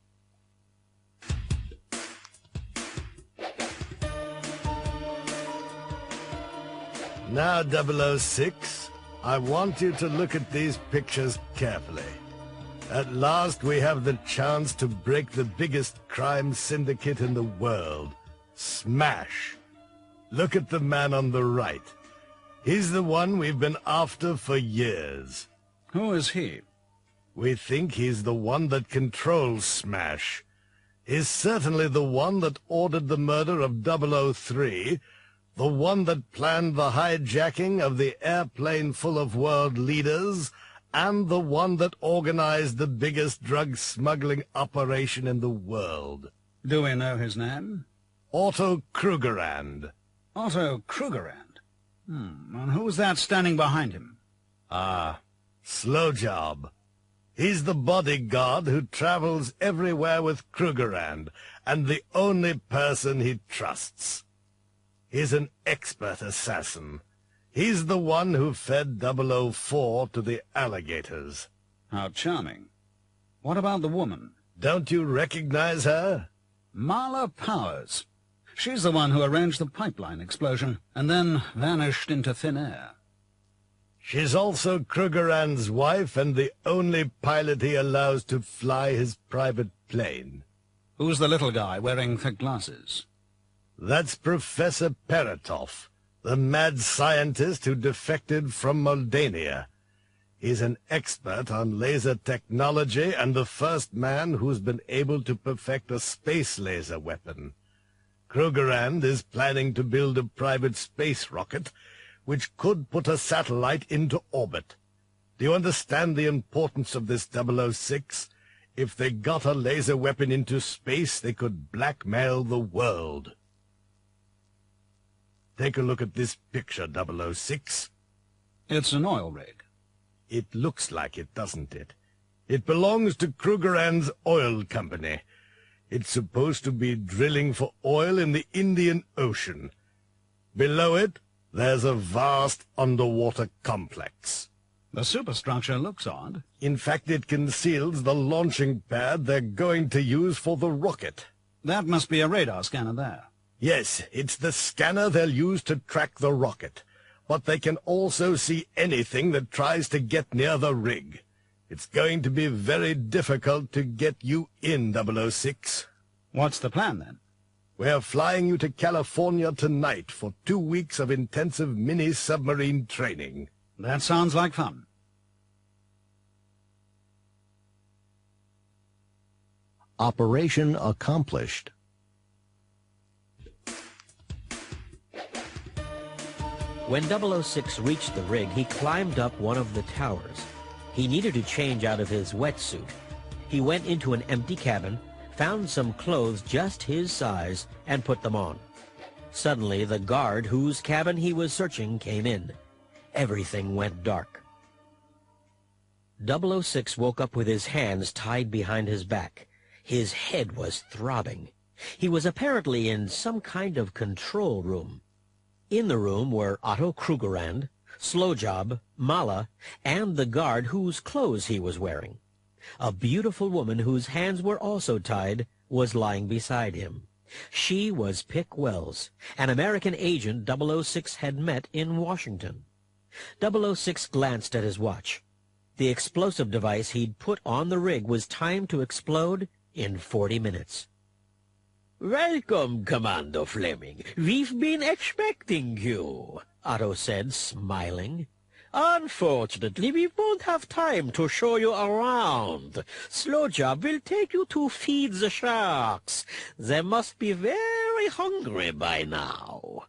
Now, 006, I want you to look at these pictures carefully. At last, we have the chance to break the biggest crime syndicate in the world. Smash. Look at the man on the right. He's the one we've been after for years. Who is he? We think he's the one that controls Smash. He's certainly the one that ordered the murder of 003, the one that planned the hijacking of the airplane full of world leaders, and the one that organized the biggest drug smuggling operation in the world. Do we know his name? Otto Krugerrand. Otto Krugerrand? And who's that standing behind him? Slow Job. He's the bodyguard who travels everywhere with Krugerrand, and the only person he trusts. He's an expert assassin. He's the one who fed 004 to the alligators. How charming. What about the woman? Don't you recognize her? Marla Powers. She's the one who arranged the pipeline explosion and then vanished into thin air. She's also Krugerrand's wife and the only pilot he allows to fly his private plane. Who's the little guy wearing thick glasses? That's Professor Peratov, the mad scientist who defected from Moldania. He's an expert on laser technology and the first man who's been able to perfect a space laser weapon. Krugerrand is planning to build a private space rocket which could put a satellite into orbit. Do you understand the importance of this 006? If they got a laser weapon into space, they could blackmail the world. Take a look at this picture, 006. It's an oil rig. It looks like it, doesn't it? It belongs to Krugerrand's oil company. It's supposed to be drilling for oil in the Indian Ocean. Below it, there's a vast underwater complex. The superstructure looks odd. In fact, it conceals the launching pad they're going to use for the rocket. That must be a radar scanner there. Yes, it's the scanner they'll use to track the rocket. But they can also see anything that tries to get near the rig. It's going to be very difficult to get you in, 006. What's the plan, then? We're flying you to California tonight for 2 weeks of intensive mini-submarine training. That sounds like fun. Operation accomplished. When 006 reached the rig, he climbed up one of the towers. He needed to change out of his wetsuit. He went into an empty cabin, found some clothes just his size, and put them on. Suddenly, the guard whose cabin he was searching came in. Everything went dark. 006 woke up with his hands tied behind his back. His head was throbbing. He was apparently in some kind of control room. In the room were Otto Krugerrand, Slowjob, Mala, and the guard whose clothes he was wearing. A beautiful woman whose hands were also tied was lying beside him. She was Pick Wells, an American agent 006 had met in Washington. 006 glanced at his watch. The explosive device he'd put on the rig was timed to explode in 40 minutes. "Welcome, Commander Fleming. We've been expecting you," Otto said, smiling. "Unfortunately, we won't have time to show you around. Slowjob will take you to feed the sharks. They must be very hungry by now."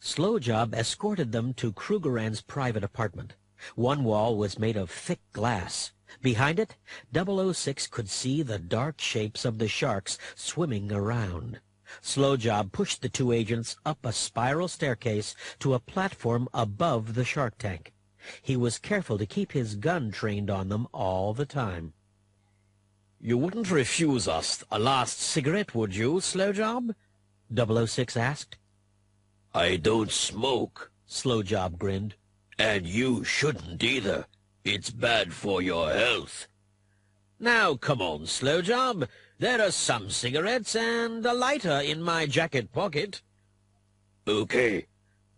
Slow Job escorted them to Krugerrand's private apartment. One wall was made of thick glass. Behind it, 006 could see the dark shapes of the sharks swimming around. Slow Job pushed the two agents up a spiral staircase to a platform above the shark tank. He was careful to keep his gun trained on them all the time. "You wouldn't refuse us a last cigarette, would you, Slow Job?" 006 asked. "I don't smoke," Slow Job grinned. "And you shouldn't either. It's bad for your health." "Now, come on, Slow Job. There are some cigarettes and a lighter in my jacket pocket." "Okay,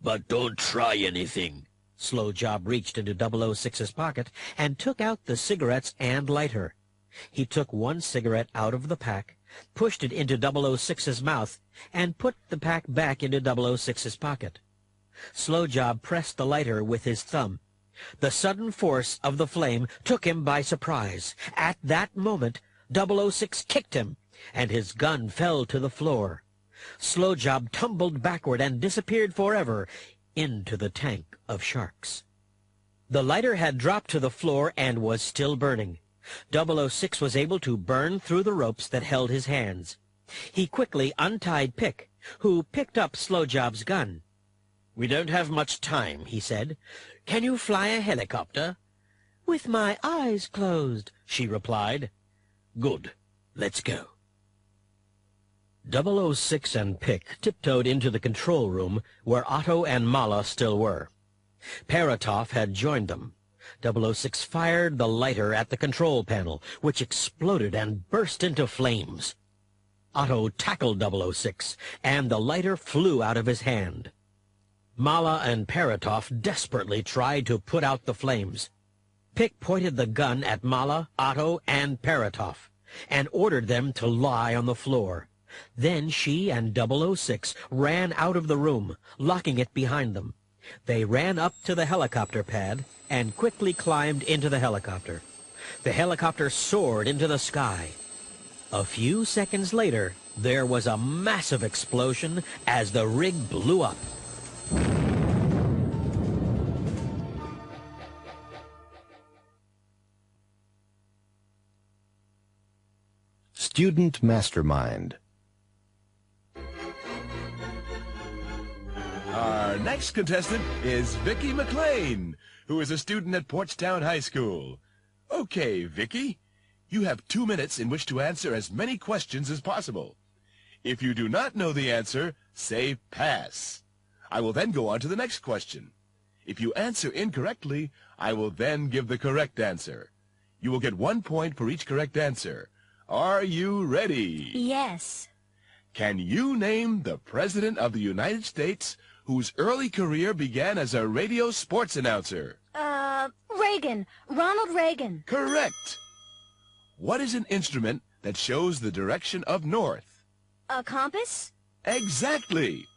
but don't try anything." Slow Job reached into 006's pocket and took out the cigarettes and lighter. He took one cigarette out of the pack, pushed it into 006's mouth, and put the pack back into 006's pocket. Slow Job pressed the lighter with his thumb. The sudden force of the flame took him by surprise. At that moment, 006 kicked him, and his gun fell to the floor. Slow Job tumbled backward and disappeared forever into the tank of sharks. The lighter had dropped to the floor and was still burning. 006 was able to burn through the ropes that held his hands. He quickly untied Pick, who picked up Slow Job's gun. "We don't have much time," he said. "Can you fly a helicopter?" "With my eyes closed," she replied. "Good. Let's go." 006 and Pick tiptoed into the control room where Otto and Mala still were. Paratov had joined them. 006 fired the lighter at the control panel, which exploded and burst into flames. Otto tackled 006, and the lighter flew out of his hand. Mala and Paratov desperately tried to put out the flames. Pick pointed the gun at Mala, Otto, and Paratov, and ordered them to lie on the floor. Then she and 006 ran out of the room, locking it behind them. They ran up to the helicopter pad and quickly climbed into the helicopter. The helicopter soared into the sky. A few seconds later, there was a massive explosion as the rig blew up. Student Mastermind. Our next contestant is Vicky McLean, who is a student at Porchtown High School. Okay, Vicky, you have 2 minutes in which to answer as many questions as possible. If you do not know the answer, say pass. I will then go on to the next question. If you answer incorrectly, I will then give the correct answer. You will get 1 point for each correct answer. Are you ready? Yes. Can you name the President of the United States whose early career began as a radio sports announcer? Reagan. Ronald Reagan. Correct. What is an instrument that shows the direction of north? A compass? Exactly.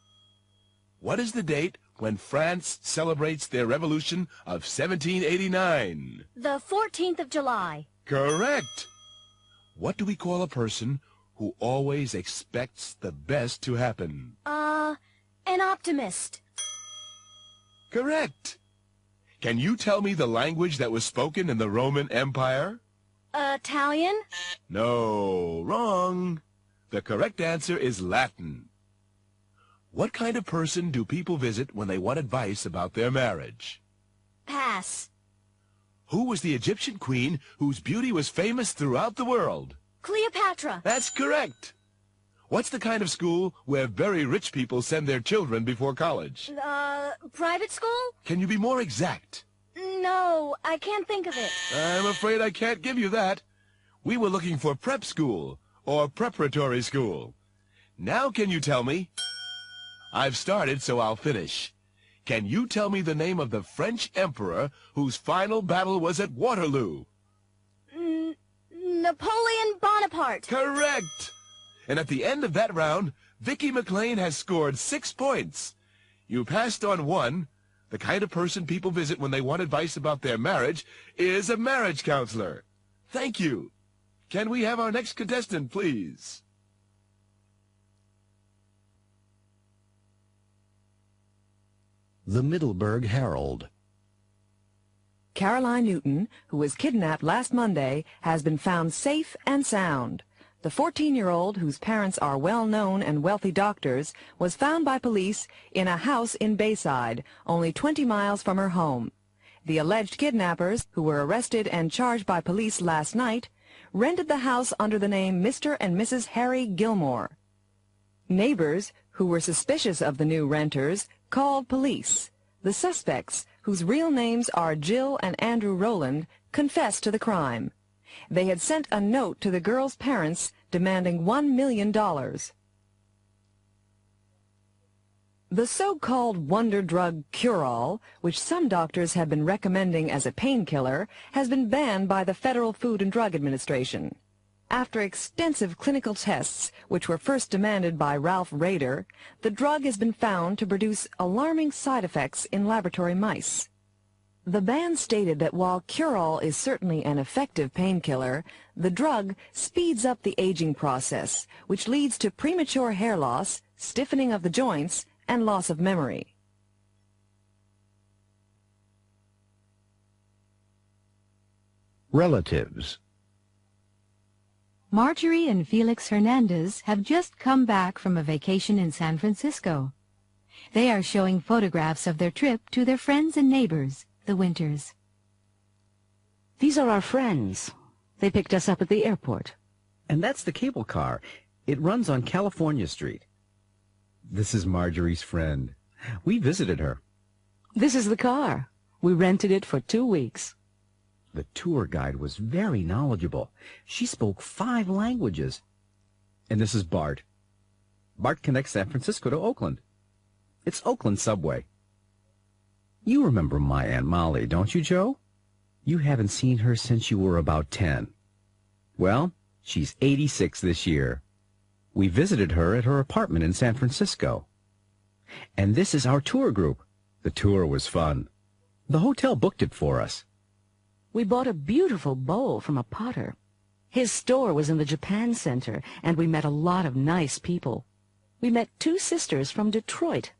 What is the date when France celebrates their revolution of 1789? The 14th of July. Correct. What do we call a person who always expects the best to happen? An optimist. Correct. Can you tell me the language that was spoken in the Roman Empire? Italian? No, wrong. The correct answer is Latin. What kind of person do people visit when they want advice about their marriage? Pass. Who was the Egyptian queen whose beauty was famous throughout the world? Cleopatra. That's correct. What's the kind of school where very rich people send their children before college? Private school? Can you be more exact? No, I can't think of it. I'm afraid I can't give you that. We were looking for prep school or preparatory school. Now can you tell me? I've started, so I'll finish. Can you tell me the name of the French emperor whose final battle was at Waterloo? Napoleon Bonaparte. Correct. And at the end of that round, Vicky McLean has scored 6 points. You passed on 1. The kind of person people visit when they want advice about their marriage is a marriage counselor. Thank you. Can we have our next contestant, please? The Middleburg Herald. Caroline Newton, who was kidnapped last Monday, has been found safe and sound. The 14-year-old, whose parents are well-known and wealthy doctors, was found by police in a house in Bayside, only 20 miles from her home. The alleged kidnappers, who were arrested and charged by police last night, rented the house under the name Mr. and Mrs. Harry Gilmore. Neighbors, who were suspicious of the new renters, called police. The suspects, whose real names are Jill and Andrew Rowland, confessed to the crime. They had sent a note to the girls' parents demanding $1 million. The so-called wonder drug cure-all, which some doctors have been recommending as a painkiller, has been banned by the Federal Food and Drug Administration. After extensive clinical tests, which were first demanded by Ralph Rader, the drug has been found to produce alarming side effects in laboratory mice. The ban stated that while cure-all is certainly an effective painkiller, the drug speeds up the aging process, which leads to premature hair loss, stiffening of the joints, and loss of memory. Relatives. Marjorie and Felix Hernandez have just come back from a vacation in San Francisco. They are showing photographs of their trip to their friends and neighbors, the Winters. These are our friends. They picked us up at the airport. And that's the cable car. It runs on California Street. This is Marjorie's friend. We visited her. This is the car. We rented it for 2 weeks. The tour guide was very knowledgeable. She spoke 5 languages. And this is Bart. Bart connects San Francisco to Oakland. It's Oakland subway. You remember my Aunt Molly, don't you, Joe? You haven't seen her since you were about 10. Well, she's 86 this year. We visited her at her apartment in San Francisco. And this is our tour group. The tour was fun. The hotel booked it for us. We bought a beautiful bowl from a potter. His store was in the Japan Center, and we met a lot of nice people. We met 2 sisters from Detroit.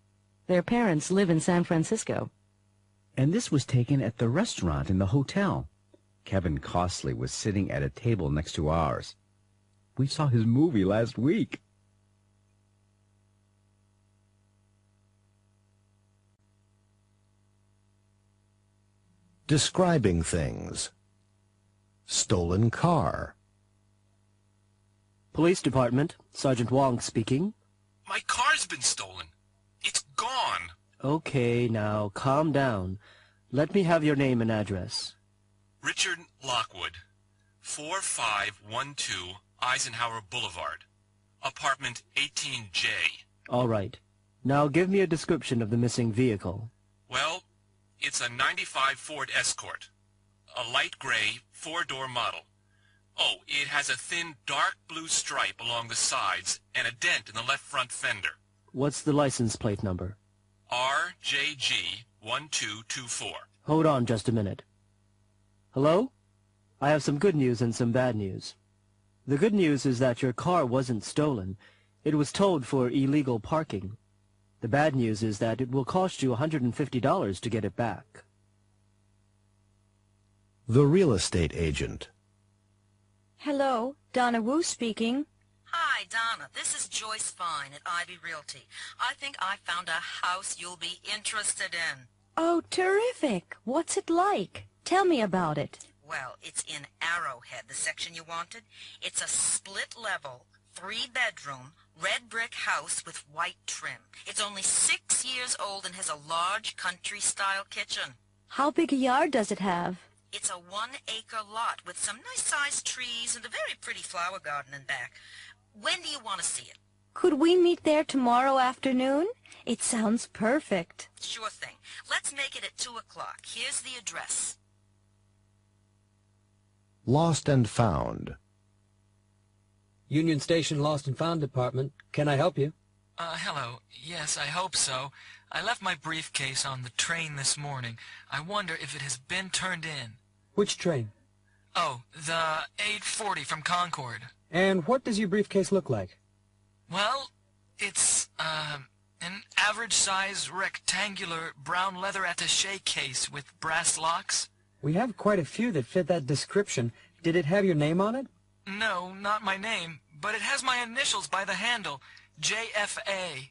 Their parents live in San Francisco. And this was taken at the restaurant in the hotel. Kevin Costley was sitting at a table next to ours. We saw his movie last week. Describing things. Stolen car. Police Department, Sergeant Wong speaking. My car's been stolen. It's gone. Okay, now calm down. Let me have your name and address. Richard Lockwood, 4512 Eisenhower Boulevard, apartment 18J. All right. Now give me a description of the missing vehicle. Well, it's a 95 Ford Escort, a light gray 4-door model. Oh, it has a thin dark blue stripe along the sides and a dent in the left front fender. What's the license plate number? RJG1224. Hold on just a minute. Hello? I have some good news and some bad news. The good news is that your car wasn't stolen. It was towed for illegal parking. The bad news is that it will cost you $150 to get it back. The real estate agent. Hello, Donna Wu speaking. Hi, Donna. This is Joyce Fine at Ivy Realty. I think I found a house you'll be interested in. Oh, terrific. What's it like? Tell me about it. Well, it's in Arrowhead, the section you wanted. It's a split-level, 3-bedroom, red brick house with white trim. It's only 6 years old and has a large country-style kitchen. How big a yard does it have? It's a 1-acre lot with some nice-sized trees and a very pretty flower garden in back. When do you want to see it? Could we meet there tomorrow afternoon? It sounds perfect. Sure thing. Let's make it at 2 o'clock. Here's the address. Lost and found. Union Station Lost and Found Department. Can I help you? Hello. Yes, I hope so. I left my briefcase on the train this morning. I wonder if it has been turned in. Which train? Oh, the 8:40 from Concord. And what does your briefcase look like? Well, it's An average-size, rectangular, brown leather attaché case with brass locks? We have quite a few that fit that description. Did it have your name on it? No, not my name, but it has my initials by the handle, JFA.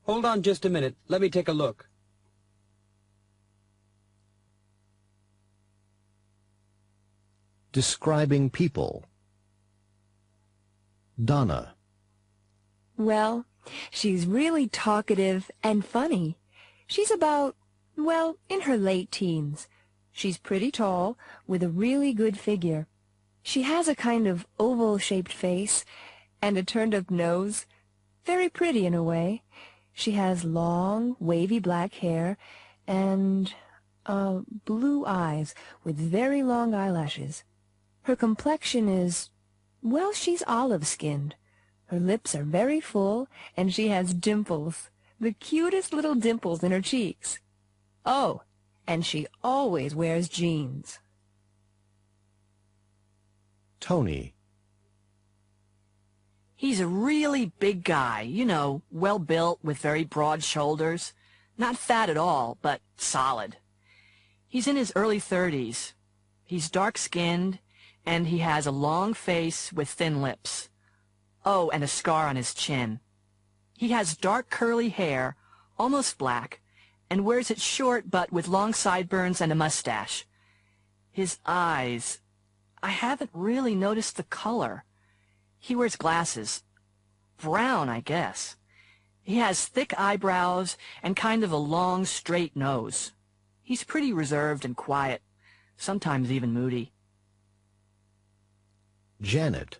Hold on just a minute. Let me take a look. Describing people. Donna. Well, she's really talkative and funny. She's about, well, in her late teens. She's pretty tall, with a really good figure. She has a kind of oval-shaped face and a turned-up nose. Very pretty in a way. She has long, wavy black hair and blue eyes with very long eyelashes. Her complexion is, well, she's olive-skinned. Her lips are very full, and she has dimples, the cutest little dimples in her cheeks. Oh, and she always wears jeans. Tony. He's a really big guy, you know, well-built with very broad shoulders. Not fat at all, but solid. He's in his early 30s. He's dark-skinned, and he has a long face with thin lips. Oh, and a scar on his chin. He has dark curly hair, almost black, and wears it short but with long sideburns and a mustache. His eyes, I haven't really noticed the color. He wears glasses. Brown, I guess. He has thick eyebrows and kind of a long, straight nose. He's pretty reserved and quiet, sometimes even moody. Janet.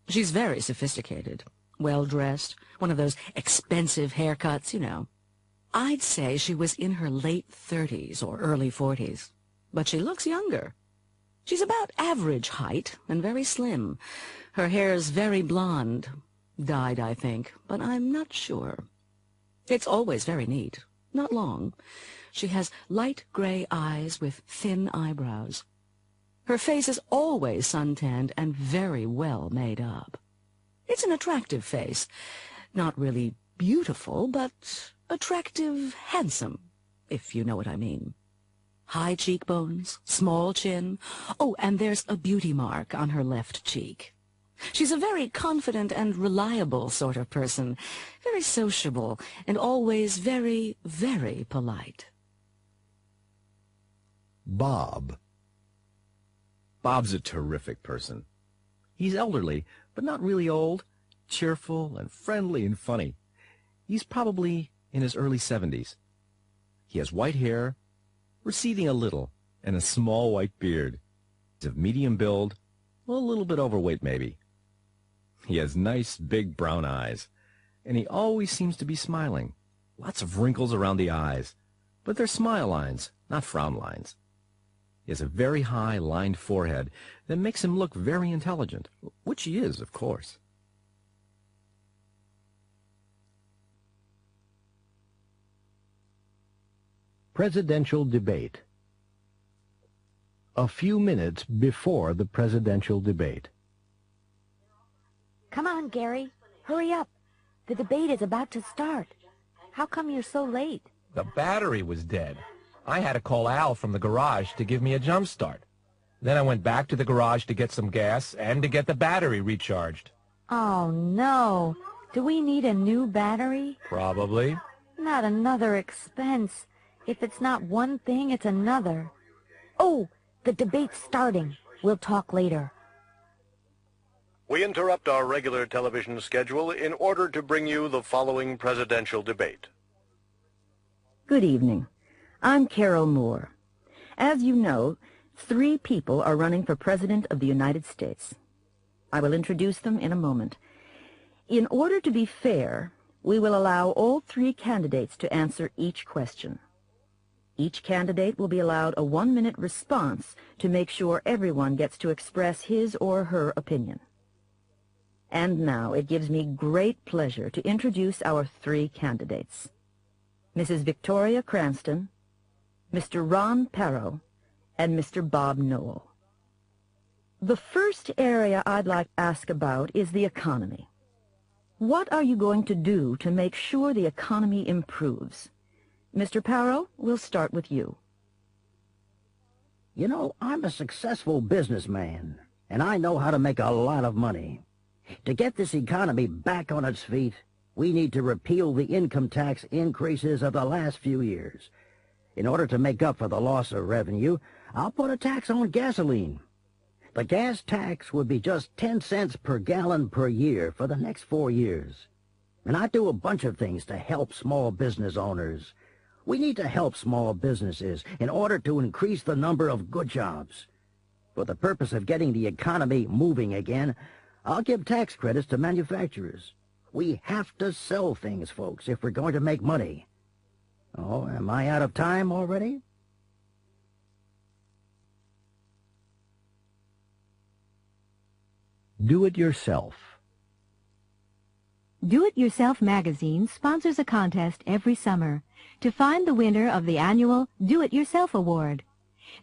She's very sophisticated, well-dressed, one of those expensive haircuts, you know. I'd say she was in her late 30s or early 40s, but she looks younger. She's about average height and very slim. Her hair's very blonde, dyed, I think, but I'm not sure. It's always very neat, not long. She has light gray eyes with thin eyebrows. Her face is always suntanned and very well made up. It's an attractive face. Not really beautiful, but attractive, handsome, if you know what I mean. High cheekbones, small chin. Oh, and there's a beauty mark on her left cheek. She's a very confident and reliable sort of person, very sociable, and always very, very polite. Bob. Bob's a terrific person. He's elderly, but not really old, cheerful and friendly and funny. He's probably in his early 70s. He has white hair, receding a little, and a small white beard. He's of medium build, a little bit overweight maybe. He has nice big brown eyes, and he always seems to be smiling. Lots of wrinkles around the eyes, but they're smile lines, not frown lines. He has a very high, lined forehead that makes him look very intelligent, which he is, of course. Presidential debate. A few minutes before the presidential debate. Come on, Gary. Hurry up. The debate is about to start. How come you're so late? The battery was dead. I had to call Al from the garage to give me a jump start. Then I went back to the garage to get some gas and to get the battery recharged. Oh, no. Do we need a new battery? Probably. Not another expense. If it's not one thing, it's another. Oh, the debate's starting. We'll talk later. We interrupt our regular television schedule in order to bring you the following presidential debate. Good evening. I'm Carol Moore. As you know, 3 people are running for President of the United States. I will introduce them in a moment. In order to be fair, we will allow all 3 candidates to answer each question. Each candidate will be allowed a 1-minute response to make sure everyone gets to express his or her opinion. And now it gives me great pleasure to introduce our 3 candidates. Mrs. Victoria Cranston, Mr. Ron Perot, and Mr. Bob Noel. The first area I'd like to ask about is the economy. What are you going to do to make sure the economy improves? Mr. Parrow, we'll start with you. You know, I'm a successful businessman, and I know how to make a lot of money. To get this economy back on its feet, we need to repeal the income tax increases of the last few years. In order to make up for the loss of revenue, I'll put a tax on gasoline. The gas tax would be just 10 cents per gallon per year for the next 4 years. And I do a bunch of things to help small business owners. We need to help small businesses in order to increase the number of good jobs. For the purpose of getting the economy moving again, I'll give tax credits to manufacturers. We have to sell things, folks, if we're going to make money. Oh, am I out of time already? Do-it-yourself. Do-It-Yourself magazine sponsors a contest every summer to find the winner of the annual Do-It-Yourself Award.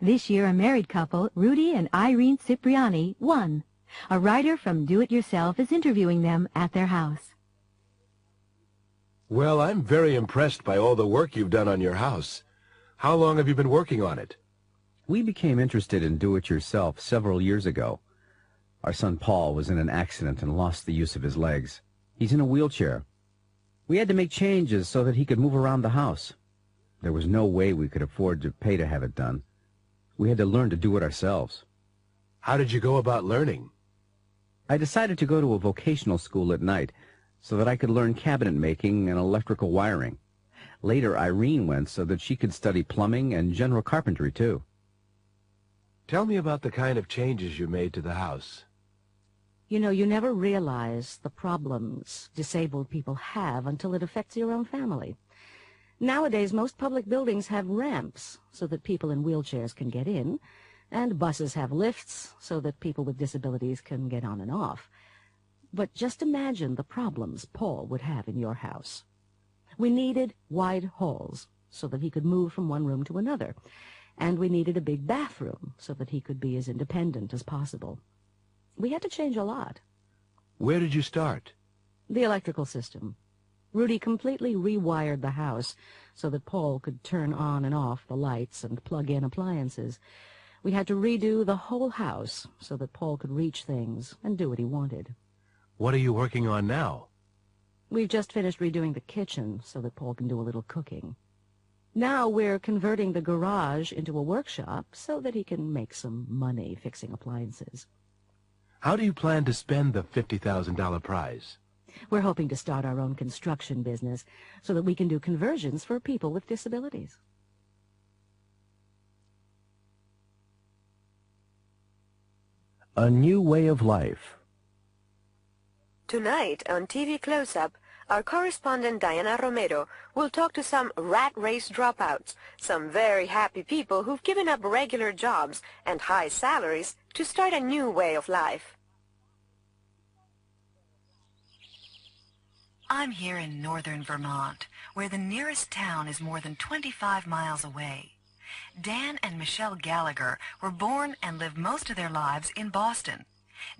This year, a married couple, Rudy and Irene Cipriani, won. A writer from Do-It-Yourself is interviewing them at their house. Well, I'm very impressed by all the work you've done on your house. How long have you been working on it? We became interested in do-it-yourself several years ago. Our son Paul was in an accident and lost the use of his legs. He's in a wheelchair. We had to make changes so that he could move around the house. There was no way we could afford to pay to have it done. We had to learn to do it ourselves. How did you go about learning? I decided to go to a vocational school at night so that I could learn cabinet making and electrical wiring. Later, Irene went so that she could study plumbing and general carpentry, too. Tell me about the kind of changes you made to the house. You know, you never realize the problems disabled people have until it affects your own family. Nowadays, most public buildings have ramps so that people in wheelchairs can get in, and buses have lifts so that people with disabilities can get on and off. But just imagine the problems Paul would have in your house. We needed wide halls so that he could move from one room to another, and we needed a big bathroom so that he could be as independent as possible. We had to change a lot. Where did you start? The electrical system. Rudy completely rewired the house so that Paul could turn on and off the lights and plug in appliances. We had to redo the whole house so that Paul could reach things and do what he wanted. What are you working on now? We've just finished redoing the kitchen so that Paul can do a little cooking. Now we're converting the garage into a workshop so that he can make some money fixing appliances. How do you plan to spend the $50,000 prize? We're hoping to start our own construction business so that we can do conversions for people with disabilities. A new way of life. Tonight on TV Close-Up, our correspondent Diana Romero will talk to some rat race dropouts, some very happy people who've given up regular jobs and high salaries to start a new way of life. I'm here in northern Vermont, where the nearest town is more than 25 miles away. Dan and Michelle Gallagher were born and lived most of their lives in Boston.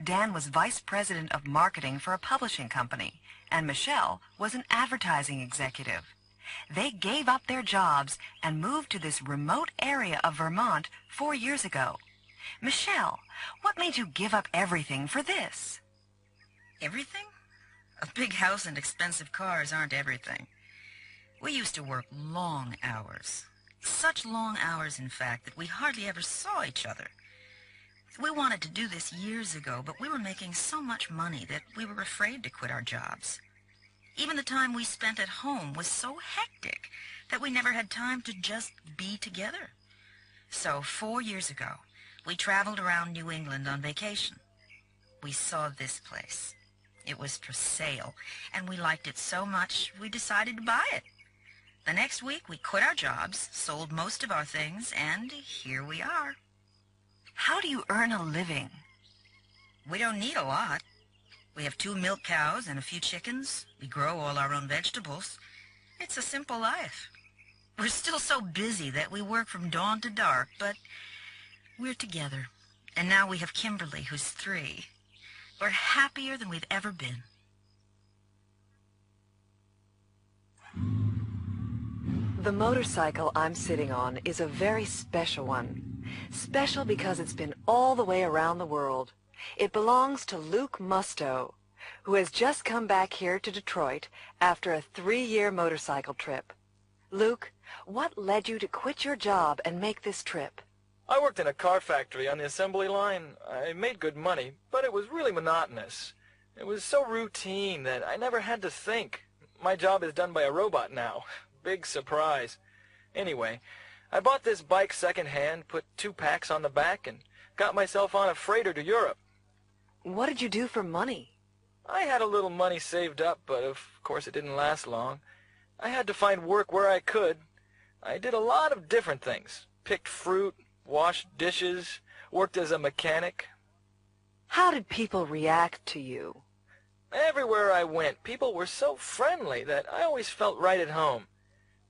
Dan was vice president of marketing for a publishing company, and Michelle was an advertising executive. They gave up their jobs and moved to this remote area of Vermont 4 years ago. Michelle, what made you give up everything for this? Everything? A big house and expensive cars aren't everything. We used to work long hours. Such long hours, in fact, that we hardly ever saw each other. We wanted to do this years ago, but we were making so much money that we were afraid to quit our jobs. Even the time we spent at home was so hectic that we never had time to just be together. So 4 years ago, we traveled around New England on vacation. We saw this place. It was for sale, and we liked it so much we decided to buy it. The next week, we quit our jobs, sold most of our things, and here we are. How do you earn a living? We don't need a lot. We have 2 milk cows and a few chickens. We grow all our own vegetables. It's a simple life. We're still so busy that we work from dawn to dark, but we're together. And now we have Kimberly, who's 3. We're happier than we've ever been. The motorcycle I'm sitting on is a very special one. Special because it's been all the way around the world. It belongs to Luke Musto, who has just come back here to Detroit after a 3-year motorcycle trip. Luke, what led you to quit your job and make this trip? I worked in a car factory on the assembly line. I made good money, but it was really monotonous. It was so routine that I never had to think. My job is done by a robot now. Big surprise. Anyway, I bought this bike secondhand, put 2 packs on the back, and got myself on a freighter to Europe. What did you do for money? I had a little money saved up, but of course it didn't last long. I had to find work where I could. I did a lot of different things. Picked fruit, washed dishes, worked as a mechanic. How did people react to you? Everywhere I went, people were so friendly that I always felt right at home.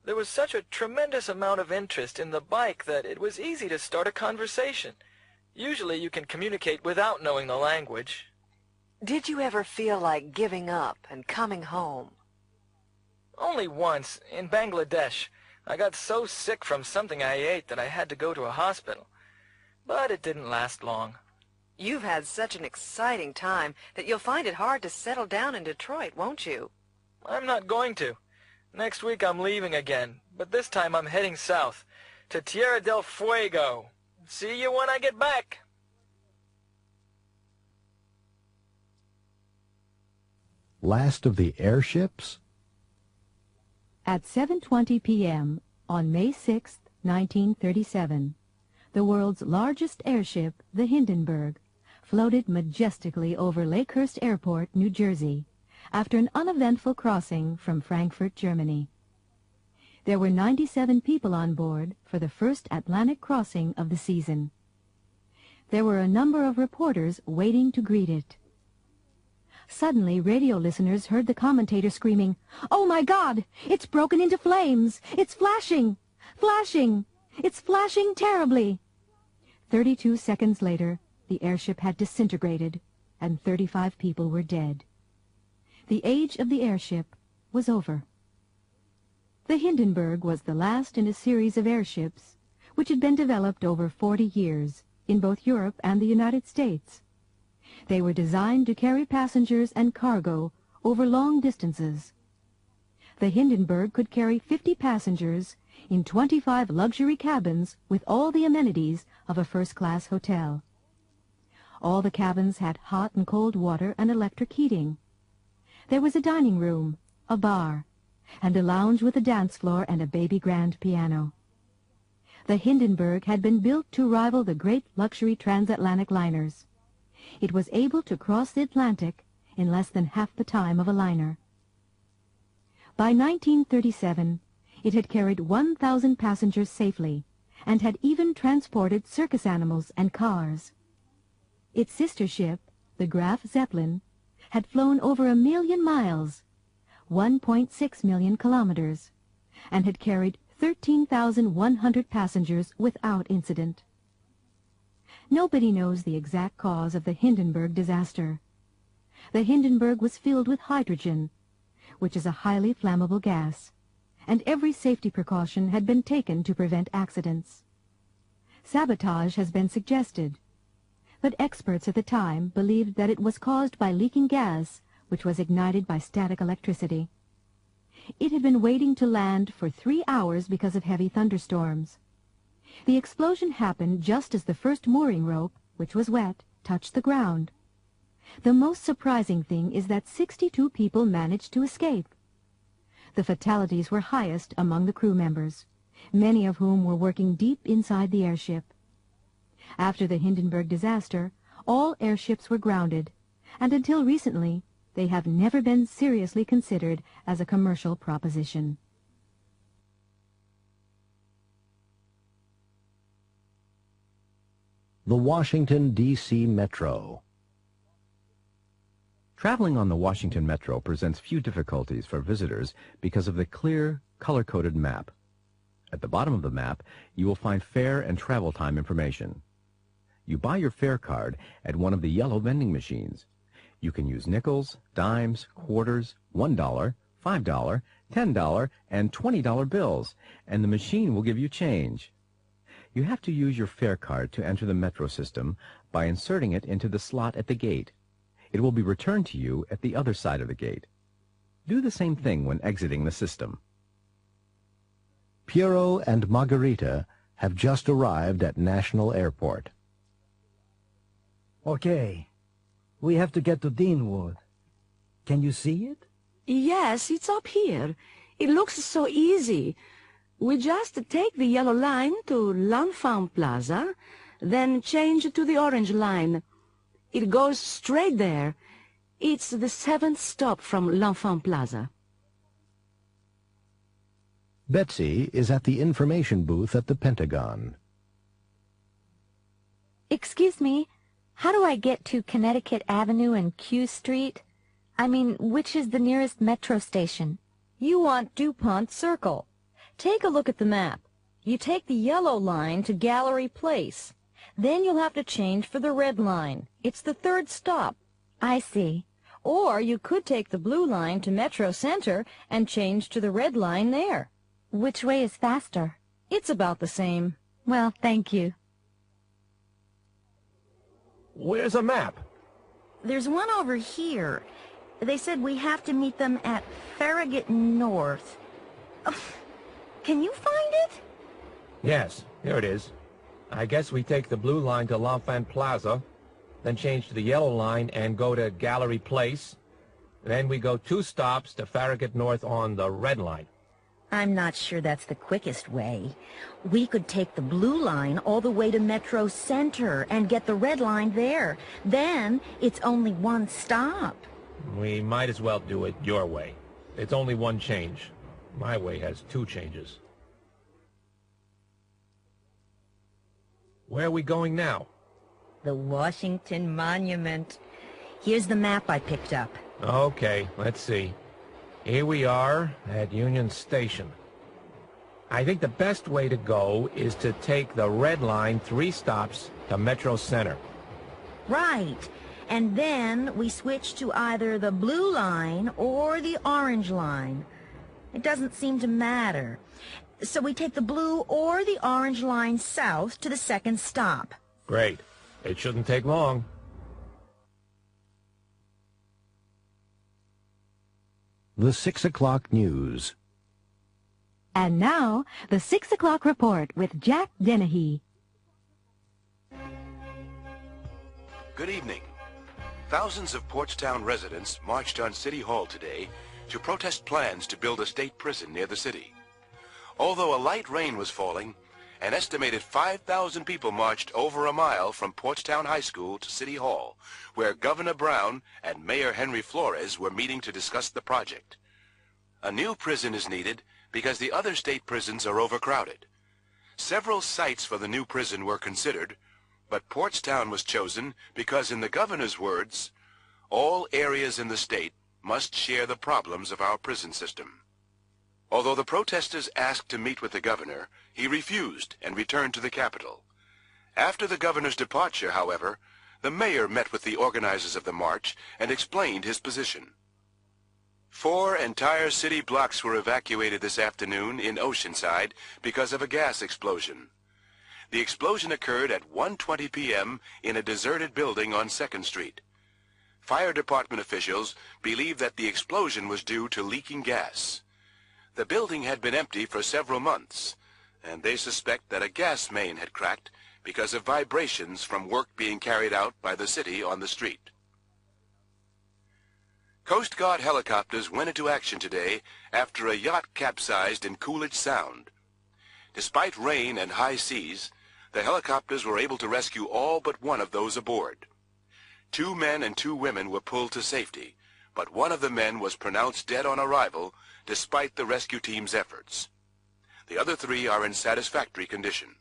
There was such a tremendous amount of interest in the bike that it was easy to start a conversation. Usually you can communicate without knowing the language. Did you ever feel like giving up and coming home? Only once, in Bangladesh. I got so sick from something I ate that I had to go to a hospital. But it didn't last long. You've had such an exciting time that you'll find it hard to settle down in Detroit, won't you? I'm not going to. Next week I'm leaving again, but this time I'm heading south, to Tierra del Fuego. See you when I get back. Last of the airships? At 7:20 p.m. on May 6, 1937, the world's largest airship, the Hindenburg, floated majestically over Lakehurst Airport, New Jersey, after an uneventful crossing from Frankfurt, Germany. There were 97 people on board for the first Atlantic crossing of the season. There were a number of reporters waiting to greet it. Suddenly, radio listeners heard the commentator screaming, "Oh my God! It's broken into flames! It's flashing! Flashing! It's flashing terribly!" 32 seconds later, the airship had disintegrated, and 35 people were dead. The age of the airship was over. The Hindenburg was the last in a series of airships which had been developed over 40 years in both Europe and the United States. They were designed to carry passengers and cargo over long distances. The Hindenburg could carry 50 passengers in 25 luxury cabins with all the amenities of a first-class hotel. All the cabins had hot and cold water and electric heating. There was a dining room, a bar, and a lounge with a dance floor and a baby grand piano. The Hindenburg had been built to rival the great luxury transatlantic liners. It was able to cross the Atlantic in less than half the time of a liner. By 1937, it had carried 1,000 passengers safely and had even transported circus animals and cars. Its sister ship, the Graf Zeppelin, had flown over 1 million miles, 1.6 million kilometers, and had carried 13,100 passengers without incident. Nobody knows the exact cause of the Hindenburg disaster. The Hindenburg was filled with hydrogen, which is a highly flammable gas, and every safety precaution had been taken to prevent accidents. Sabotage has been suggested, but experts at the time believed that it was caused by leaking gas, which was ignited by static electricity. It had been waiting to land for 3 hours because of heavy thunderstorms. The explosion happened just as the first mooring rope, which was wet, touched the ground. The most surprising thing is that 62 people managed to escape. The fatalities were highest among the crew members, many of whom were working deep inside the airship. After the Hindenburg disaster, all airships were grounded, and until recently, they have never been seriously considered as a commercial proposition. The Washington, D.C. Metro. Traveling on the Washington Metro presents few difficulties for visitors because of the clear, color-coded map. At the bottom of the map, you will find fare and travel time information. You buy your fare card at one of the yellow vending machines. You can use nickels, dimes, quarters, $1, $5, $10, and $20 bills, and the machine will give you change. You have to use your fare card to enter the metro system by inserting it into the slot at the gate. It will be returned to you at the other side of the gate. Do the same thing when exiting the system. Piero and Margarita have just arrived at National Airport. Okay. We have to get to Deanwood. Can you see it? Yes, it's up here. It looks so easy. We just take the yellow line to L'Enfant Plaza, then change to the orange line. It goes straight there. It's the 7th stop from L'Enfant Plaza. Betsy is at the information booth at the Pentagon. Excuse me, how do I get to Connecticut Avenue and Q Street? I mean, which is the nearest metro station? You want DuPont Circle. Take a look at the map. You take the yellow line to Gallery Place. Then you'll have to change for the red line. It's the 3rd stop. I see. Or you could take the blue line to Metro Center and change to the red line there. Which way is faster? It's about the same. Well, thank you. Where's a map? There's one over here. They said we have to meet them at Farragut North. Oh, can you find it? Yes, here it is. I guess we take the blue line to L'Enfant Plaza, then change to the yellow line and go to Gallery Place. Then we go 2 stops to Farragut North on the red line. I'm not sure that's the quickest way. We could take the blue line all the way to Metro Center and get the red line there. Then it's only 1 stop. We might as well do it your way. It's only 1 change. My way has 2 changes. Where are we going now? The Washington Monument. Here's the map I picked up. Okay, let's see. Here we are at Union Station. I think the best way to go is to take the red line 3 stops to Metro Center. Right. And then we switch to either the blue line or the orange line. It doesn't seem to matter. So we take the blue or the orange line south to the 2nd stop. Great. It shouldn't take long. The 6 o'clock news. And now, the 6 o'clock report with Jack Dennehy. Good evening. Thousands of Portstown residents marched on City Hall today to protest plans to build a state prison near the city. Although a light rain was falling, an estimated 5,000 people marched over a mile from Portstown High School to City Hall, where Governor Brown and Mayor Henry Flores were meeting to discuss the project. A new prison is needed because the other state prisons are overcrowded. Several sites for the new prison were considered, but Portstown was chosen because, in the governor's words, all areas in the state must share the problems of our prison system. Although the protesters asked to meet with the governor, he refused and returned to the capital. After the governor's departure, however, the mayor met with the organizers of the march and explained his position. 4 entire city blocks were evacuated this afternoon in Oceanside because of a gas explosion. The explosion occurred at 1:20 p.m. in a deserted building on 2nd Street. Fire department officials believe that the explosion was due to leaking gas. The building had been empty for several months, and they suspect that a gas main had cracked because of vibrations from work being carried out by the city on the street. Coast Guard helicopters went into action today after a yacht capsized in Coolidge Sound. Despite rain and high seas, the helicopters were able to rescue all but one of those aboard. 2 men and 2 women were pulled to safety, but one of the men was pronounced dead on arrival despite the rescue team's efforts. The other 3 are in satisfactory condition.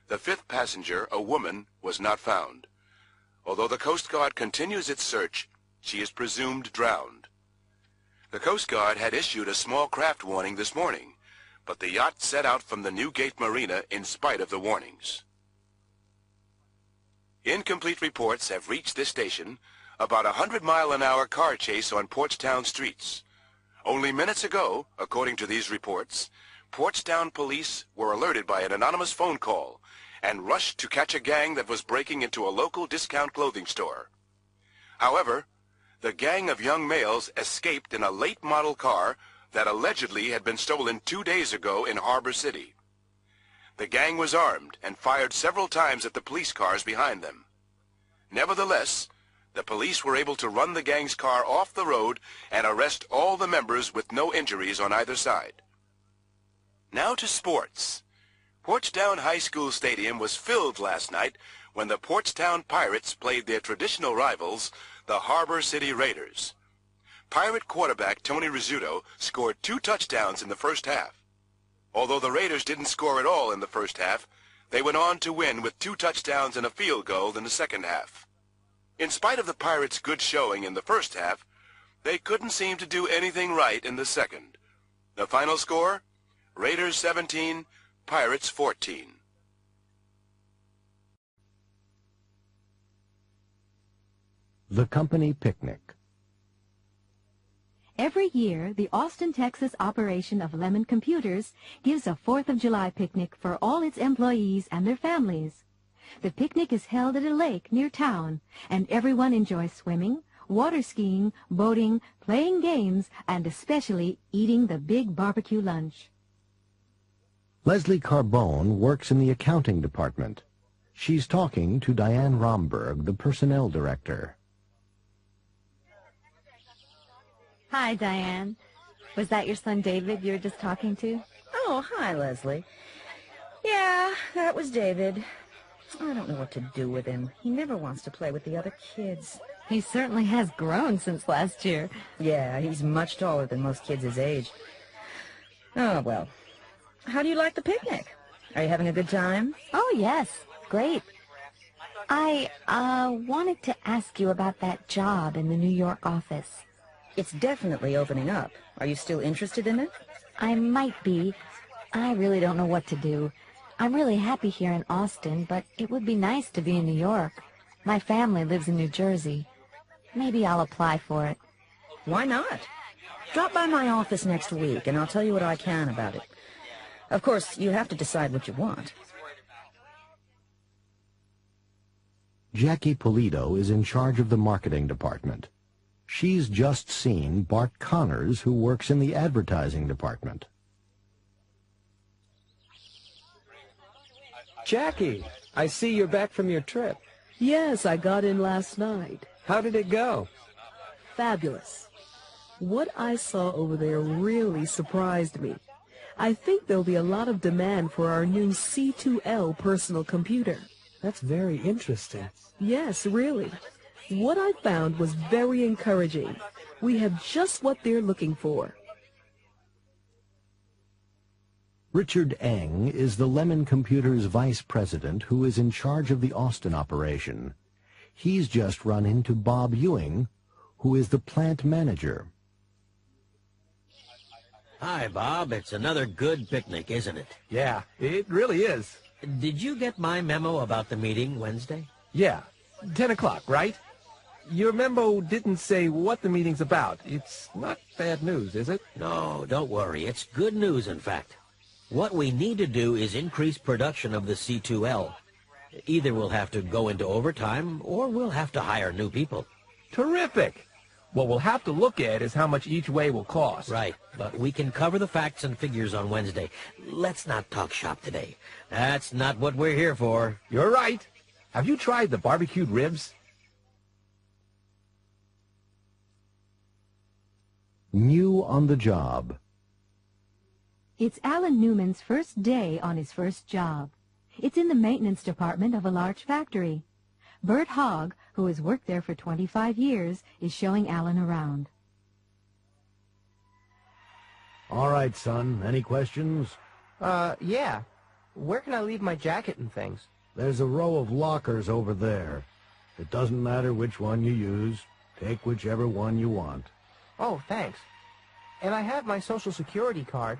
The 5th passenger, a woman, was not found. Although the Coast Guard continues its search, she is presumed drowned. The Coast Guard had issued a small craft warning this morning, but the yacht set out from the Newgate Marina in spite of the warnings. Incomplete reports have reached this station about a 100-mile-an-hour car chase on Portstown streets. Only minutes ago, according to these reports, Portstown police were alerted by an anonymous phone call and rushed to catch a gang that was breaking into a local discount clothing store. However, the gang of young males escaped in a late model car that allegedly had been stolen 2 days ago in Harbor City. The gang was armed and fired several times at the police cars behind them. Nevertheless, the police were able to run the gang's car off the road and arrest all the members with no injuries on either side. Now to sports. Portstown High School Stadium was filled last night when the Portstown Pirates played their traditional rivals, the Harbor City Raiders. Pirate quarterback Tony Rizzuto scored 2 touchdowns in the first half. Although the Raiders didn't score at all in the first half, they went on to win with 2 touchdowns and a field goal in the second half. In spite of the Pirates' good showing in the first half, they couldn't seem to do anything right in the second. The final score? Raiders 17, Pirates 14. The Company Picnic. Every year, the Austin, Texas operation of Lemon Computers gives a 4th of July picnic for all its employees and their families. The picnic is held at a lake near town, and everyone enjoys swimming, water skiing, boating, playing games, and especially eating the big barbecue lunch. Leslie Carbone works in the accounting department. She's talking to Diane Romberg, the personnel director. Hi, Diane. Was that your son David you were just talking to? Oh, hi, Leslie. Yeah, that was David. I don't know what to do with him. He never wants to play with the other kids. He certainly has grown since last year. Yeah, he's much taller than most kids his age. Oh, well. How do you like the picnic? Are you having a good time? Oh, yes. Great. I wanted to ask you about that job in the New York office. It's definitely opening up. Are you still interested in it? I might be. I really don't know what to do. I'm really happy here in Austin, but it would be nice to be in New York. My family lives in New Jersey. Maybe I'll apply for it. Why not? Drop by my office next week, and I'll tell you what I can about it. Of course, you have to decide what you want. Jackie Polito is in charge of the marketing department. She's just seen Bart Connors, who works in the advertising department. Jackie, I see you're back from your trip. Yes, I got in last night. How did it go? Fabulous. What I saw over there really surprised me. I think there'll be a lot of demand for our new C2L personal computer. That's very interesting. Yes, really. What I found was very encouraging. We have just what they're looking for. Richard Eng is the Lemon Computers vice president who is in charge of the Austin operation. He's just run into Bob Ewing, who is the plant manager. Hi, Bob. It's another good picnic, isn't it? Yeah, it really is. Did you get my memo about the meeting Wednesday? Yeah, 10 o'clock, right? Your memo didn't say what the meeting's about. It's not bad news, is it? No, don't worry. It's good news, in fact. What we need to do is increase production of the C2L. Either we'll have to go into overtime, or we'll have to hire new people. Terrific! What we'll have to look at is how much each way will cost. Right, but we can cover the facts and figures on Wednesday. Let's not talk shop today. That's not what we're here for. You're right. Have you tried the barbecued ribs? New on the job. It's Alan Newman's first day on his first job. It's in the maintenance department of a large factory. Bert Hogg, who has worked there for 25 years, is showing Alan around. All right, son. Any questions? Yeah. Where can I leave my jacket and things? There's a row of lockers over there. It doesn't matter which one you use. Take whichever one you want. Oh, thanks. And I have my Social Security card.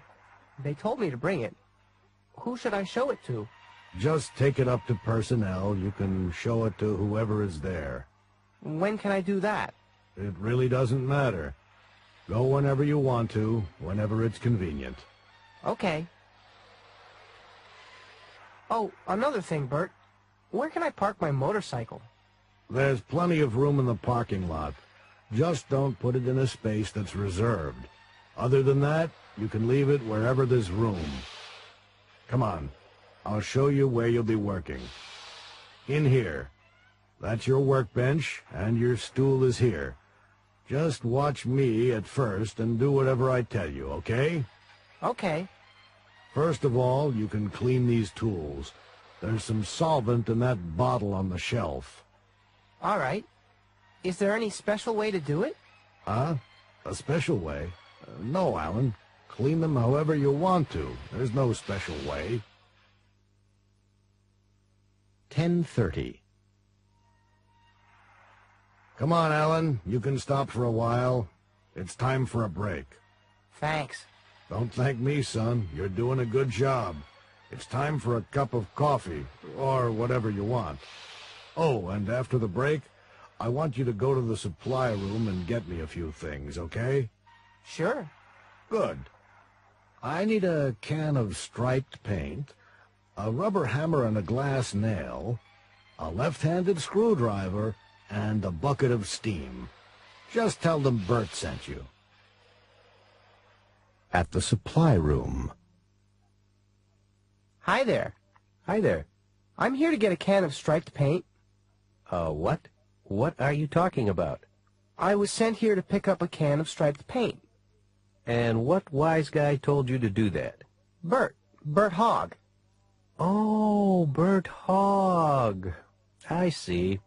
They told me to bring it. Who should I show it to? Just take it up to personnel. You can show it to whoever is there. When can I do that? It really doesn't matter. Go whenever you want to, whenever it's convenient. Okay. Oh, another thing, Bert. Where can I park my motorcycle? There's plenty of room in the parking lot. Just don't put it in a space that's reserved. Other than that, you can leave it wherever there's room. Come on, I'll show you where you'll be working. In here. That's your workbench, and your stool is here. Just watch me at first and do whatever I tell you, okay? Okay. First of all, you can clean these tools. There's some solvent in that bottle on the shelf. All right. Is there any special way to do it? Huh? A special way? No, Alan. Clean them however you want to. There's no special way. 10:30. Come on, Alan. You can stop for a while. It's time for a break. Thanks. Don't thank me, son. You're doing a good job. It's time for a cup of coffee, or whatever you want. Oh, and after the break, I want you to go to the supply room and get me a few things, okay? Sure. Good. I need a can of striped paint, a rubber hammer and a glass nail, a left-handed screwdriver, and a bucket of steam. Just tell them Bert sent you. At the supply room. Hi there. Hi there. I'm here to get a can of striped paint. What? What are you talking about? I was sent here to pick up a can of striped paint. And what wise guy told you to do that? Bert Hogg. Oh, Bert Hogg. I see.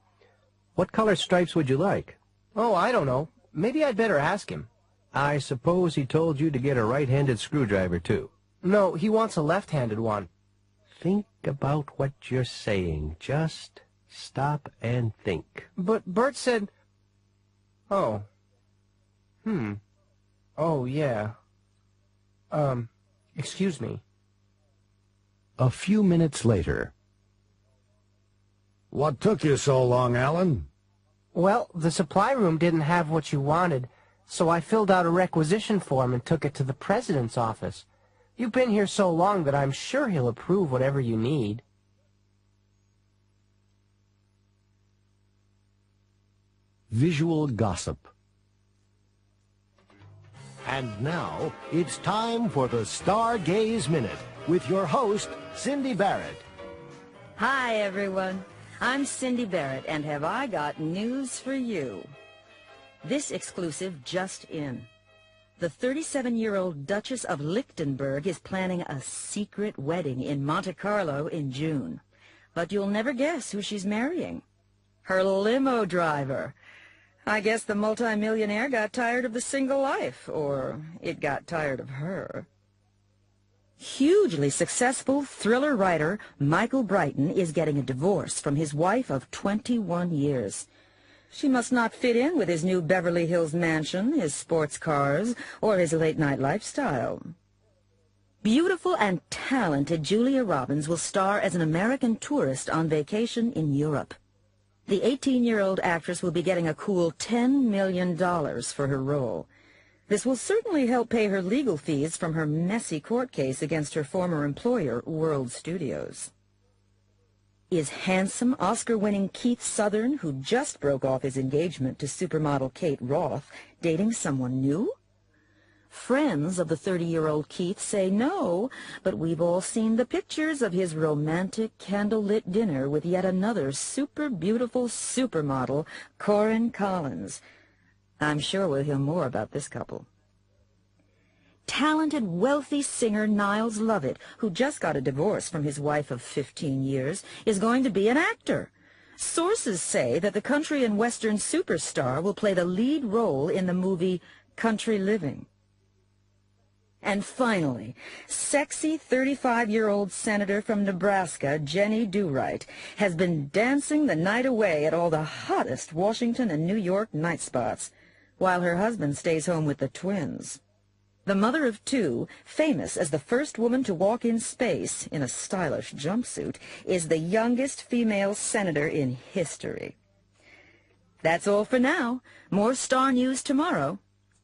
What color stripes would you like? Oh, I don't know. Maybe I'd better ask him. I suppose he told you to get a right-handed screwdriver, too. No, he wants a left-handed one. Think about what you're saying. Just stop and think. But Bert said... Oh. Oh, yeah. Excuse me. A few minutes later. What took you so long, Alan? Well, the supply room didn't have what you wanted, so I filled out a requisition form and took it to the president's office. You've been here so long that I'm sure he'll approve whatever you need. Visual gossip. And now, it's time for the Stargaze Minute with your host, Cindy Barrett. Hi, everyone. I'm Cindy Barrett, and have I got news for you. This exclusive just in. The 37-year-old Duchess of Lichtenberg is planning a secret wedding in Monte Carlo in June. But you'll never guess who she's marrying. Her limo driver. I guess the multimillionaire got tired of the single life, or it got tired of her. Hugely successful thriller writer Michael Brighton is getting a divorce from his wife of 21 years. She must not fit in with his new Beverly Hills mansion, his sports cars, or his late-night lifestyle. Beautiful and talented Julia Robbins will star as an American tourist on vacation in Europe. The 18-year-old actress will be getting a cool $10 million for her role. This will certainly help pay her legal fees from her messy court case against her former employer, World Studios. Is handsome, Oscar-winning Keith Southern, who just broke off his engagement to supermodel Kate Roth, dating someone new? Friends of the 30-year-old Keith say no, but we've all seen the pictures of his romantic candlelit dinner with yet another super beautiful supermodel, Corinne Collins. I'm sure we'll hear more about this couple. Talented, wealthy singer Niles Lovett, who just got a divorce from his wife of 15 years, is going to be an actor. Sources say that the country and western superstar will play the lead role in the movie Country Living. And finally, sexy 35-year-old senator from Nebraska, Jenny Do-Right, has been dancing the night away at all the hottest Washington and New York night spots, while her husband stays home with the twins. The mother of two, famous as the first woman to walk in space in a stylish jumpsuit, is the youngest female senator in history. That's all for now. More star news tomorrow.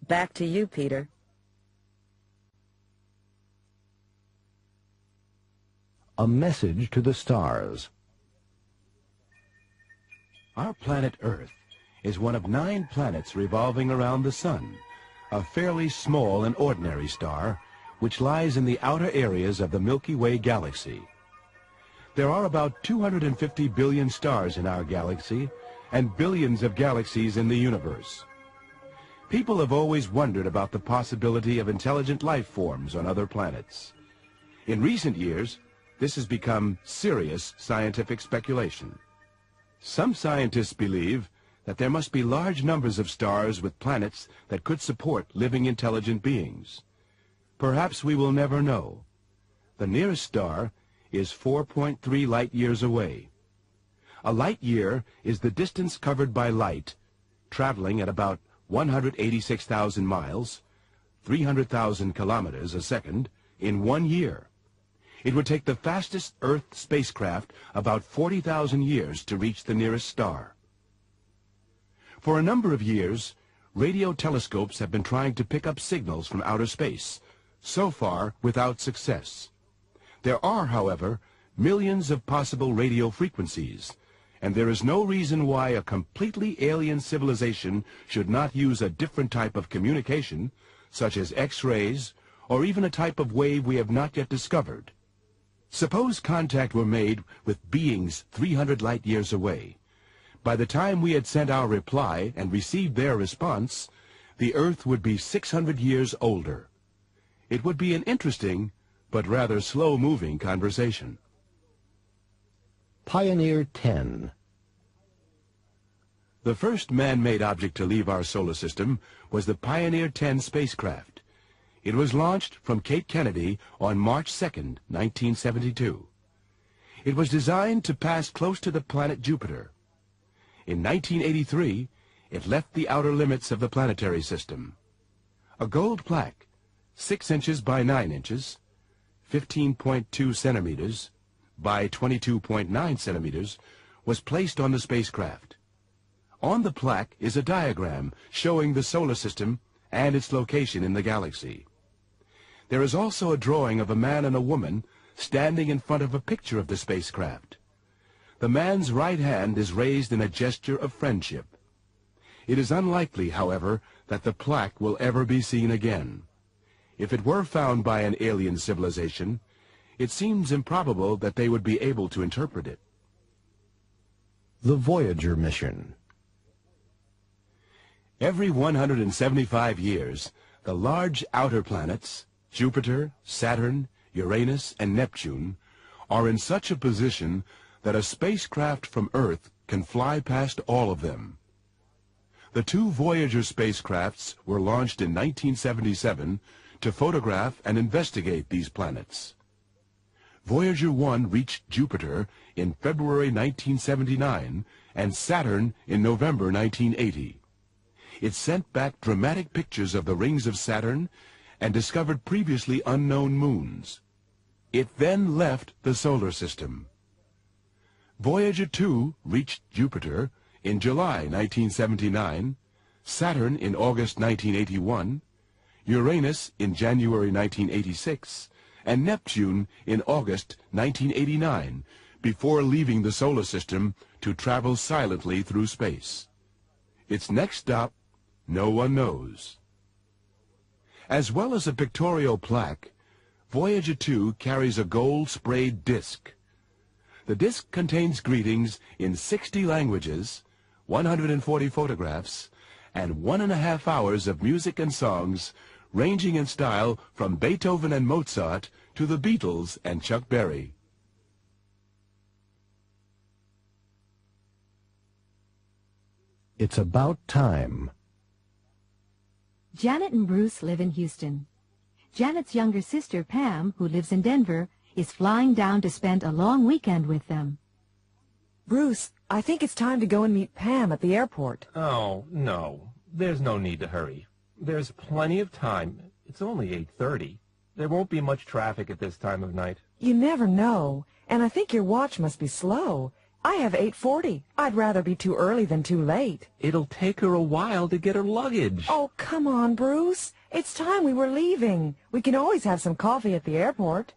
Back to you, Peter. A message to the stars. Our planet Earth is one of 9 planets revolving around the Sun, a fairly small and ordinary star which lies in the outer areas of the Milky Way galaxy. There are about 250 billion stars in our galaxy and billions of galaxies in the universe. People have always wondered about the possibility of intelligent life forms on other planets. In recent years, this has become serious scientific speculation. Some scientists believe that there must be large numbers of stars with planets that could support living intelligent beings. Perhaps we will never know. The nearest star is 4.3 light-years away. A light-year is the distance covered by light, traveling at about 186,000 miles, 300,000 kilometers a second, in 1 year. It would take the fastest Earth spacecraft about 40,000 years to reach the nearest star. For a number of years, radio telescopes have been trying to pick up signals from outer space, so far without success. There are, however, millions of possible radio frequencies, and there is no reason why a completely alien civilization should not use a different type of communication, such as X-rays, or even a type of wave we have not yet discovered. Suppose contact were made with beings 300 light-years away. By the time we had sent our reply and received their response, the Earth would be 600 years older. It would be an interesting, but rather slow-moving conversation. Pioneer 10. The first man-made object to leave our solar system was the Pioneer 10 spacecraft. It was launched from Cape Kennedy on March 2nd, 1972. It was designed to pass close to the planet Jupiter. In 1983, it left the outer limits of the planetary system. A gold plaque, 6 inches by 9 inches, 15.2 centimeters by 22.9 centimeters, was placed on the spacecraft. On the plaque is a diagram showing the solar system and its location in the galaxy. There is also a drawing of a man and a woman standing in front of a picture of the spacecraft. The man's right hand is raised in a gesture of friendship. It is unlikely, however, that the plaque will ever be seen again. If it were found by an alien civilization, it seems improbable that they would be able to interpret it. The Voyager mission. Every 175 years, the large outer planets, Jupiter, Saturn, Uranus, and Neptune, are in such a position that a spacecraft from Earth can fly past all of them. The 2 Voyager spacecrafts were launched in 1977 to photograph and investigate these planets. Voyager 1 reached Jupiter in February 1979 and Saturn in November 1980. It sent back dramatic pictures of the rings of Saturn and discovered previously unknown moons. It then left the solar system. Voyager 2 reached Jupiter in July 1979, Saturn in August 1981, Uranus in January 1986, and Neptune in August 1989, before leaving the solar system to travel silently through space. Its next stop, no one knows. As well as a pictorial plaque, Voyager 2 carries a gold-sprayed disc. The disc contains greetings in 60 languages, 140 photographs, and 1.5 hours of music and songs ranging in style from Beethoven and Mozart to the Beatles and Chuck Berry. It's about time. Janet and Bruce live in Houston. Janet's younger sister, Pam, who lives in Denver, is flying down to spend a long weekend with them. Bruce, I think it's time to go and meet Pam at the airport. Oh, no. There's no need to hurry. There's plenty of time. It's only 8:30. There won't be much traffic at this time of night. You never know, and I think your watch must be slow. I have 8:40. I'd rather be too early than too late. It'll take her a while to get her luggage. Oh, come on, Bruce. It's time we were leaving. We can always have some coffee at the airport.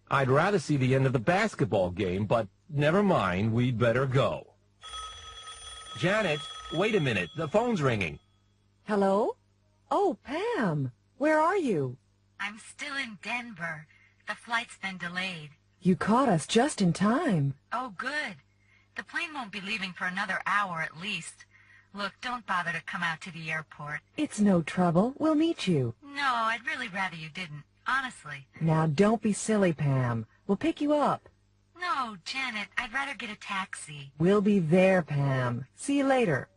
I'd rather see the end of the basketball game, but never mind, we'd better go. Janet, wait a minute. The phone's ringing. Hello? Oh, Pam. Where are you? I'm still in Denver. The flight's been delayed. You caught us just in time. Oh, good. The plane won't be leaving for another hour at least. Look, don't bother to come out to the airport. It's no trouble. We'll meet you. No, I'd really rather you didn't. Honestly. Now, don't be silly, Pam. We'll pick you up. No, Janet, I'd rather get a taxi. We'll be there, Pam. See you later.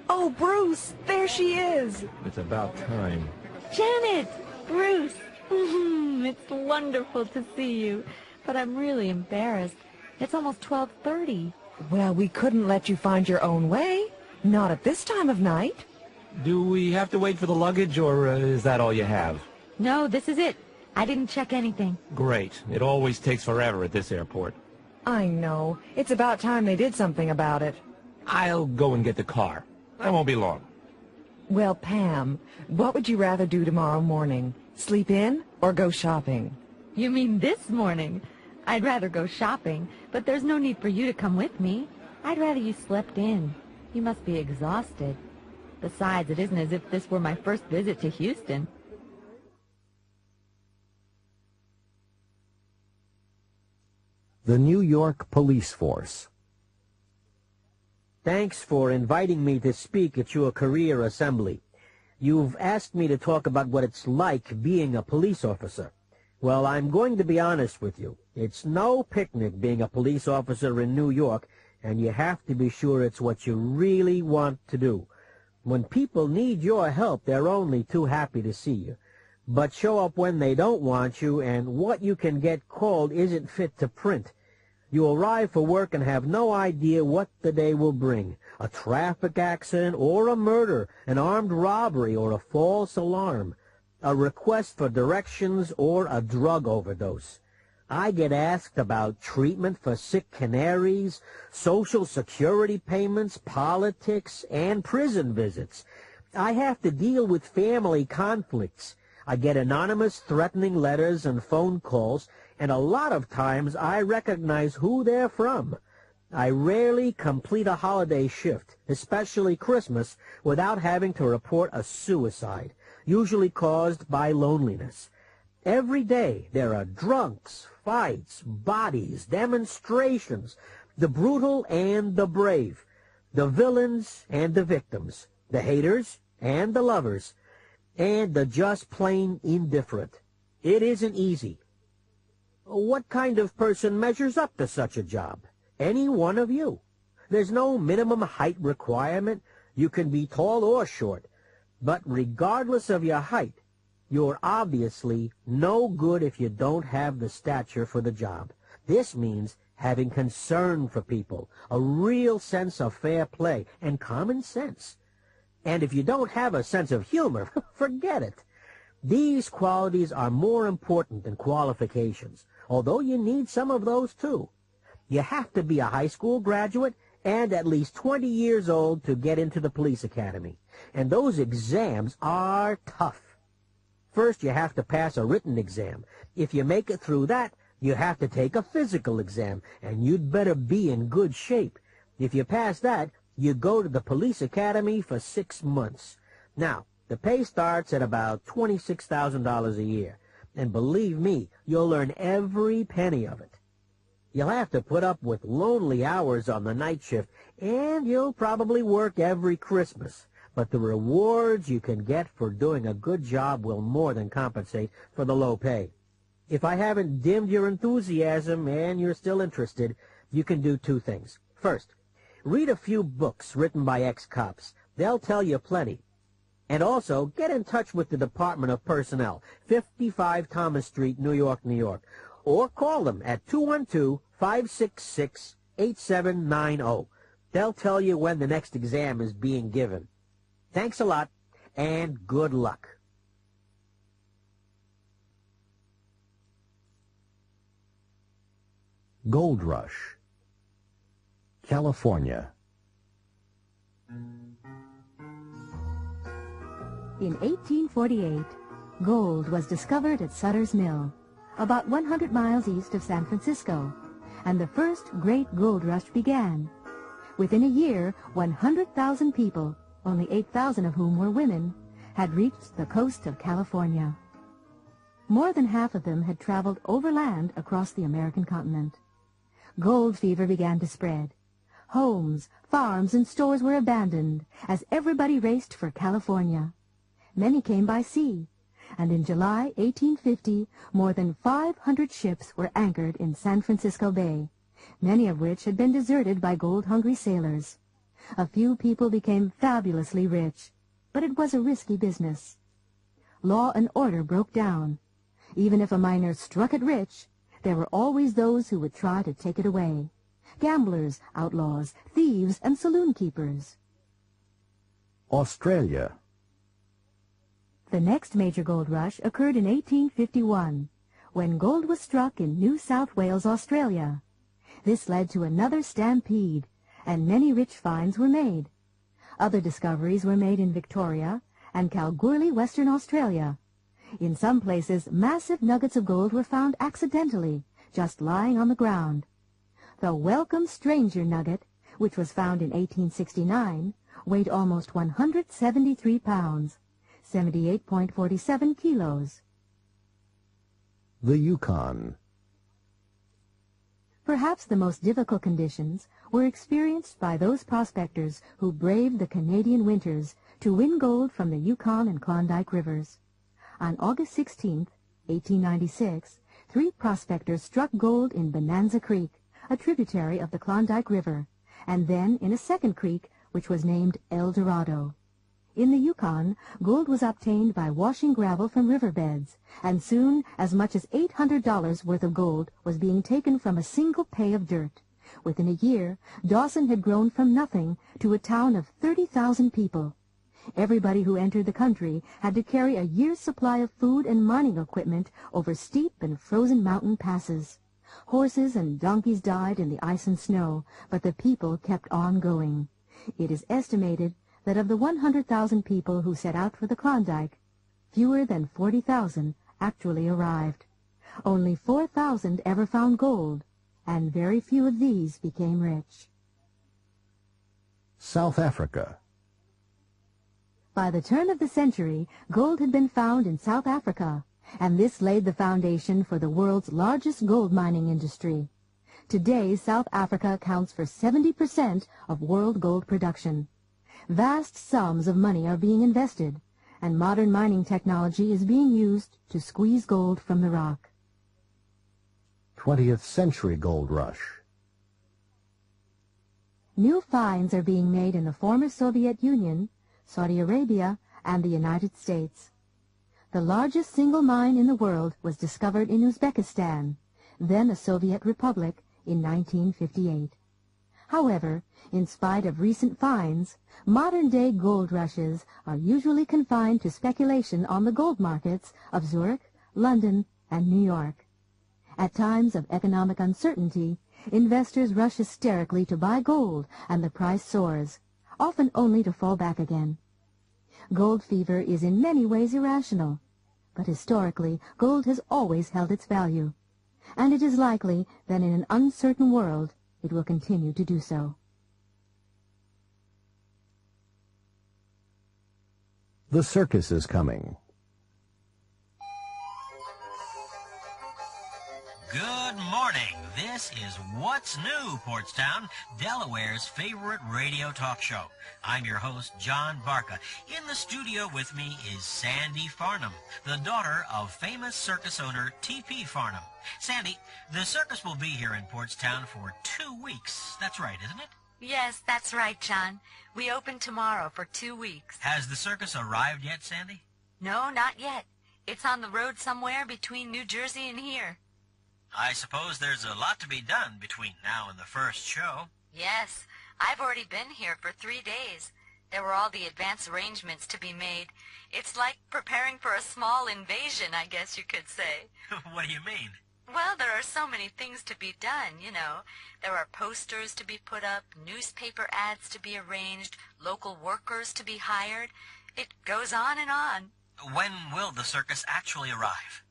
Oh, Bruce, there she is. It's about time. Janet! Bruce! It's wonderful to see you. But I'm really embarrassed. It's almost 12:30. Well, we couldn't let you find your own way. Not at this time of night. Do we have to wait for the luggage, or is that all you have? No, this is it. I didn't check anything. Great. It always takes forever at this airport. I know. It's about time they did something about it. I'll go and get the car. I won't be long. Well, Pam, what would you rather do tomorrow morning? Sleep in or go shopping? You mean this morning? I'd rather go shopping, but there's no need for you to come with me. I'd rather you slept in. You must be exhausted. Besides, it isn't as if this were my first visit to Houston. The New York Police Force. Thanks for inviting me to speak at your career assembly. You've asked me to talk about what it's like being a police officer. Well, I'm going to be honest with you. It's no picnic being a police officer in New York, and you have to be sure it's what you really want to do. When people need your help, they're only too happy to see you. But show up when they don't want you, and what you can get called isn't fit to print. You arrive for work and have no idea what the day will bring. A traffic accident or a murder, an armed robbery or a false alarm, a request for directions or a drug overdose. I get asked about treatment for sick canaries, Social Security payments, politics, and prison visits. I have to deal with family conflicts. I get anonymous threatening letters and phone calls, and a lot of times I recognize who they're from. I rarely complete a holiday shift, especially Christmas, without having to report a suicide, usually caused by loneliness. Every day there are drunks, fights, bodies, demonstrations, the brutal and the brave, the villains and the victims, the haters and the lovers, and the just plain indifferent. It isn't easy. What kind of person measures up to such a job? Any one of you. There's no minimum height requirement. You can be tall or short. But regardless of your height, you're obviously no good if you don't have the stature for the job. This means having concern for people, a real sense of fair play, and common sense. And if you don't have a sense of humor, forget it. These qualities are more important than qualifications, although you need some of those too. You have to be a high school graduate and at least 20 years old to get into the police academy. And those exams are tough. First, you have to pass a written exam. If you make it through that, you have to take a physical exam, and you'd better be in good shape. If you pass that, you go to the police academy for 6 months. Now, the pay starts at about $26,000 a year, and believe me, you'll earn every penny of it. You'll have to put up with lonely hours on the night shift, and you'll probably work every Christmas. But the rewards you can get for doing a good job will more than compensate for the low pay. If I haven't dimmed your enthusiasm and you're still interested, you can do 2 things. First, read a few books written by ex-cops. They'll tell you plenty. And also, get in touch with the Department of Personnel, 55 Thomas Street, New York, New York. Or call them at 212-566-8790. They'll tell you when the next exam is being given. Thanks a lot, and good luck. Gold Rush. California. In 1848, gold was discovered at Sutter's Mill, about 100 miles east of San Francisco, and the first great gold rush began. Within a year, 100,000 people, only 8,000 of whom were women, had reached the coast of California. More than half of them had traveled overland across the American continent. Gold fever began to spread. Homes, farms, and stores were abandoned as everybody raced for California. Many came by sea, and in July 1850, more than 500 ships were anchored in San Francisco Bay, many of which had been deserted by gold-hungry sailors. A few people became fabulously rich, but it was a risky business. Law and order broke down. Even if a miner struck it rich, there were always those who would try to take it away. Gamblers, outlaws, thieves, and saloon keepers. Australia. The next major gold rush occurred in 1851, when gold was struck in New South Wales, Australia. This led to another stampede, and many rich finds were made. Other discoveries were made in Victoria and Kalgoorlie, Western Australia. In some places, massive nuggets of gold were found accidentally, just lying on the ground. The Welcome Stranger nugget, which was found in 1869, weighed almost 173 pounds, 78.47 kilos. The Yukon. Perhaps the most difficult conditions were experienced by those prospectors who braved the Canadian winters to win gold from the Yukon and Klondike rivers. On August 16, 1896, 3 prospectors struck gold in Bonanza Creek, a tributary of the Klondike River, and then in a second creek which was named El Dorado. In the Yukon, gold was obtained by washing gravel from riverbeds, and soon as much as $800 worth of gold was being taken from a single pay of dirt. Within a year, Dawson had grown from nothing to a town of 30,000 people. Everybody who entered the country had to carry a year's supply of food and mining equipment over steep and frozen mountain passes. Horses and donkeys died in the ice and snow, but the people kept on going. It is estimated that of the 100,000 people who set out for the Klondike, fewer than 40,000 actually arrived. Only 4,000 ever found gold, and very few of these became rich. South Africa. By the turn of the century, gold had been found in South Africa, and this laid the foundation for the world's largest gold mining industry. Today, South Africa accounts for 70% of world gold production. Vast sums of money are being invested, and modern mining technology is being used to squeeze gold from the rock. 20th century gold rush. New finds are being made in the former Soviet Union, Saudi Arabia, and the United States. The largest single mine in the world was discovered in Uzbekistan, then a Soviet republic, in 1958. However, in spite of recent finds, modern-day gold rushes are usually confined to speculation on the gold markets of Zurich, London, and New York. At times of economic uncertainty, investors rush hysterically to buy gold, and the price soars, often only to fall back again. Gold fever is in many ways irrational, but historically gold has always held its value, and it is likely that in an uncertain world it will continue to do so. The circus is coming. Good morning. This is What's New, Portstown, Delaware's favorite radio talk show. I'm your host, John Barca. In the studio with me is Sandy Farnham, the daughter of famous circus owner T.P. Farnham. Sandy, the circus will be here in Portstown for 2 weeks. That's right, isn't it? Yes, that's right, John. We open tomorrow for 2 weeks. Has the circus arrived yet, Sandy? No, not yet. It's on the road somewhere between New Jersey and here. I suppose there's a lot to be done between now and the first show. Yes, I've already been here for 3 days. There were all the advance arrangements to be made. It's like preparing for a small invasion, I guess you could say. What do you mean? Well, there are so many things to be done, you know. There are posters to be put up, newspaper ads to be arranged, local workers to be hired. It goes on and on. When will the circus actually arrive?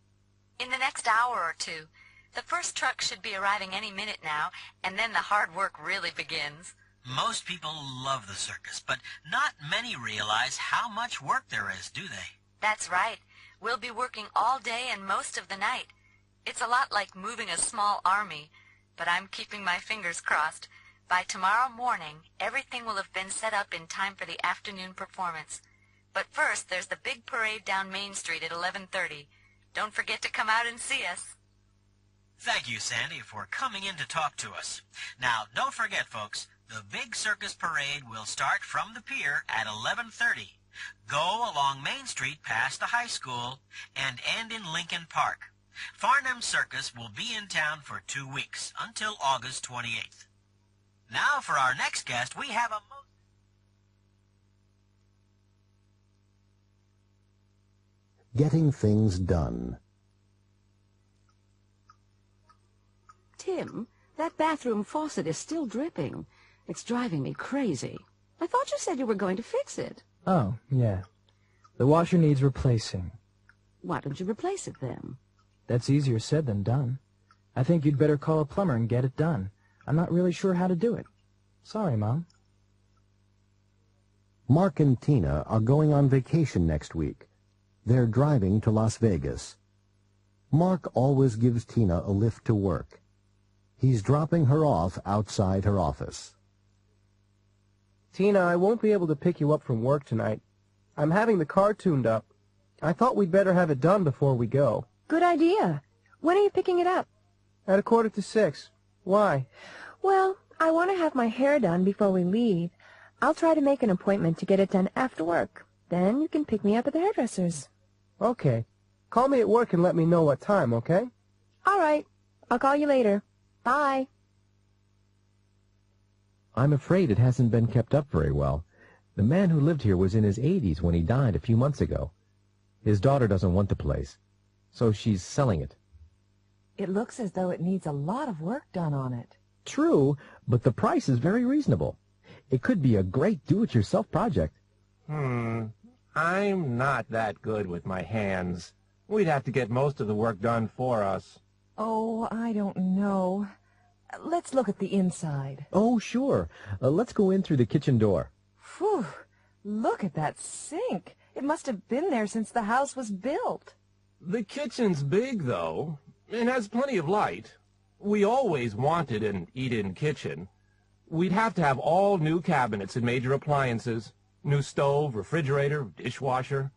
In the next hour or two. The first truck should be arriving any minute now, and then the hard work really begins. Most people love the circus, but not many realize how much work there is, do they? That's right. We'll be working all day and most of the night. It's a lot like moving a small army, but I'm keeping my fingers crossed. By tomorrow morning, everything will have been set up in time for the afternoon performance. But first, there's the big parade down Main Street at 11:30. Don't forget to come out and see us. Thank you, Sandy, for coming in to talk to us. Now, don't forget, folks, the big circus parade will start from the pier at 11:30. Go along Main Street past the high school and end in Lincoln Park. Farnham Circus will be in town for 2 weeks, until August 28th. Now for our next guest, we have a Getting things done. Tim, that bathroom faucet is still dripping. It's driving me crazy. I thought you said you were going to fix it. Oh, yeah. The washer needs replacing. Why don't you replace it then? That's easier said than done. I think you'd better call a plumber and get it done. I'm not really sure how to do it. Sorry, Mom. Mark and Tina are going on vacation next week. They're driving to Las Vegas. Mark always gives Tina a lift to work. He's dropping her off outside her office. Tina, I won't be able to pick you up from work tonight. I'm having the car tuned up. I thought we'd better have it done before we go. Good idea. When are you picking it up? At 5:45. Why? Well, I want to have my hair done before we leave. I'll try to make an appointment to get it done after work. Then you can pick me up at the hairdresser's. Okay. Call me at work and let me know what time, okay? All right. I'll call you later. Bye. I'm afraid it hasn't been kept up very well. The man who lived here was in his 80s when he died a few months ago. His daughter doesn't want the place, so she's selling it. It looks as though it needs a lot of work done on it. True, but the price is very reasonable. It could be a great do-it-yourself project. I'm not that good with my hands. We'd have to get most of the work done for us. Oh, I don't know. Let's look at the inside. Oh, sure. Let's go in through the kitchen door. Phew! Look at that sink. It must have been there since the house was built. The kitchen's big, though. It has plenty of light. We always wanted an eat-in kitchen. We'd have to have all new cabinets and major appliances. New stove, refrigerator, dishwasher.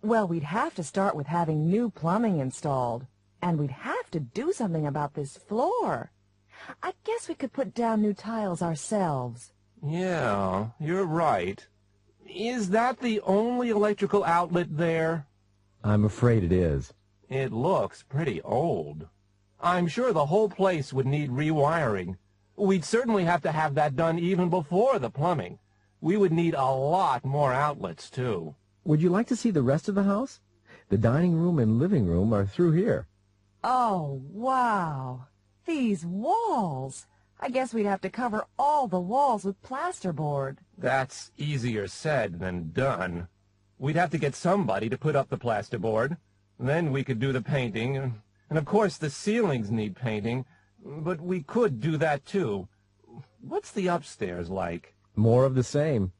Well, we'd have to start with having new plumbing installed. And we'd have to do something about this floor. I guess we could put down new tiles ourselves. Yeah, you're right. Is that the only electrical outlet there? I'm afraid it is. It looks pretty old. I'm sure the whole place would need rewiring. We'd certainly have to have that done even before the plumbing. We would need a lot more outlets, too. Would you like to see the rest of the house? The dining room and living room are through here. Oh, wow. These walls. I guess we'd have to cover all the walls with plasterboard. That's easier said than done. We'd have to get somebody to put up the plasterboard. Then we could do the painting. And of course the ceilings need painting. But we could do that too. What's the upstairs like? More of the same.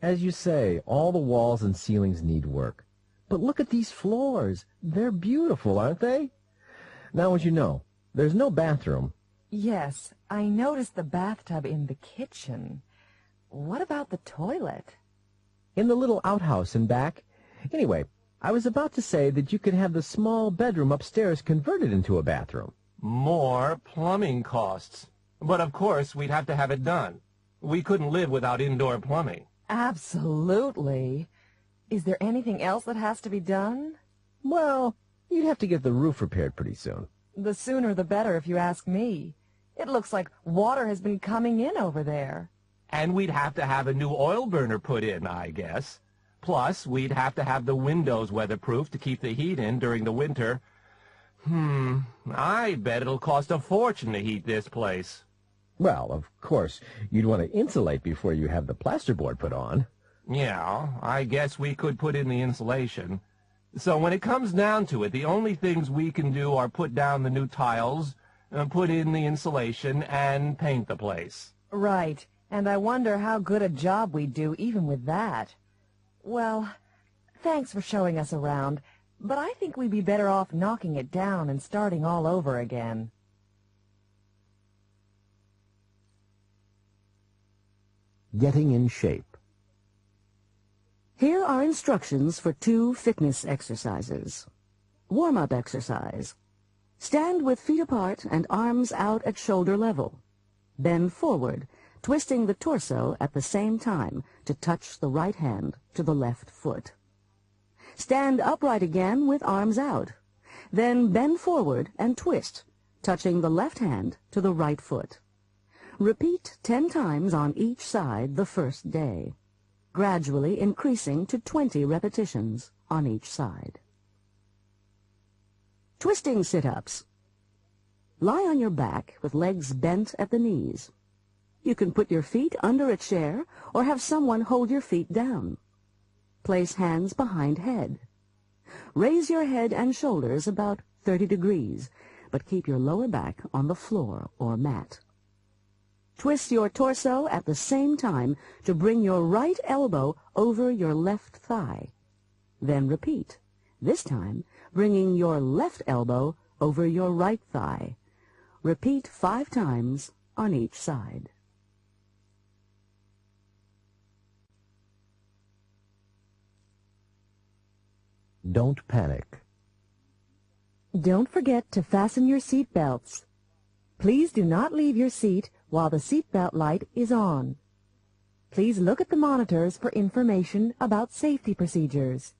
As you say, all the walls and ceilings need work. But look at these floors. They're beautiful, aren't they? Now, as you know, there's no bathroom. Yes, I noticed the bathtub in the kitchen. What about the toilet? In the little outhouse in back. Anyway, I was about to say that you could have the small bedroom upstairs converted into a bathroom. More plumbing costs. But of course, we'd have to have it done. We couldn't live without indoor plumbing. Absolutely. Is there anything else that has to be done? Well, you'd have to get the roof repaired pretty soon. The sooner the better, if you ask me. It looks like water has been coming in over there. And we'd have to have a new oil burner put in, I guess. Plus, we'd have to have the windows weatherproof to keep the heat in during the winter. I bet it'll cost a fortune to heat this place. Well, of course, you'd want to insulate before you have the plasterboard put on. Yeah, I guess we could put in the insulation. So when it comes down to it, the only things we can do are put down the new tiles, put in the insulation, and paint the place. Right, and I wonder how good a job we'd do even with that. Well, thanks for showing us around, but I think we'd be better off knocking it down and starting all over again. Getting in shape. Here are instructions for 2 fitness exercises. Warm-up exercise. Stand with feet apart and arms out at shoulder level. Bend forward, twisting the torso at the same time to touch the right hand to the left foot. Stand upright again with arms out. Then bend forward and twist, touching the left hand to the right foot. Repeat 10 times on each side the first day, gradually increasing to 20 repetitions on each side. Twisting sit-ups. Lie on your back with legs bent at the knees. You can put your feet under a chair or have someone hold your feet down. Place hands behind head. Raise your head and shoulders about 30 degrees, but keep your lower back on the floor or mat. Twist your torso at the same time to bring your right elbow over your left thigh. Then repeat, this time bringing your left elbow over your right thigh. Repeat 5 times on each side. Don't panic. Don't forget to fasten your seat belts. Please do not leave your seat while the seatbelt light is on. Please look at the monitors for information about safety procedures.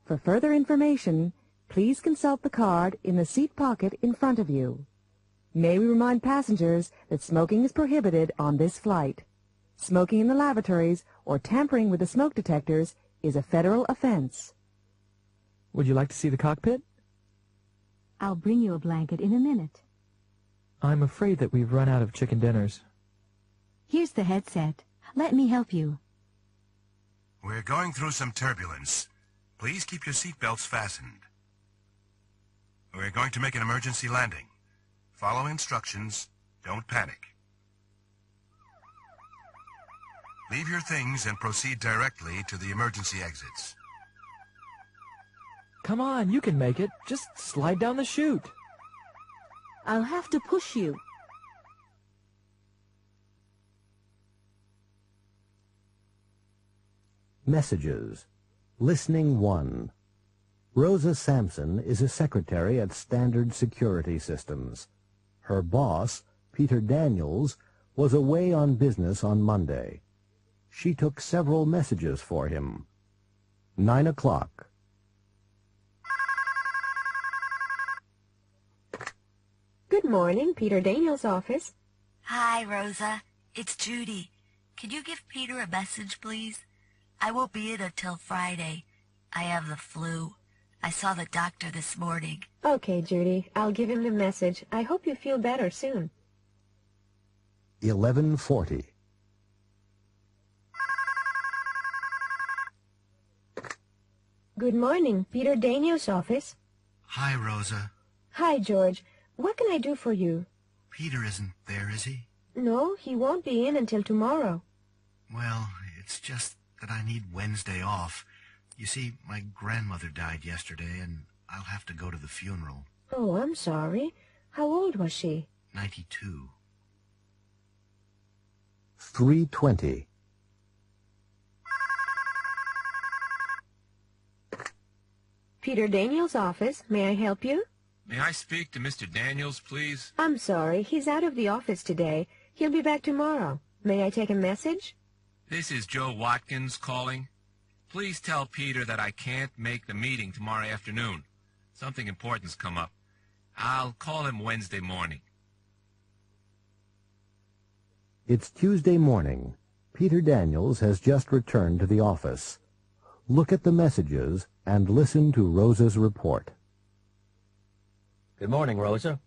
For further information, please consult the card in the seat pocket in front of you. May we remind passengers that smoking is prohibited on this flight. Smoking in the lavatories or tampering with the smoke detectors is a federal offense. Would you like to see the cockpit? I'll bring you a blanket in a minute. I'm afraid that we've run out of chicken dinners. Here's the headset. Let me help you. We're going through some turbulence. Please keep your seatbelts fastened. We're going to make an emergency landing. Follow instructions. Don't panic. Leave your things and proceed directly to the emergency exits. Come on, you can make it. Just slide down the chute. I'll have to push you. Messages. Listening 1. Rosa Sampson is a secretary at Standard Security Systems. Her boss, Peter Daniels, was away on business on Monday. She took several messages for him. 9 o'clock. Good morning, Peter Daniels' office. Hi, Rosa. It's Judy. Could you give Peter a message, please? I won't be in until Friday. I have the flu. I saw the doctor this morning. Okay, Judy. I'll give him the message. I hope you feel better soon. 11:40. Good morning, Peter Daniels' office. Hi, Rosa. Hi, George. What can I do for you? Peter isn't there, is he? No, he won't be in until tomorrow. Well, it's just that I need Wednesday off. You see, my grandmother died yesterday, and I'll have to go to the funeral. Oh, I'm sorry. How old was she? 92. 3:20. Peter Daniels' office. May I help you? May I speak to Mr. Daniels, please? I'm sorry. He's out of the office today. He'll be back tomorrow. May I take a message? This is Joe Watkins calling. Please tell Peter that I can't make the meeting tomorrow afternoon. Something important's come up. I'll call him Wednesday morning. It's Tuesday morning. Peter Daniels has just returned to the office. Look at the messages and listen to Rosa's report. Good morning, Rosa.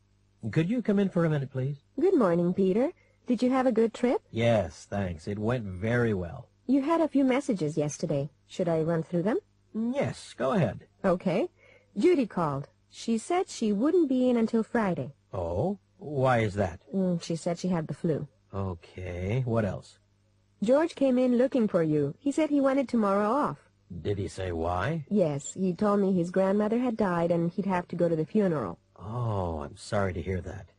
Could you come in for a minute, please? Good morning, Peter. Did you have a good trip? Yes, thanks. It went very well. You had a few messages yesterday. Should I run through them? Yes, go ahead. Okay. Judy called. She said she wouldn't be in until Friday. Oh? Why is that? She said she had the flu. Okay, what else? George came in looking for you. He said he wanted tomorrow off. Did he say why? Yes, he told me his grandmother had died and he'd have to go to the funeral. Oh, I'm sorry to hear that.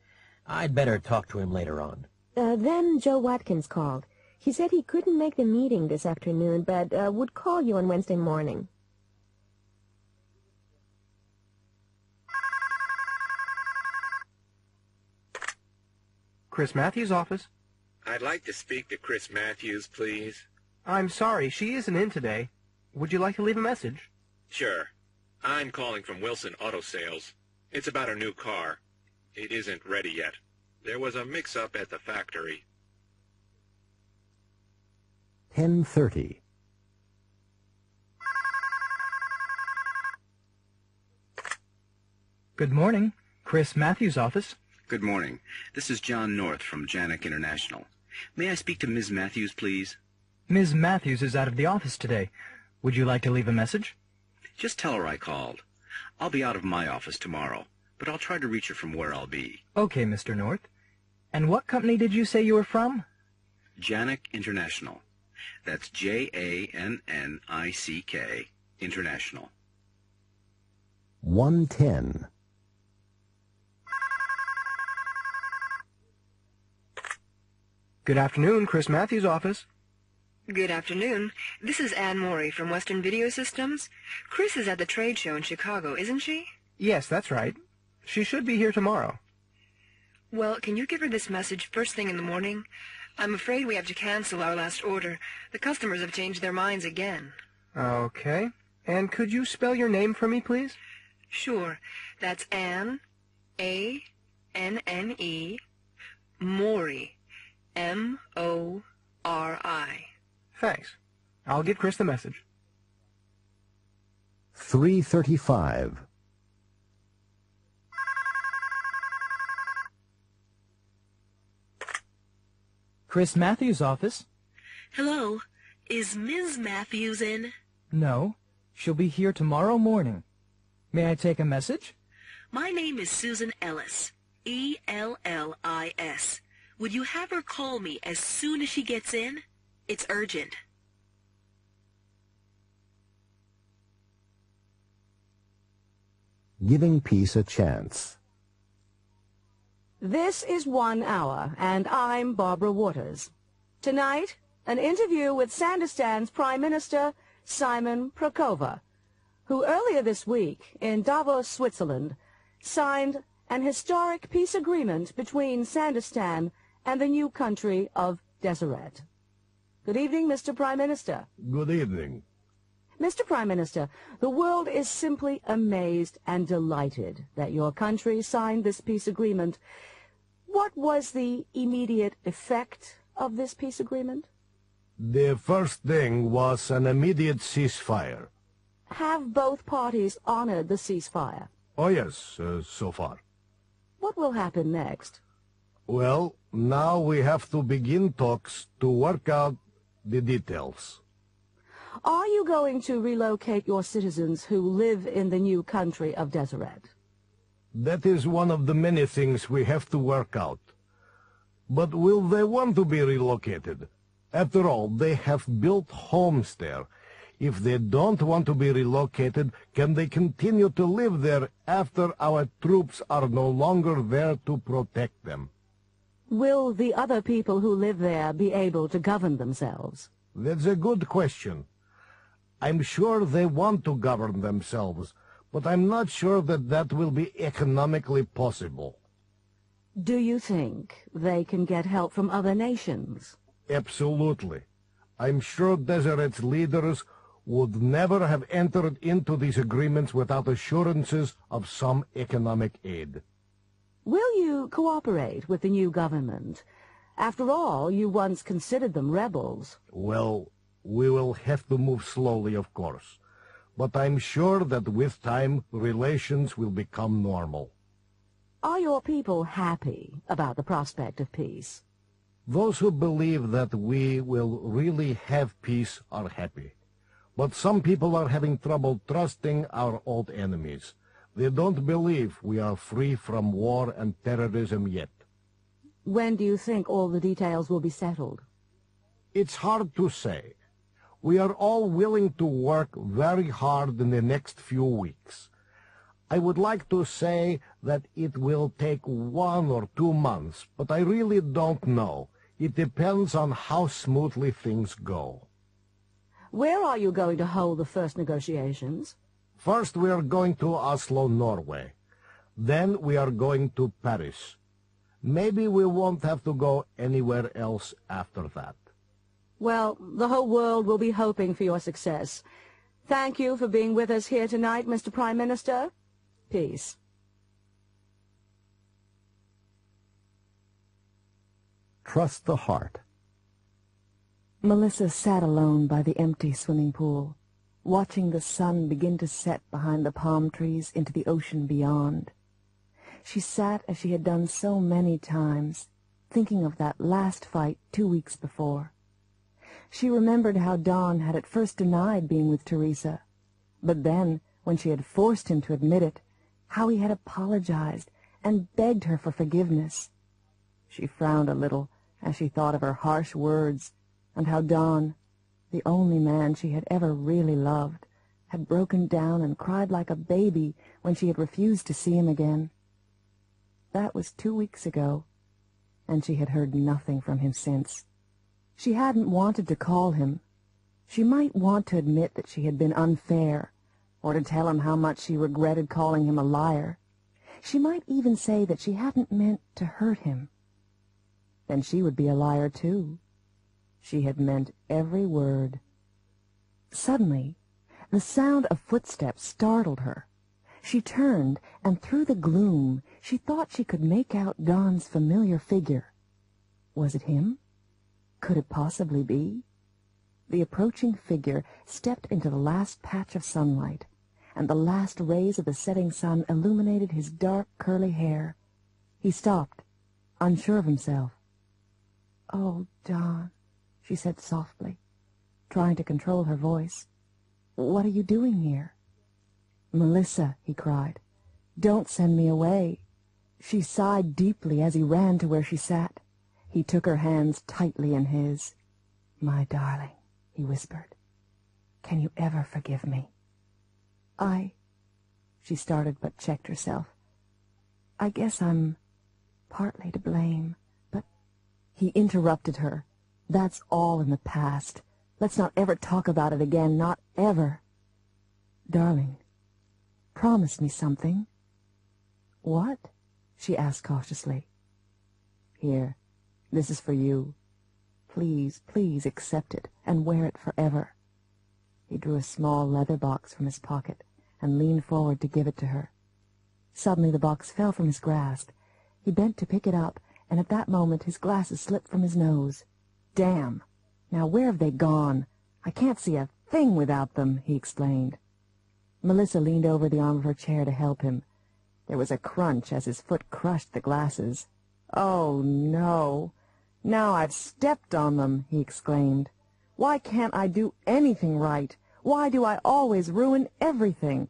I'd better talk to him later on. Then Joe Watkins called. He said he couldn't make the meeting this afternoon, but would call you on Wednesday morning. Chris Matthews' office. I'd like to speak to Chris Matthews, please. I'm sorry, she isn't in today. Would you like to leave a message? Sure. I'm calling from Wilson Auto Sales. It's about a new car. It isn't ready yet. There was a mix-up at the factory. 10:30. Good morning. Chris Matthews' office. Good morning. This is John North from Janik International. May I speak to Ms. Matthews, please? Ms. Matthews is out of the office today. Would you like to leave a message? Just tell her I called. I'll be out of my office tomorrow, but I'll try to reach her from where I'll be. Okay, Mr. North. And what company did you say you were from? Janik International. That's Janik, International. 1:10. Good afternoon, Chris Matthews' office. Good afternoon. This is Ann Morey from Western Video Systems. Chris is at the trade show in Chicago, isn't she? Yes, that's right. She should be here tomorrow. Well, can you give her this message first thing in the morning? I'm afraid we have to cancel our last order. The customers have changed their minds again. Okay. And could you spell your name for me, please? Sure. That's Ann, A-N-N-E, Morey, M-O-R-I. Thanks. I'll give Chris the message. 3:35. Chris Matthews' office. Hello. Is Ms. Matthews in? No. She'll be here tomorrow morning. May I take a message? My name is Susan Ellis. E-L-L-I-S. Would you have her call me as soon as she gets in? It's urgent. Giving peace a chance. This is 1 Hour, and I'm Barbara Waters. Tonight, an interview with Sandistan's Prime Minister, Simon Prokova, who earlier this week in Davos, Switzerland, signed an historic peace agreement between Sandistan and the new country of Deseret. Good evening, Mr. Prime Minister. Good evening. Mr. Prime Minister, the world is simply amazed and delighted that your country signed this peace agreement. What was the immediate effect of this peace agreement? The first thing was an immediate ceasefire. Have both parties honored the ceasefire? Oh yes, so far. What will happen next? Well, now we have to begin talks to work out the details. Are you going to relocate your citizens who live in the new country of Deseret? That is one of the many things we have to work out. But will they want to be relocated? After all, they have built homes there. If they don't want to be relocated, can they continue to live there after our troops are no longer there to protect them? Will the other people who live there be able to govern themselves? That's a good question. I'm sure they want to govern themselves, but I'm not sure that that will be economically possible. Do you think they can get help from other nations? Absolutely. I'm sure Deseret's leaders would never have entered into these agreements without assurances of some economic aid. Will you cooperate with the new government? After all, you once considered them rebels. Well, we will have to move slowly, of course. But I'm sure that with time, relations will become normal. Are your people happy about the prospect of peace? Those who believe that we will really have peace are happy. But some people are having trouble trusting our old enemies. They don't believe we are free from war and terrorism yet. When do you think all the details will be settled? It's hard to say. We are all willing to work very hard in the next few weeks. I would like to say that it will take 1 or 2 months, but I really don't know. It depends on how smoothly things go. Where are you going to hold the first negotiations? First, we are going to Oslo, Norway. Then we are going to Paris. Maybe we won't have to go anywhere else after that. Well, the whole world will be hoping for your success. Thank you for being with us here tonight, Mr. Prime Minister. Peace. Trust the heart. Melissa sat alone by the empty swimming pool, watching the sun begin to set behind the palm trees into the ocean beyond. She sat as she had done so many times, thinking of that last fight 2 weeks before. She remembered how Don had at first denied being with Teresa, but then, when she had forced him to admit it, how he had apologized and begged her for forgiveness. She frowned a little as she thought of her harsh words, and how Don, the only man she had ever really loved, had broken down and cried like a baby when she had refused to see him again. That was 2 weeks ago, and she had heard nothing from him since. She hadn't wanted to call him. She might want to admit that she had been unfair, or to tell him how much she regretted calling him a liar. She might even say that she hadn't meant to hurt him. Then she would be a liar, too. She had meant every word. Suddenly, the sound of footsteps startled her. She turned, and through the gloom she thought she could make out Don's familiar figure. Was it him? Could it possibly be? The approaching figure stepped into the last patch of sunlight, and the last rays of the setting sun illuminated his dark, curly hair. He stopped, unsure of himself. "Oh, Don," she said softly, trying to control her voice. "What are you doing here?" "Melissa," he cried, "don't send me away." She sighed deeply as he ran to where she sat. He took her hands tightly in his. "My darling," he whispered, "can you ever forgive me?" She started but checked herself. "I guess I'm partly to blame, but—" He interrupted her. "That's all in the past. Let's not ever talk about it again, not ever." "Darling, promise me something." "What?" she asked cautiously. "Here, this is for you. Please, please accept it and wear it forever." He drew a small leather box from his pocket and leaned forward to give it to her. Suddenly the box fell from his grasp. He bent to pick it up, and at that moment his glasses slipped from his nose. "Damn! Now where have they gone? I can't see a thing without them," he explained. Melissa leaned over the arm of her chair to help him. There was a crunch as his foot crushed the glasses. "Oh, no! Now I've stepped on them," he exclaimed. "Why can't I do anything right? Why do I always ruin everything?"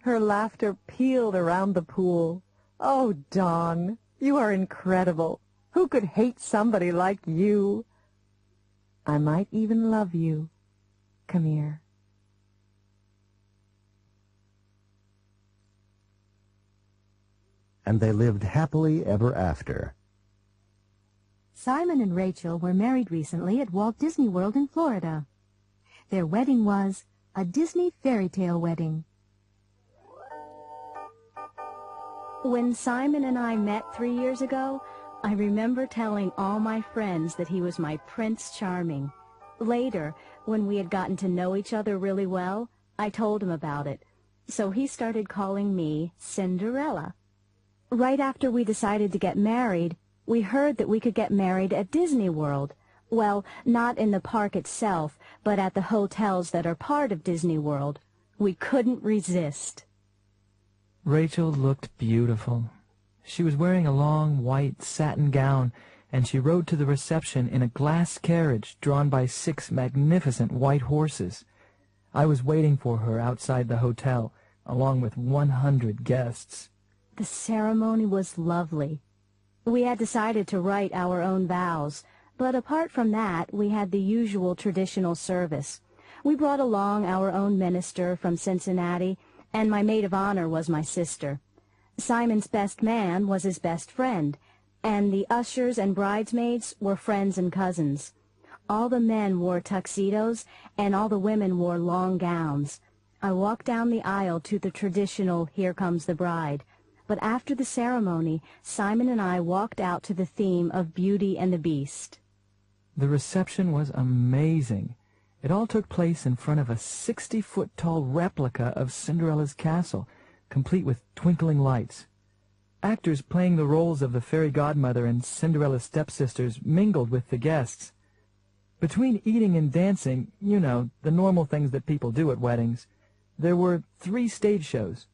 Her laughter pealed around the pool. "Oh, Don, you are incredible. Who could hate somebody like you?" "I might even love you. Come here." And they lived happily ever after. Simon and Rachel were married recently at Walt Disney World in Florida. Their wedding was a Disney fairy tale wedding. When Simon and I met 3 years ago, I remember telling all my friends that he was my Prince Charming. Later, when we had gotten to know each other really well, I told him about it. So he started calling me Cinderella. Right after we decided to get married, we heard that we could get married at Disney World. Well, not in the park itself, but at the hotels that are part of Disney World. We couldn't resist. Rachel looked beautiful. She was wearing a long white satin gown, and she rode to the reception in a glass carriage drawn by 6 magnificent white horses. I was waiting for her outside the hotel, along with 100 guests. The ceremony was lovely. We had decided to write our own vows, but apart from that, we had the usual traditional service. We brought along our own minister from Cincinnati, and my maid of honor was my sister. Simon's best man was his best friend, and the ushers and bridesmaids were friends and cousins. All the men wore tuxedos, and all the women wore long gowns. I walked down the aisle to the traditional "Here Comes the Bride," but after the ceremony, Simon and I walked out to the theme of Beauty and the Beast. The reception was amazing. It all took place in front of a 60-foot-tall replica of Cinderella's castle, complete with twinkling lights. Actors playing the roles of the fairy godmother and Cinderella's stepsisters mingled with the guests. Between eating and dancing, you know, the normal things that people do at weddings, there were 3 stage shows.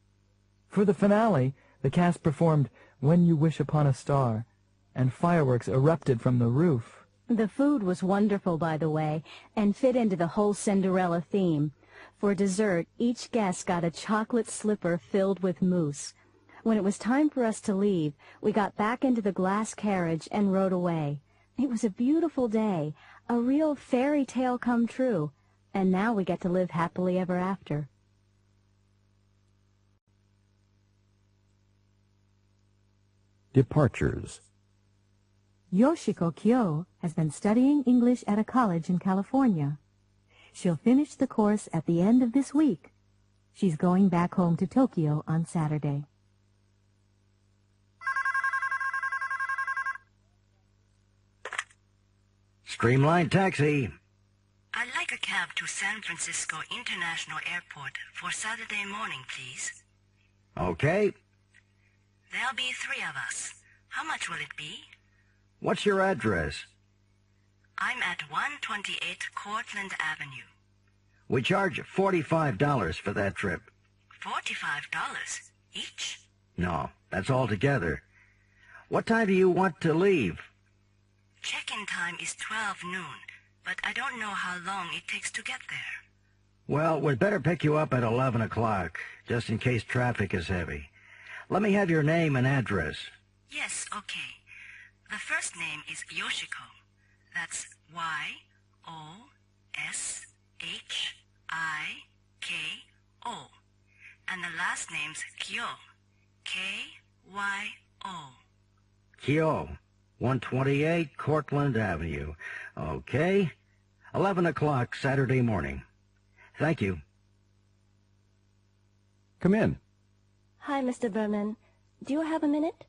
For the finale, the cast performed "When You Wish Upon a Star," and fireworks erupted from the roof. The food was wonderful, by the way, and fit into the whole Cinderella theme. For dessert, each guest got a chocolate slipper filled with mousse. When it was time for us to leave, we got back into the glass carriage and rode away. It was a beautiful day, a real fairy tale come true, and now we get to live happily ever after. Departures. Yoshiko Kyo has been studying English at a college in California. She'll finish the course at the end of this week. She's going back home to Tokyo on Saturday. Streamline taxi. I'd like a cab to San Francisco International Airport for Saturday morning, please. Okay. There'll be 3 of us. How much will it be? What's your address? I'm at 128 Cortlandt Avenue. We charge $45 for that trip. $45 each? No, that's all together. What time do you want to leave? Check-in time is 12 noon, but I don't know how long it takes to get there. Well, we'd better pick you up at 11 o'clock, just in case traffic is heavy. Let me have your name and address. Yes, okay. The first name is Yoshiko. That's Y-O-S-H-I-K-O. And the last name's Kyo. K-Y-O. Kyo, 128 Cortlandt Avenue. Okay. 11 o'clock Saturday morning. Thank you. Come in. Hi, Mr. Berman. Do you have a minute?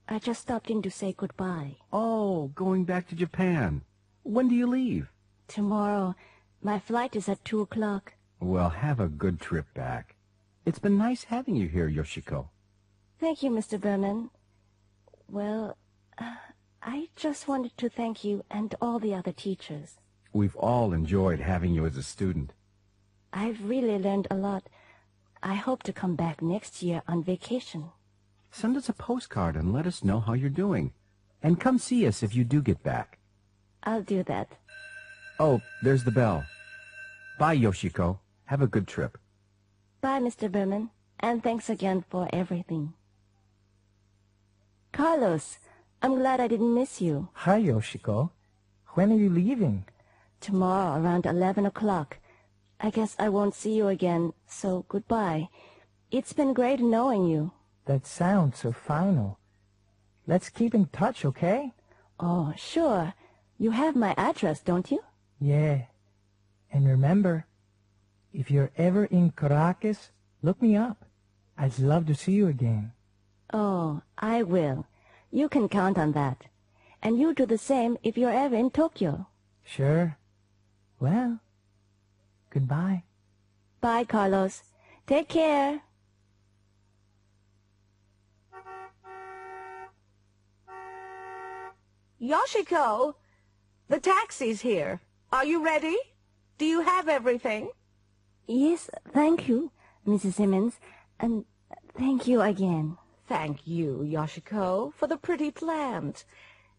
I just stopped in to say goodbye. Oh, going back to Japan. When do you leave? Tomorrow. My flight is at 2 o'clock. Well, have a good trip back. It's been nice having you here, Yoshiko. Thank you, Mr. Berman. Well, I just wanted to thank you and all the other teachers. We've all enjoyed having you as a student. I've really learned a lot. I hope to come back next year on vacation. Send us a postcard and let us know how you're doing. And come see us if you do get back. I'll do that. Oh, there's the bell. Bye, Yoshiko. Have a good trip. Bye, Mr. Berman, and thanks again for everything. Carlos, I'm glad I didn't miss you. Hi, Yoshiko. When are you leaving? Tomorrow around 11 o'clock. I guess I won't see you again, so goodbye. It's been great knowing you. That sounds so final. Let's keep in touch, okay? Oh, sure. You have my address, don't you? Yeah. And remember, if you're ever in Caracas, look me up. I'd love to see you again. Oh, I will. You can count on that. And you do the same if you're ever in Tokyo. Sure. Well, goodbye. Bye, Carlos. Take care. Yoshiko, the taxi's here. Are you ready? Do you have everything? Yes, thank you, Mrs. Simmons. And thank you again. Thank you, Yoshiko, for the pretty plant.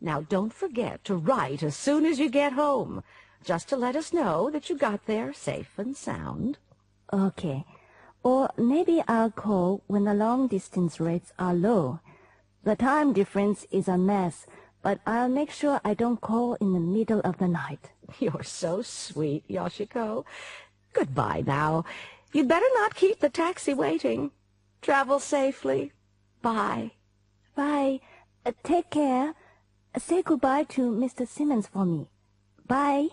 Now don't forget to write as soon as you get home, just to let us know that you got there safe and sound. Okay. Or maybe I'll call when the long-distance rates are low. The time difference is a mess, but I'll make sure I don't call in the middle of the night. You're so sweet, Yoshiko. Goodbye now. You'd better not keep the taxi waiting. Travel safely. Bye. Bye. Take care. Say goodbye to Mr. Simmons for me. Bye.